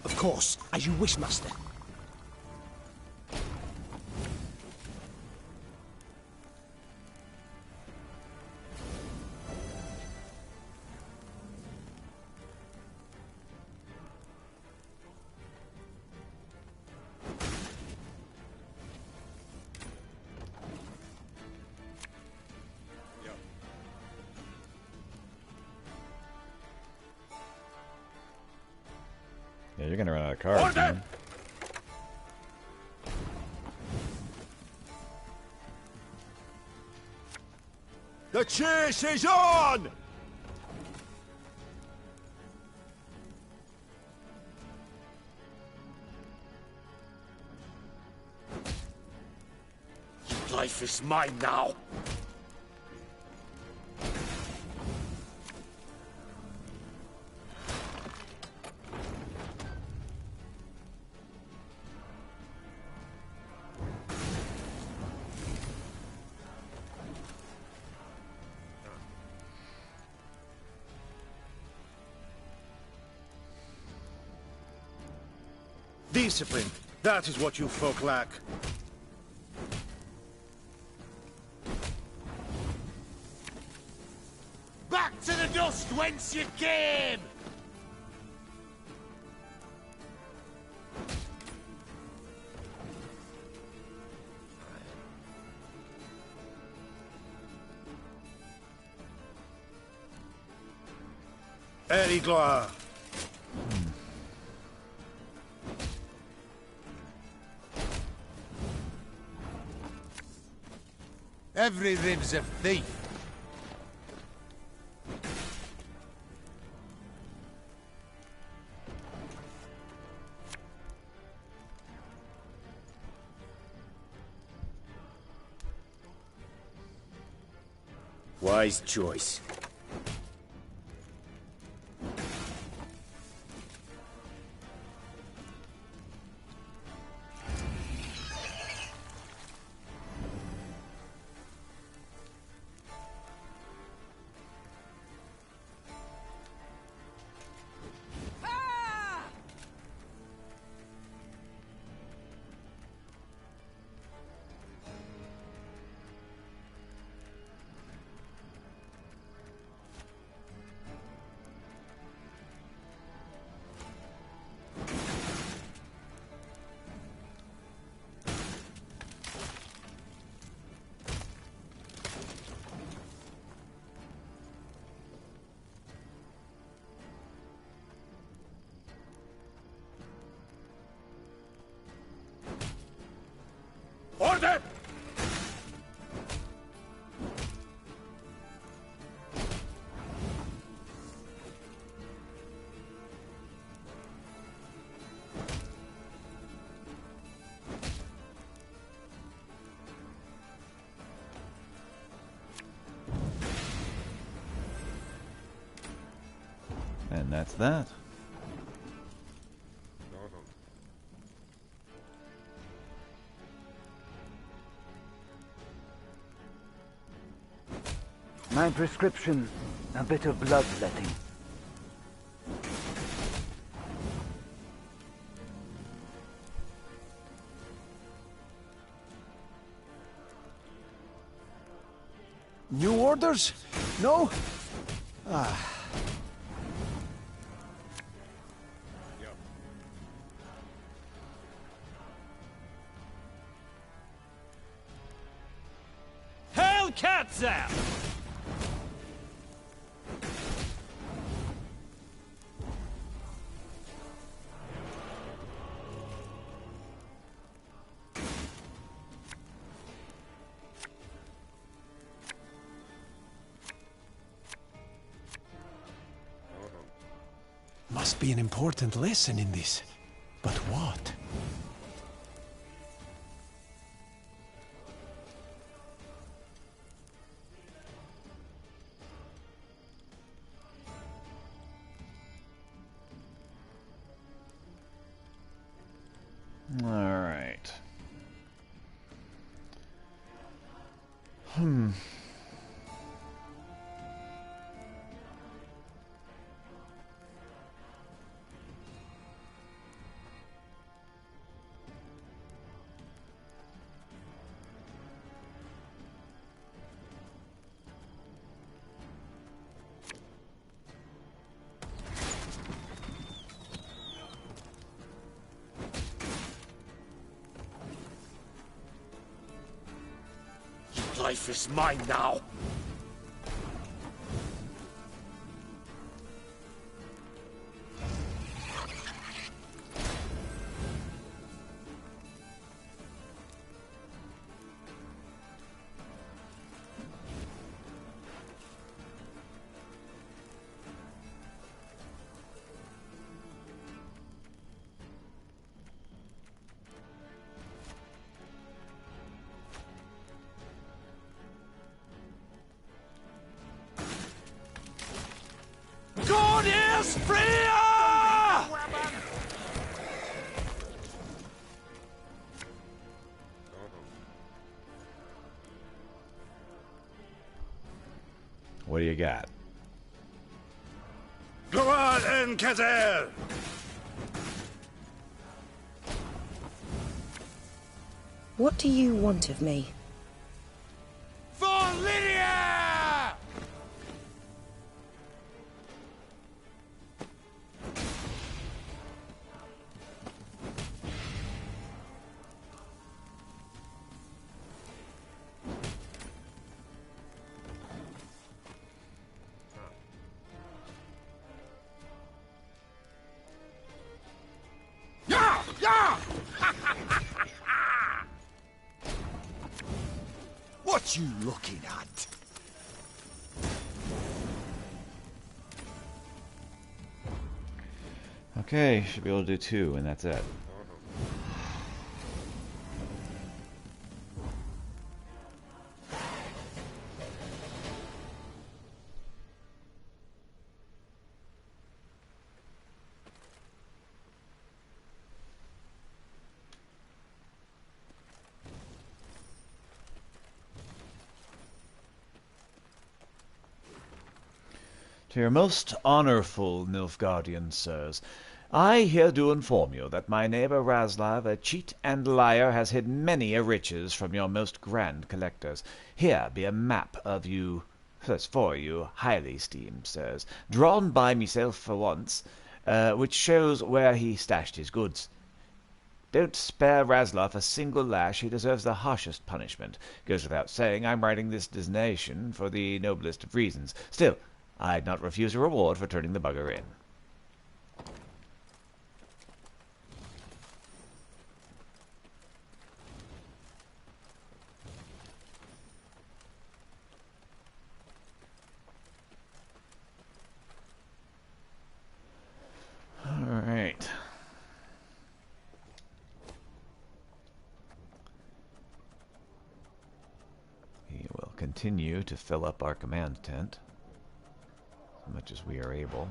Of course, as you wish, master. you're gonna run out of cards, man. The chase is on! Life is mine now. Discipline. That is what you folk lack. Back to the dust whence you came! Erigla. Every rib's a thief. Wise choice. Order! And that's that. My prescription, a bit of bloodletting. New orders? No? Ah. Hellcats out! Must be an important lesson in this. But what? All right. Life is mine now. is Freya! What do you got? Gloire en Kazer! What do you want of me? For Lydia! Yeah! Yeah! What you looking at? Okay, should be able to do 2, and that's it. To your most honourful Nilfgaardian sirs, I here do inform you that my neighbour Raslav, a cheat and liar, has hid many a riches from your most grand collectors. Here be a map of you, for you highly esteemed sirs, drawn by myself for once, which shows where he stashed his goods. Don't spare Raslav a single lash, he deserves the harshest punishment. Goes without saying I'm writing this designation for the noblest of reasons. Still, I'd not refuse a reward for turning the bugger in. All right. We will continue to fill up our command tent as much as we are able.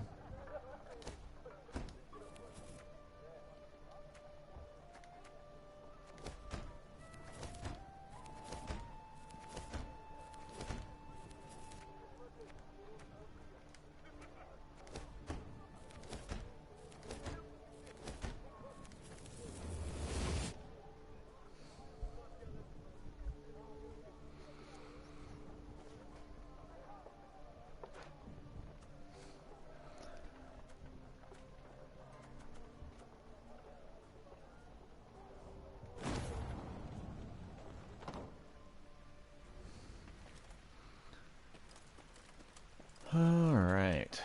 All right.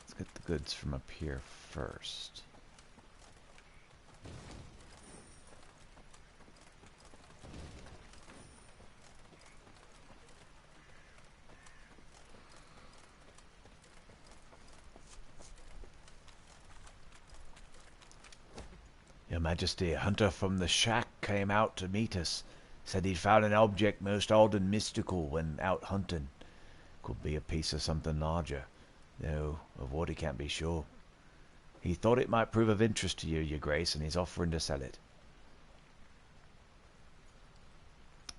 Let's get the goods from up here first. Your Majesty, a hunter from the shack came out to meet us. Said he'd found an object most odd and mystical when out hunting. Could be a piece of something larger, though of what he can't be sure. He thought it might prove of interest to you, Your Grace, and he's offering to sell it.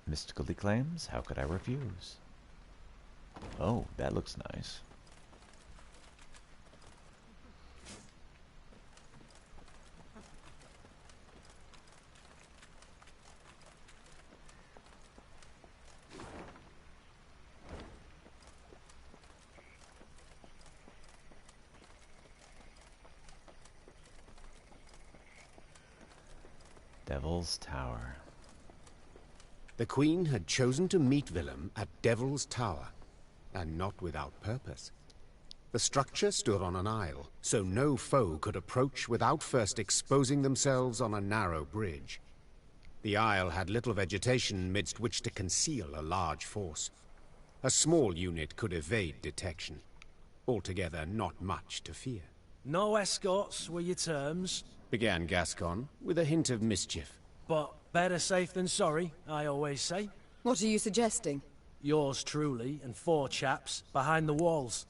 Mystical, he claims. How could I refuse? Oh, that looks nice. Devil's Tower. The Queen had chosen to meet Willem at Devil's Tower, and not without purpose. The structure stood on an isle, so no foe could approach without first exposing themselves on a narrow bridge. The isle had little vegetation midst which to conceal a large force. A small unit could evade detection. Altogether not much to fear. No escorts were your terms. Began Gascon, with a hint of mischief. But better safe than sorry, I always say. What are you suggesting? Yours truly and 4 chaps behind the walls.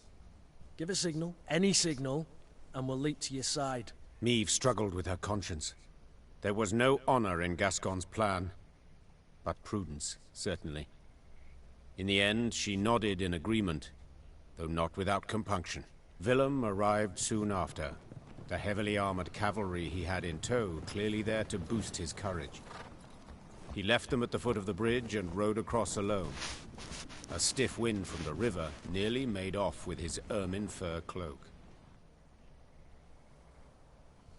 Give a signal, any signal, and we'll leap to your side. Meve struggled with her conscience. There was no honor in Gascon's plan, but prudence, certainly. In the end, she nodded in agreement, though not without compunction. Willem arrived soon after, the heavily armored cavalry he had in tow clearly there to boost his courage. He left them at the foot of the bridge and rode across alone. A stiff wind from the river nearly made off with his ermine fur cloak.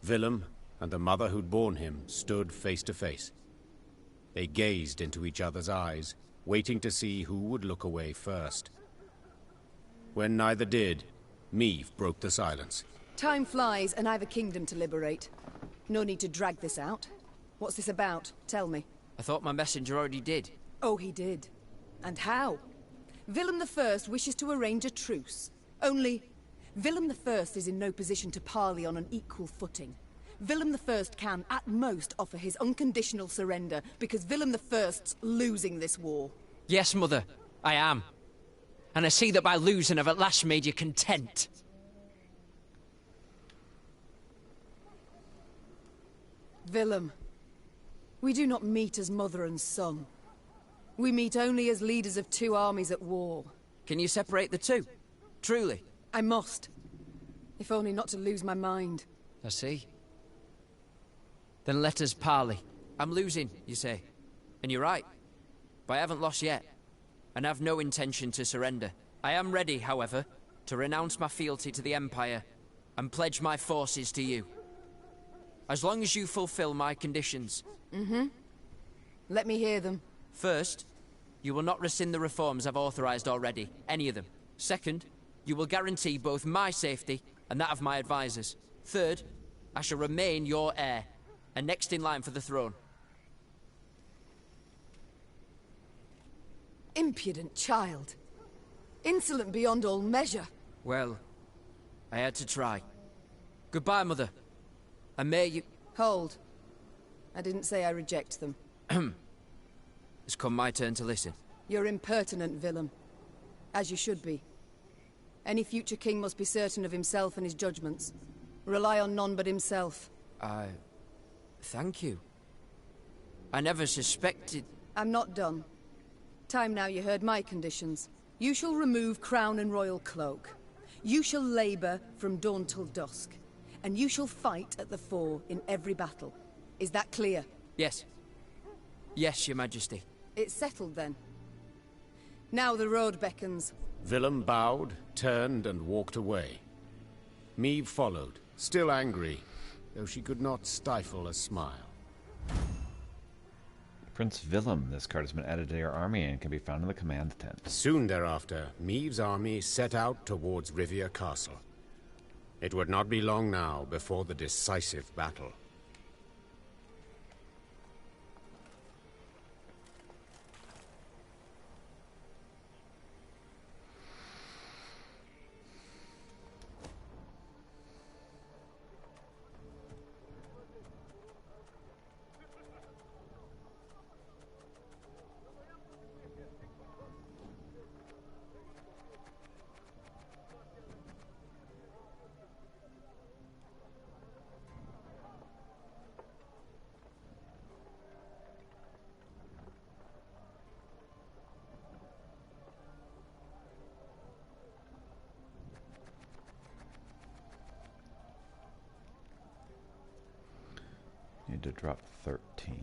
Willem and the mother who'd borne him stood face to face. They gazed into each other's eyes, waiting to see who would look away first. When neither did, Meve broke the silence. Time flies, and I've a kingdom to liberate. No need to drag this out. What's this about? Tell me. I thought my messenger already did. Oh, he did. And how? Willem I wishes to arrange a truce. Only, Willem I is in no position to parley on an equal footing. Willem I can, at most, offer his unconditional surrender, because Willem I's losing this war. Yes, Mother, I am. And I see that by losing I've at last made you content. Willem, we do not meet as mother and son. We meet only as leaders of 2 armies at war. Can you separate the two? Truly? I must. If only not to lose my mind. I see. Then let us parley. I'm losing, you say. And you're right. But I haven't lost yet. And have no intention to surrender. I am ready, however, to renounce my fealty to the Empire and pledge my forces to you. As long as you fulfill my conditions. Mm-hmm. Let me hear them. First, you will not rescind the reforms I've authorized already, any of them. Second, you will guarantee both my safety and that of my advisors. Third, I shall remain your heir, and next in line for the throne. Impudent child. Insolent beyond all measure. Well, I had to try. Goodbye, Mother. And may you... Hold. I didn't say I reject them. It's come my turn to listen. You're impertinent, Willem. As you should be. Any future king must be certain of himself and his judgments. Rely on none but himself. Thank you. I never suspected... I'm not done. Time now you heard my conditions. You shall remove crown and royal cloak. You shall labor from dawn till dusk. And you shall fight at the fore in every battle. Is that clear? Yes. Yes, Your Majesty. It's settled then. Now the road beckons. Willem bowed, turned, and walked away. Meve followed, still angry, though she could not stifle a smile. Prince Willem. This card has been added to your army and can be found in the command tent. Soon thereafter, Meve's army set out towards Rivia Castle. It would not be long now before the decisive battle. Need to drop 13.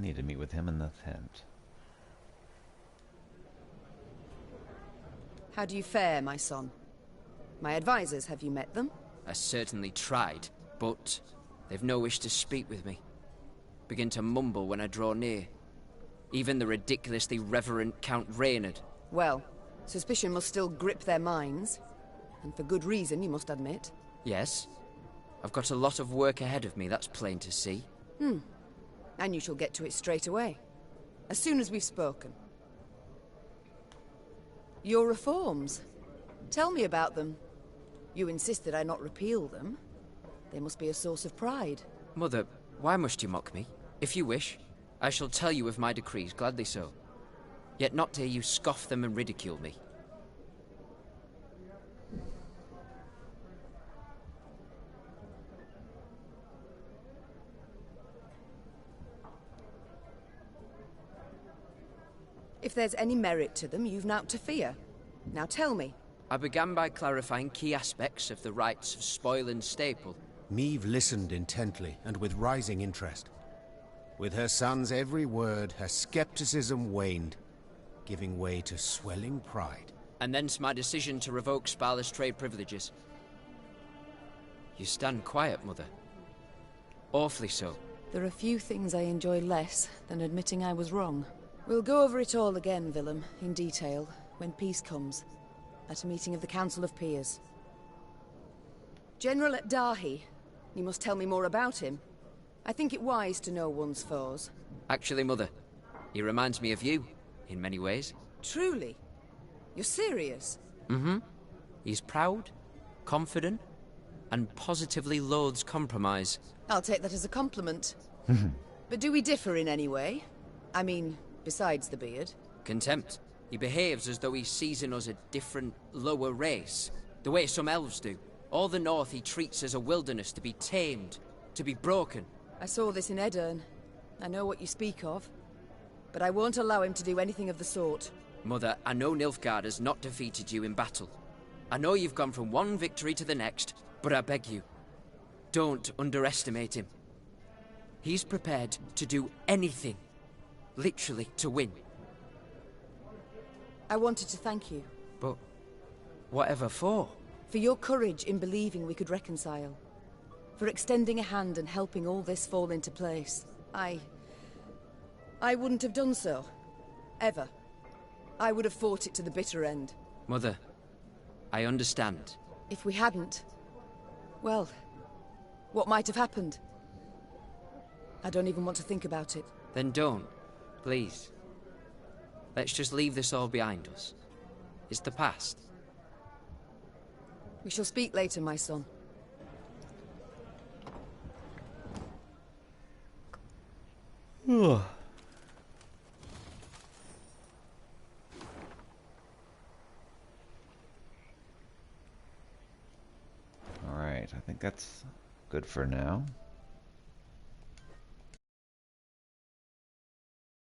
need to meet with him in the tent. How do you fare, my son? My advisors, have you met them? I certainly tried, but they've no wish to speak with me. Begin to mumble when I draw near. Even the ridiculously reverent Count Reynard. Well, suspicion must still grip their minds. And for good reason, you must admit. Yes. I've got a lot of work ahead of me, that's plain to see. And you shall get to it straight away. As soon as we've spoken. Your reforms. Tell me about them. You insist that I not repeal them. They must be a source of pride. Mother, why must you mock me? If you wish, I shall tell you of my decrees, gladly so. Yet not to hear you scoff them and ridicule me. If there's any merit to them, you've naught to fear. Now tell me. I began by clarifying key aspects of the rights of spoil and staple. Meve listened intently and with rising interest. With her son's every word, her skepticism waned, giving way to swelling pride. And thence my decision to revoke Sparless trade privileges. You stand quiet, Mother. Awfully so. There are few things I enjoy less than admitting I was wrong. We'll go over it all again, Willem, in detail, when peace comes, at a meeting of the Council of Peers. General at Dahi, you must tell me more about him. I think it wise to know one's foes. Actually, Mother, he reminds me of you, in many ways. Truly? You're serious? Mm-hmm. He's proud, confident, and positively loathes compromise. I'll take that as a compliment. But do we differ in any way? I mean, besides the beard. Contempt. He behaves as though he sees in us a different, lower race. The way some elves do. All the north he treats as a wilderness to be tamed, to be broken. I saw this in Edirne. I know what you speak of. But I won't allow him to do anything of the sort. Mother, I know Nilfgaard has not defeated you in battle. I know you've gone from one victory to the next, but I beg you, don't underestimate him. He's prepared to do anything, literally, to win. I wanted to thank you. But whatever for? For your courage in believing we could reconcile. For extending a hand and helping all this fall into place. I wouldn't have done so. Ever. I would have fought it to the bitter end. Mother, I understand. If we hadn't, well, what might have happened? I don't even want to think about it. Then don't, please. Let's just leave this all behind us. It's the past. We shall speak later, my son. Alright, I think that's good for now.